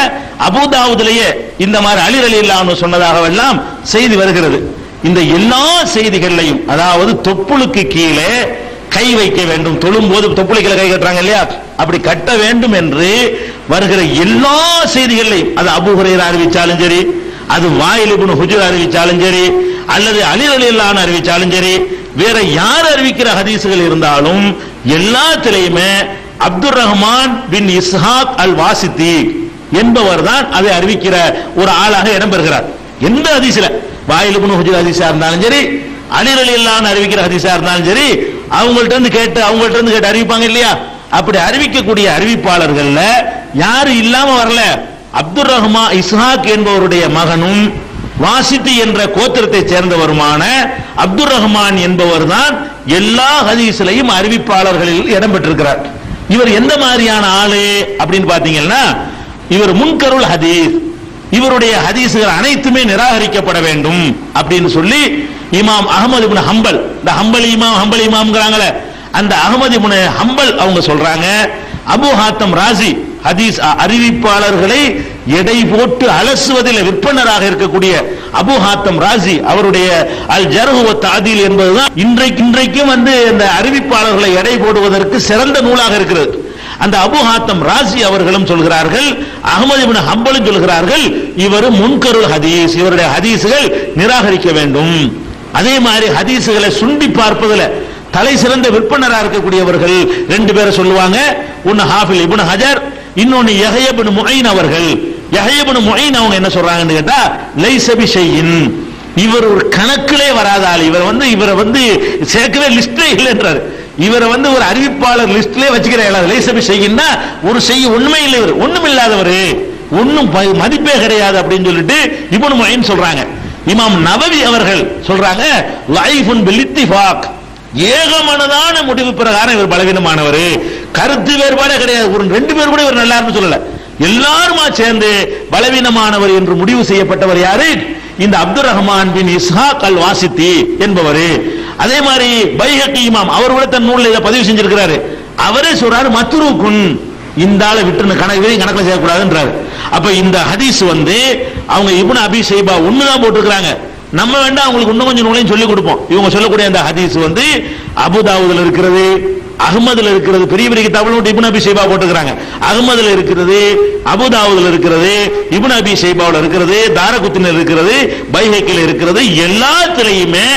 அபூதாவுதுலயே இந்த மாதிரி அலி ரலியல்லாஹு அன்ஹு சொன்னதாக எல்லாம் செய்தி வருகிறது. இந்த எல்லா செய்திகளையும், அதாவது தொப்புளுக்கு கீழே கை வைக்க வேண்டும், தொழும்போது தொப்புளு கீழே கை கட்டுறாங்க இல்லையா, அப்படி கட்ட வேண்டும் என்று வருகிற எல்லா செய்திகளையும், அது அபூ ஹுரைரா அறிவிச்சாலும் சரி, அது வாயில் இப்னு ஹுஜர் அறிவிச்சாலும் சரி, அல்லது அலி ரலியல்லாஹு அன்ஹு அறிவிச்சாலும் சரி, வேற யார் அறிவிக்கிற ஹதீஸ்கள் இருந்தாலும் எல்லாத்திலையுமே அப்துர் ரஹ்மான் பின் இஸ்ஹாக் அல் வாசித்தி என்பவர் தான் அதை அறிவிக்கிற ஒரு ஆளாக இடம்பெறுகிறார். எந்த ஹதீஸ்ல வாயில் இப்னு ஹுஜர் ஹதீஸா இருந்தாலும் சரி, அலி ரலியல்லாஹு அன்ஹு அறிவிக்கிற ஹதீஸா இருந்தாலும் சரி, அவங்கள்ட்ட இருந்து கேட்டு அறிவிப்பாங்க இல்லையா, அப்படி அறிவிக்கக்கூடிய அறிவிப்பாளர்கள்ல யாரு இல்லாம வரல, அப்துர் ரஹ்மான் இஸ்ஹாக் என்பவருடைய மகனும் வாசித்தி என்ற கோத்திரத்தை சேர்ந்தவருமான அப்துர் ரஹ்மான் என்பவர் தான் எல்லா ஹதீஸ்லையும் அறிவிப்பாளர்களில் இடம்பெற்றிருக்கிறார். இவர் எந்த மாதிரியான ஆளு அப்படின்னு பாத்தீங்கன்னா, இவர் முன்கருள் ஹதீஸ், இவருடைய ஹதீஸ்கள் அனைத்துமே நிராகரிக்கப்பட வேண்டும் அப்படின்னு சொல்லி இமாம் அஹ்மத் இப்னு ஹம்பல், இந்த ஹம்பல் இமாம்ங்கறாங்களே, அந்த அஹ்மத் இப்னு ஹம்பல் அவங்க சொல்றாங்க, அபூ ஹாத்தம் ராசி ஹதீஸ் அறிவிப்பாளர்களை எடை போட்டு அலசுவதில் விற்பனராக இருக்கக்கூடிய அபூ ஹாத்தம் ராசி அவருடைய அல் ஜர்ஹ் வ தஅதீல் என்பதுதான் இன்றைக்கும் வந்து இந்த அறிவிப்பாளர்களை எடை போடுவதற்கு சிறந்த நூலாக இருக்கிறது. அந்த அபூ ஹாத்தம் ராசி அவர்களும் சொல்கிறார்கள், அஹ்மத் இப்னு ஹம்பலும் சொல்கிறார்கள், இவர் முன்கருள் ஹதீஸ், இவருடைய ஹதீஸ்கள் நிராகரிக்க வேண்டும். அதே மாதிரி ஹதீஸ்களை சுண்டி பார்ப்பதில் தலை சிறந்த விற்பனராக இருக்கக்கூடியவர்கள் 2 பேரை சொல்லுவாங்க. ஒன்னு ஹாஃபில் இப்னு ஹஜர், இன்னொன்னு யஹ்யா இப்னு முஐன் அவர்கள். யஹ்யா இப்னு முஐன் அவங்க என்ன சொல்றாங்கன்னு கேட்டா, லைஸ பிஷைஇன், இவர் ஒரு கணக்கிலே வராத ஆள், இவரை வந்து சேர்க்கவே லிஸ்டே இல்லைன்றார். இவரை வந்து ஒரு அறிவிப்பாளர் லிஸ்ட்லயே வச்சுக்கிற லைஸ பிஷைஇன்னா ஒரு செய்ய உண்மை இல்லை, இவர் ஒண்ணும் இல்லாதவர், ஒன்னும் மதிப்பே கிடையாது அப்படின்னு சொல்லிட்டு இப்னு முஐன் சொல்றாங்க. இமாம் நவவி அவர்கள் சொல்றாங்க, லைஃபுன் பில் இத்திஃபாக், ஏகமனதான முடிவு பிரகாரம் இவர் பலவீனமானவர், கருத்து வேறுபாடே கிடையாது, ஒரு 2 பேர் கூட இவர் நல்லா இருந்து சொல்லல, எல்லாருமா சேர்ந்து பலவீனமானவர் என்று முடிவு செய்யப்பட்டவர் யாரு, இந்த அப்துர் ரஹ்மான் பின் இஸ்ஹாக் அல் வாசித்தி என்பவர். அதே மாதிரி பைஹக்கி இமாம் அவர் கூட தன் நூல்ல இதை பதிவு செஞ்சிருக்கிறாரு. அவரே சொல்றாரு மத்ரூக்குன், இந்த ஆளை விட்டு கணக்கில் செய்யக்கூடாதுன்றாரு. அப்ப இந்த ஹதீஸ் அவங்க இப்னு அபி ஷைபா ஒண்ணுதான் போட்டுருக்காங்க. நம்ம வேண்டாம் அவங்களுக்கு இன்னும் கொஞ்சம் நூலையும் சொல்லிக் கொடுப்போம். இவங்க சொல்லக்கூடிய அந்த ஹதீஸ் அபுதாவுதுல இருக்கிறது, அஹ்மதுல இருக்கிறது, பெரிய பெரிய கிதாபுல இப்னு அபி ஷைபா போட்டுக்கிறாங்க. அஹ்மதுல இருக்கிறது, அபுதாவுதுல இருக்கிறது, இப்னு அபி ஷைபாவுல இருக்கிறது, தாரகுத்னில இருக்கிறது, பைஹக்கில இருக்கிறது, எல்லாத்திலையுமே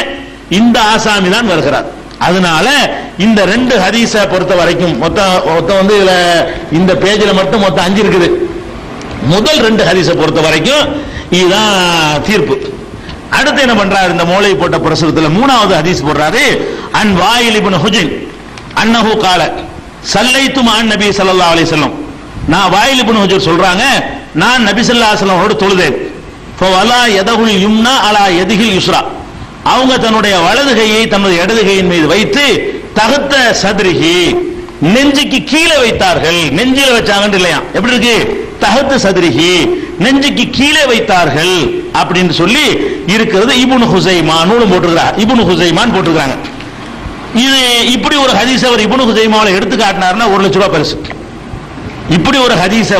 இந்த ஆசாமி தான் வருகிறார். அதனால இந்த ரெண்டு ஹதீஸ பொறுத்த வரைக்கும் மொத்தம் இதுல இந்த பேஜ்ல மட்டும் மொத்தம் 5 இருக்குது. முதல் 2 ஹதீஸ பொறுத்த வரைக்கும் இதுதான் தீர்ப்பு. அடுத்து என்ன பண்றாரு, இந்த மோளை போட்ட பிரசுரத்துல 3வது ஹதீஸ் போடுறாரு. அன் வாயில் இப்னு ஹுஜைன் அன்னஹு கால சல்லைத்து மஅன் நபி ஸல்லல்லாஹு அலைஹி வஸல்லம், நான் வாயில் இப்னு ஹுஜைர் சொல்றாங்க, நான் நபி ஸல்லல்லாஹு அலைஹி வஸல்லம் அவரோடு தொழுதேன். ஃபவலா யதஹுல் யும்னா அலா யதிஹில் யுஸ்ரா, அவங்க தன்னுடைய வலது கையை தனது இடது கையின் மீது வைத்து தகத்த சதுரிகி, நெஞ்சுக்கு கீழே வைத்தார்கள். நெஞ்சில வச்சாங்கன்னு இல்லையா, எப்படி இருக்கு, தகத்த சதுரிகி, நெஞ்சுக்கு கீழே வைத்தார்கள் அப்படின்னு சொல்லி இருக்கிறது. இப்னு ஹுசைமா நூலும் போட்டுருக்காங்க, இப்னு ஹுசைமான் போட்டுருக்காங்க. இது இப்படி ஒரு ஹதீஸ அவர் இப்னு ஹுசைமாவை எடுத்து காட்டினார்னா 1 லட்சம் ரூபாய் பரிசு. இப்படி ஒரு ஹதீஸ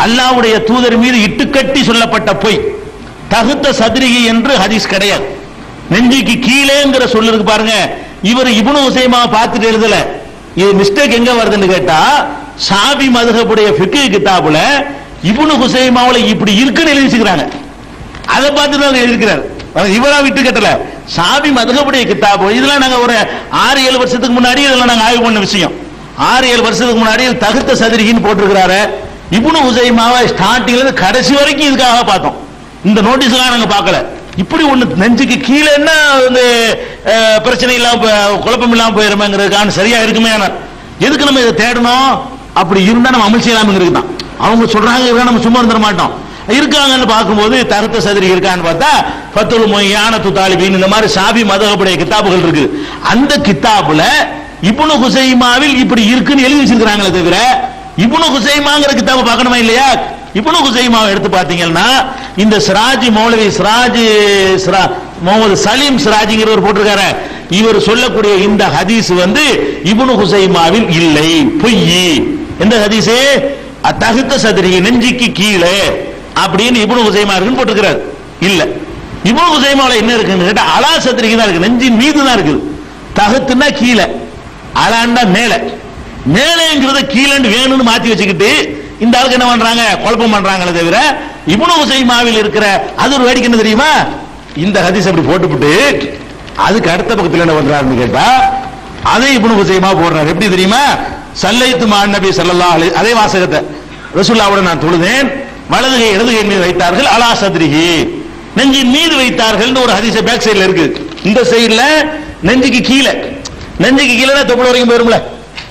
அல்லாஹ்வுடைய தூதர் மீது இட்டுக்கட்டி சொல்லப்பட்ட பொய், தகுத்த சதுரிகி என்று ஹதீஸ் கிடையாது. நெஞ்சுக்கு கீழேங்கிற சொல்லுக்கு பாருங்க, இவர் இப்னு ஹுசைமா பார்த்துட்டு எழுதல. இது மிஸ்டேக் எங்க வருதுன்னு கேட்டா, ஷாஃபி மذஹபுடைய ஃபிக்ஹ் கிதாபுல இப்னு ஹுசைமாவுல இப்படி இருக்குன்னு எழுதி வச்சிருக்காங்க. அதை பார்த்து தான் எழுதிக்கிறார். இவரா விட்டு கட்டல, ஷாஃபி மذஹபுடைய கிதாபு. இதெல்லாம் நாங்க ஒரு 6-7 வருஷத்துக்கு முன்னாடி இதெல்லாம் நாங்க ஆய்வு பண்ண விஷயம். 6-7 வருஷத்துக்கு முன்னாடி தகுத்த சதுரிகின்னு போட்டிருக்கிறாரு. இப்னு ஹுசைமாவை ஸ்டார்டிங்ல இருந்து கடைசி வரைக்கும் இதுக்காக பார்த்தோம். இந்த நோட்டீஸ் எல்லாம் நாங்க பார்க்கல. இப்படி ஒண்ணு நெஞ்சுக்கு கீழே என்ன பிரச்சனை இல்லாம குழப்பம் இல்லாம போயிருமேங்கிறதுக்கான சரியா இருக்குமே. எதுக்கு நம்ம இதை தேடணும்? அப்படி இருந்தா நம்ம அமல் செய்யலாம்ங்கிறது தான். அவங்க சொல்றாங்க, நம்ம சும்மா இருந்துட மாட்டோம். இருக்காங்கன்னு பார்க்கும்போது தகுத்த சதுரி இருக்கான்னு பார்த்தா ஃபத்துல் முய்யானத்து தாலிபீன் இந்த மாதிரி ஷாஃபி மذஹபுடைய கிதாபுகள் இருக்கு. அந்த கிதாபுல இப்னு ஹுசைமாவில் இப்படி இருக்குன்னு எழுதி வச்சிருக்காங்களே தவிர இப்னு ஹுசைமாங்கிற கிதாபை பார்க்கணுமா இல்லையா? இப்னு ஹுசைமாவை எடுத்து பார்த்தீங்கன்னா இந்த சிராஜி மௌலவி முகமது சலீம் சிராஜிங்கிறவர் போட்டிருக்காரு. இவர் சொல்லக்கூடிய இந்த ஹதீஸ் இப்னு ஹுசைமாவில் இல்லை, பொய். எந்த ஹதீஸ்? தகுத்த சதுரி, நெஞ்சுக்கு கீழே அப்படின்னு இப்னு ஹுசைமா இருக்குன்னு போட்டிருக்கிறார். இல்ல, இப்னு ஹுசைமாவுல என்ன இருக்குன்னு கேட்டா அலா சதுரிக்கு தான் இருக்கு, நெஞ்சின் மீது தான் இருக்குது. தகுத்துனா கீழே, அலாண்டா மேல. மேலேங்கிறத கீழே வேணும்னு மாத்தி வச்சுக்கிட்டு இந்த ஆளுக்கு என்ன பண்றாங்க, குழப்பம் பண்றாங்களே தவிர இப்னு ஹுசைமாவில் இருக்கிற அது ஒரு வேடிக்கை என்ன தெரியுமா? இந்த ஹதீஸ் அப்படி போட்டுவிட்டு அதுக்கு அடுத்த பக்கத்தில் என்ன பண்றாருன்னு கேட்டா அதே இப்னு ஹுசைமா போடுறாரு. எப்படி தெரியுமா? சல்லைத்து மஅன் நபி ஸல்லல்லாஹு அலைஹி, அதே வாசகத்தை, ரசூலுல்லாஹ்வோட நான் தொழுதேன், வலது கை இடது கை மீது வைத்தார்கள், அலா சத்ரிஹி, நெஞ்சின் மீது வைத்தார்கள் ஒரு ஹதீஸ் பேக் சைடுல இருக்கு. இந்த சைடுல நெஞ்சுக்கு கீழே, நெஞ்சுக்கு கீழே தொப்புள் வரைக்கும் போயிரும்ல,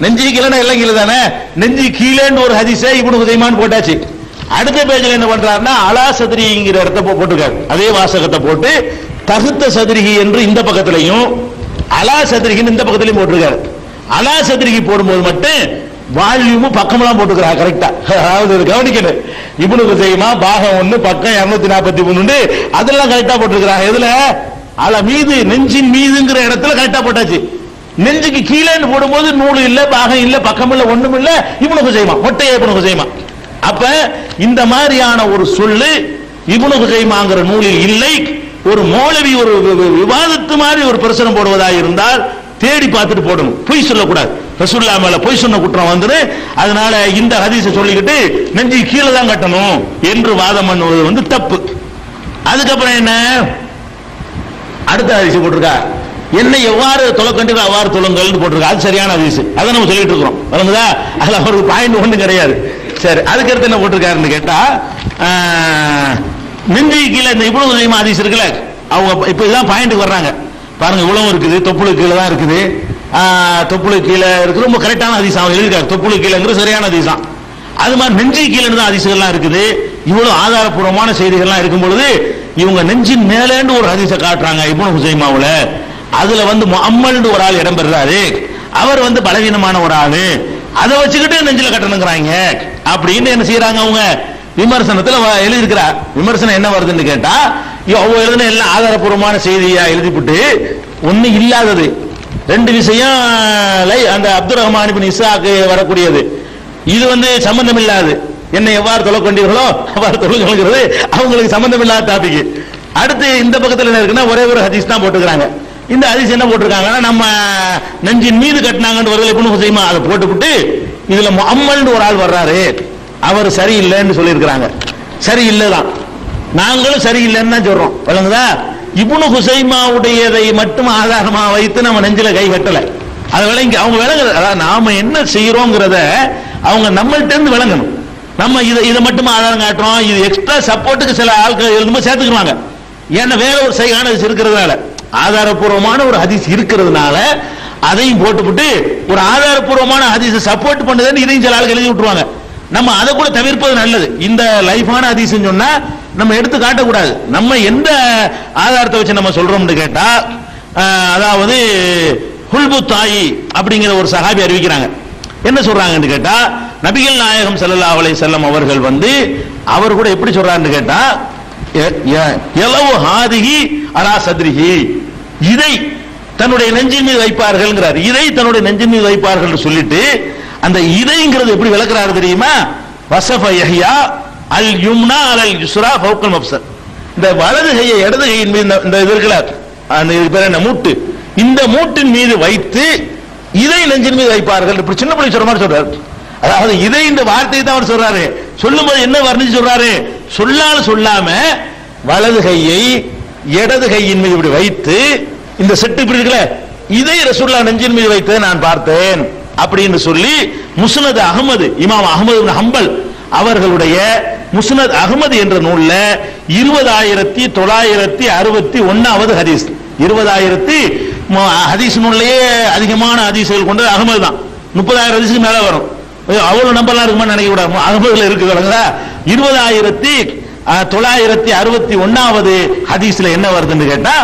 நெஞ்சுக்கு கீழே எல்லாம் கீழே தானே, நெஞ்சு கீழேன்னு ஒரு ஹதீஸை இப்னு ஹுசைமான் போட்டாச்சு. அடுத்த பேஜ்ல என்ன பண்றாருன்னா அலா சத்ரிங்கிற இடத்தை போட்டுருக்காரு. அதே வாசகத்தை போட்டு தகுத்த சதுரிகி என்று இந்த பக்கத்திலையும் அலா சதுரிகின்னு இந்த பக்கத்திலையும் போட்டிருக்காரு. அலா சதுரிகி போடும்போது மட்டும் வால்யூமும் பக்கமெல்லாம் போட்டுக்கிறாங்க கரெக்டா. அதாவது கவனிக்கணும், இப்னு ஹுசைமா பாகம் 1 பக்கம் 243 அதெல்லாம் கரெக்டா போட்டிருக்கிறாங்க. எதுல? அல மீது, நெஞ்சின் மீதுங்கிற இடத்துல கரெக்டா போட்டாச்சு. நெஞ்சுக்கு கீழே போடும்போது நூல் இல்ல, பாகம் இல்ல, பக்கம் இல்ல, ஒண்ணும் இல்ல, இப்னு ஹுசைமா, ஒட்டைய இப்னு ஹுசைமா. அப்ப இந்த மாதிரியான ஒரு சொல்லு இப்னு ஹுசைமாங்கிற நூலில் இல்லை. ஒரு மௌலவி ஒரு விவாதத்து மாதிரி ஒரு பிரச்சனை போடுவதாக இருந்தால் தேடி பார்த்துட்டு போடணும், பொய் சொல்லக்கூடாது. ரசூலுல்லாஹ் மேல பொய் சொன்ன குற்றம் வந்துரு. அதனால இந்த ஹதீஸை சொல்லிக்கிட்டு நெஞ்சு கீழே தான் கட்டணும் என்று வாதம் பண்ணுவது தப்பு. அதுக்கப்புறம் என்ன, அடுத்த ஹதீஸ் போட்டிருக்கா, என்ன எவ்வாறு தொலைக்கண்டீர்கள் அவ்வாறு தொழுங்கள் போட்டிருக்கா. அது சரியான ஹதீஸ், அதை நம்ம சொல்லிட்டு இருக்கிறோம். வழங்குதா? அதுல அவருக்கு பாயிண்ட் ஒன்றும் கிடையாது. சரி, அதுக்கடுத்து என்ன போட்டிருக்காருன்னு கேட்டா, நெஞ்சு கீழே இந்த இப்னு ஹுசைமா ஹதீஸ் இருக்குல்ல, அவங்க இப்ப இதான் பாயிண்ட்டுக்கு வர்றாங்க பாருங்க. இவ்வளவு இருக்குது, தொப்புளுக்கு கீழே தான் இருக்குது, தொப்புளுக்கு கீழே இருக்கு. ரொம்ப கரெக்டான ஹதீஸ் அவங்க எழுதிருக்காரு. தொப்புளுக்கு கீழேங்கிற சரியான ஹதீஸ் தான். அது மாதிரி நெஞ்சு கீழே தான் ஹதீஸ்கள்லாம் இருக்குது. இவ்வளவு ஆதாரப்பூர்வமான செய்திகள்லாம் இருக்கும் பொழுது இவங்க நெஞ்சின் மேலேன்னு ஒரு ஹதீஸை காட்டுறாங்க இப்னு ஹுசைமாவுல. அதுல முஅம்மல்னு ஒரு ஆள் இடம் பெறுறாரு, அவர் பலவீனமான ஒரு ஆளு, அதை வச்சுக்கிட்டு நெஞ்சில கட்டணுங்கிறாங்க அப்படின்னு என்ன செய்யறாங்க அவங்க விமர்சனத்துல எழுதியிருக்கிறார். விமர்சனம் என்ன வருதுன்னு கேட்டா, அவங்க எழுதின எல்லாம் ஆதாரப்பூர்வமான செய்தியா எழுதிவிட்டு ஒண்ணு இல்லாதது ரெண்டு விஷயம் அந்த அப்துல் ரஹ்மான் இப்னு இஸ்ஹாக்கு வரக்கூடியது, இது சம்பந்தம் இல்லாது என்னை எவ்வாறு தொலை கொண்டீர்களோ அவ்வாறு தொழுகிறது அவங்களுக்கு சம்பந்தம் இல்லாத டாபிக். அடுத்து இந்த பக்கத்தில் என்ன இருக்குன்னா ஒரே ஒரு ஹதீஸ் தான் போட்டுக்கிறாங்க. இந்த ஹதீஸ் என்ன போட்டிருக்காங்கன்னா நம்ம நெஞ்சின் மீது கட்டினாங்கன்னு வருது இப்னு ஹுசைமா அதை போட்டுவிட்டு இதுல முஹம்மல்னு ஒரு ஆள் வர்றாரு அவர் சரியில்லைன்னு சொல்லியிருக்கிறாங்க. சரியில்லைதான், நாங்களும் சரியில்லைன்னு தான் சொல்றோம். விளங்குதா? இப்னு ஹுசைமாவுடையதை மட்டும் ஆதாரமா வைத்து நம்ம நெஞ்சில கை கட்டல. அது விளங்கி அவங்க விளங்குறது, அதாவது நாம என்ன செய்யறோங்கிறத அவங்க நம்மள்ட்ட இருந்து விளங்கணும். நம்ம இதை மட்டும் ஆதாரம் காட்டுறோம், இது எக்ஸ்ட்ரா சப்போர்ட்டுக்கு சில ஆட்கள் எழுதும்போது சேர்த்துக்குவாங்க. ஏன்னா வேற ஒரு சைகான ஹதீஸ் இருக்கிறதுனால, ஆதாரப்பூர்வமான ஒரு ஹதீஸ் இருக்கிறதுனால அதையும் போட்டுவிட்டு ஒரு ஆதாரப்பூர்வமான ஹதீஸை சப்போர்ட் பண்ணுதுன்னு இதையும் சில ஆளுக்கு எழுதி விட்டுருவாங்க. நம்ம அதை கூட தவிர்ப்பது நல்லது. இந்த லைஃபான ஹதீஸ் சொன்னா நம்ம எடுத்து காட்டக்கூடாது. நம்ம எந்த ஆதாரத்தை வச்சு நம்ம சொல்றோம்னு கேட்டா, அதாவது ஹுல்பு தாயி அப்படிங்கிற ஒரு சஹாபி அறிவிக்கிறாங்க. என்ன சொல்றாங்கன்னு கேட்டா, நபிகள் நாயகம் ஸல்லல்லாஹு அலைஹி வஸல்லம் அவர்கள் அவர் கூட எப்படி சொல்றாருன்னு கேட்டா, யலவு ஹாதிஹி அலா சத்ரிஹி, இதை தன்னுடைய நெஞ்சின் மீது வைப்பார்கள். இதை தன்னுடைய நெஞ்சின் மீது வைப்பார்கள் சொல்லிட்டு அந்த இதைங்கிறது எப்படி விளக்குறாரு தெரியுமா? வஸஃப யஹ்யா அல் யும்னா அலல் யுஸ்ரா ஃபௌகல் மப்ஸர், இந்த வலது கையை இடது கையின் மீது இந்த இது இருக்குல அந்த இது பேர் என்ன மூட்டு, இந்த மூட்டின் மீது வைத்து இதை நெஞ்சின் மீது வைப்பார்கள். இப்படி சின்ன பிள்ளை சொல்ற மாதிரி சொல்றாரு. அதாவது இதை இந்த வார்த்தையை தான் அவர் சொல்றாரு. சொல்லும்போது என்ன வர்ணிச்சு சொல்றாரு? சொல்லாம வலது கையை இடது கையின் மீது இப்படி வைத்து இந்த செட்டு இப்படி இருக்குல்ல, இதை ரசூலுல்லாஹ் நெஞ்சின் மீது வைத்து நான் பார்த்தேன் அப்படின்னு சொல்லி முஸ்னத் அஹ்மது, இமாம் அஹ்மது இப்னு ஹம்பல் அவர்களுடைய முஸ்னத் அஹ்மது என்ற நூல்ல 20961வது ஹதீஸ். 20000 ஹதீஸ் நூல்லையே அதிகமான ஹதீஸ்கள் கொண்டது அஹ்மது தான். 30,000 ஹதீஸ்க்கு மேல வரும். அவ்வளவு நம்பர்லாம் இருக்குமான்னு நினைக்க கூடாது. அஹ்மதுல இருக்கு. 20961வது ஹதீஸ்ல என்ன வருதுன்னு கேட்டா,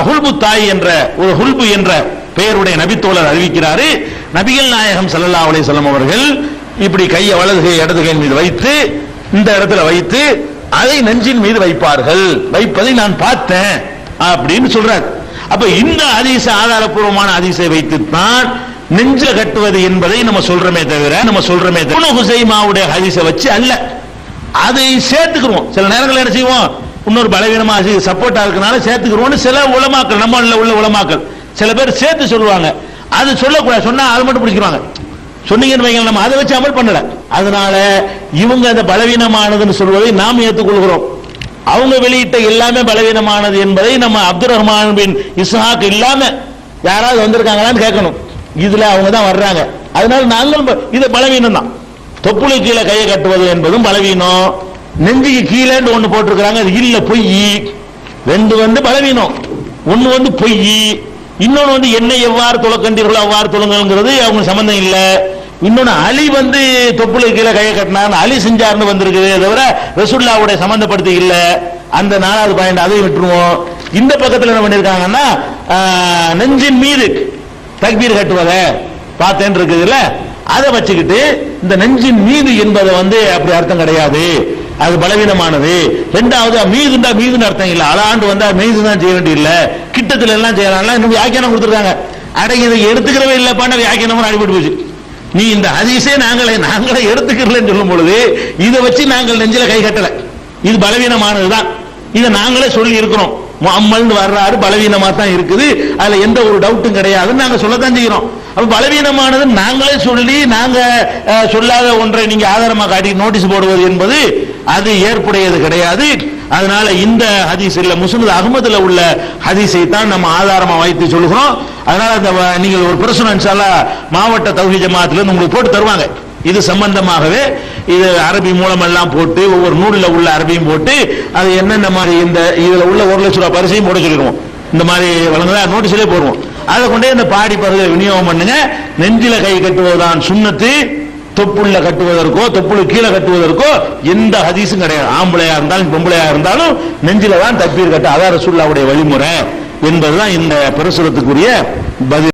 ஹுல்பு தாய் என்ற ஒரு ஹுல்பு என்ற பெயருடைய நபித்தோழர் அறிவிக்கிறாரு, நபிகள் நாயகம் ஸல்லல்லாஹு அலைஹி வஸல்லம் அவர்கள் இப்படி கையை வலது கை இடது கையின் மீது வைத்து இந்த இடத்துல வைத்து அதை நெஞ்சின் மீது வைப்பார்கள், வைப்பதை நான் பார்த்தேன் அப்படின்னு சொல்றார். அப்ப இந்த ஹதீஸ் ஆதாரப்பூர்வமான ஹதீஸை வைத்துத்தான் நெஞ்ச கட்டுவது என்பதை நம்ம சொல்றமே தவிர இப்னு ஹுசைமாவுடைய ஹதீஸை வச்சு அல்ல. அதை சேர்த்துக்கிறோம். சில நேரங்கள் என்ன செய்வோம், இன்னொரு பலவீனமா சப்போர்ட்டா இருக்கனால சேர்த்துக்கிறோம். சில உலமாக்கள், நம்ம உள்ள உலமாக்கள் சில பேர் சேர்த்து சொல்லுவாங்க. அது சொல்லக்கூடாது, சொன்னா அது மட்டும் பிடிச்சிருவாங்க. சொன்னீங்கன்னு வைங்க, நம்ம அதை வச்சு அமல் பண்ணல. அதனால இவங்க அந்த பலவீனமானதுன்னு சொல்வதை நாம் ஏற்றுக்கொள்கிறோம். அவங்க வெளியிட்ட எல்லாமே பலவீனமானது என்பதை நம்ம அப்துல் ரஹ்மான் பின் இஸ்ஹாக் இல்லாம யாராவது வந்திருக்காங்களான்னு கேட்கணும். இதுல அவங்க தான் வர்றாங்க. அதனால நாங்களும் இது பலவீனம் தான். தொப்புளுக்கு கீழே கையை கட்டுவது என்பதும் பலவீனம். நெஞ்சுக்கு கீழே ஒண்ணு போட்டிருக்கிறாங்க, அது இல்ல, பொய். ரெண்டு பலவீனம். ஒண்ணு பொய், இன்னொன்னு என்னை எவ்வாறு தொலைக்கண்டீர்களோ அவ்வாறு தொழுங்கிறது அவங்க சம்பந்தம் இல்ல. இன்னொன்னு அலி தொப்புளுக்கு கீழே கையை கட்டினார், அலி செஞ்சார்னு வந்திருக்குது, தவிர ரசூலுல்லாஹ்வுடைய சம்பந்தப்படுத்தி இல்ல. அந்த 4வது பாயிண்ட் அதை விட்டுருவோம். இந்த பக்கத்தில் என்ன பண்ணிருக்காங்கன்னா, நெஞ்சின் மீது தக்பீர் கட்டுவத பார்த்தேன் இருக்குதுல்ல, அதை வச்சுக்கிட்டு இந்த நெஞ்சின் மீது என்பதை அப்படி அர்த்தம் கிடையாது, அது பலவீனமானது. 2வது மீதுன்னு அர்த்தம் இல்ல, அலாண்டு வந்தா மீது தான் செய்ய வேண்டிய இல்ல, கிட்டத்துல எல்லாம் செய்யலாம். இன்னும் வியாக்கியானம் கொடுத்துருக்காங்க. அடங்கி இதை எடுத்துக்கிறவே இல்லப்பான வியாக்கியானம் அடிபட்டு போச்சு. நீ இந்த ஹதீஸே நாங்களே எடுத்துக்கிறலன்னு சொல்லும் பொழுது இதை வச்சு நாங்கள் நெஞ்சில கை கட்டல, இது பலவீனமானதுதான், இதை நாங்களே சொல்லி இருக்கிறோம். முஹம்மல்னு வர்றாரு, பலவீனமா தான் இருக்குது, அதுல எந்த ஒரு டவுட்டும் கிடையாதுன்னு நாங்க சொல்லத்தான் செய்கிறோம். அப்ப பலவீனமானது நாங்களே சொல்லி நாங்க சொல்லாத ஒன்றை நீங்க ஆதாரமா காட்டி நோட்டீஸ் போடுவது என்பது அது ஏற்புடையது கிடையாது. அதனால இந்த ஹதீஸ் இல்ல, முஸ்னத் அஹ்மதுல உள்ள ஹதீஸை தான் நம்ம ஆதாரமா வைத்து சொல்கிறோம். அதனால நீங்கள் ஒரு பிரச்சனை இன்ஷாஅல்லாஹ் மாவட்ட தௌஹீத் ஜமாஅத்துல உங்களுக்கு போட்டு தருவாங்க. இது சம்பந்தமாகவே இது அரபி மூலமெல்லாம் போட்டு ஒவ்வொரு நூலில் உள்ள அரபியும் போட்டு அது என்னென்ன மாதிரி இந்த இதுல உள்ள 1 லட்சம் ரூபாய் பரிசையும் போட சொல்லிடுவோம். இந்த மாதிரி வழங்குதா நோட்டீஸ்லேயே போடுவோம். அதை கொண்டே இந்த பாடி பருவ விநியோகம் பண்ணுங்க. நெஞ்சில கை கட்டுவதுதான் சுன்னத்து, தொப்புள்ள கட்டுவதற்கோ தொப்புளு கீழே கட்டுவதற்கோ எந்த ஹதீஸும் கிடையாது. ஆம்பளையா இருந்தாலும் பொம்பளையா இருந்தாலும் நெஞ்சில தான் தக்பீர் கட்ட, அதான் ரசூலுல்லாஹ்வுடைய வழிமுறை என்பதுதான் இந்த பிரசுரத்துக்குரிய பதில்.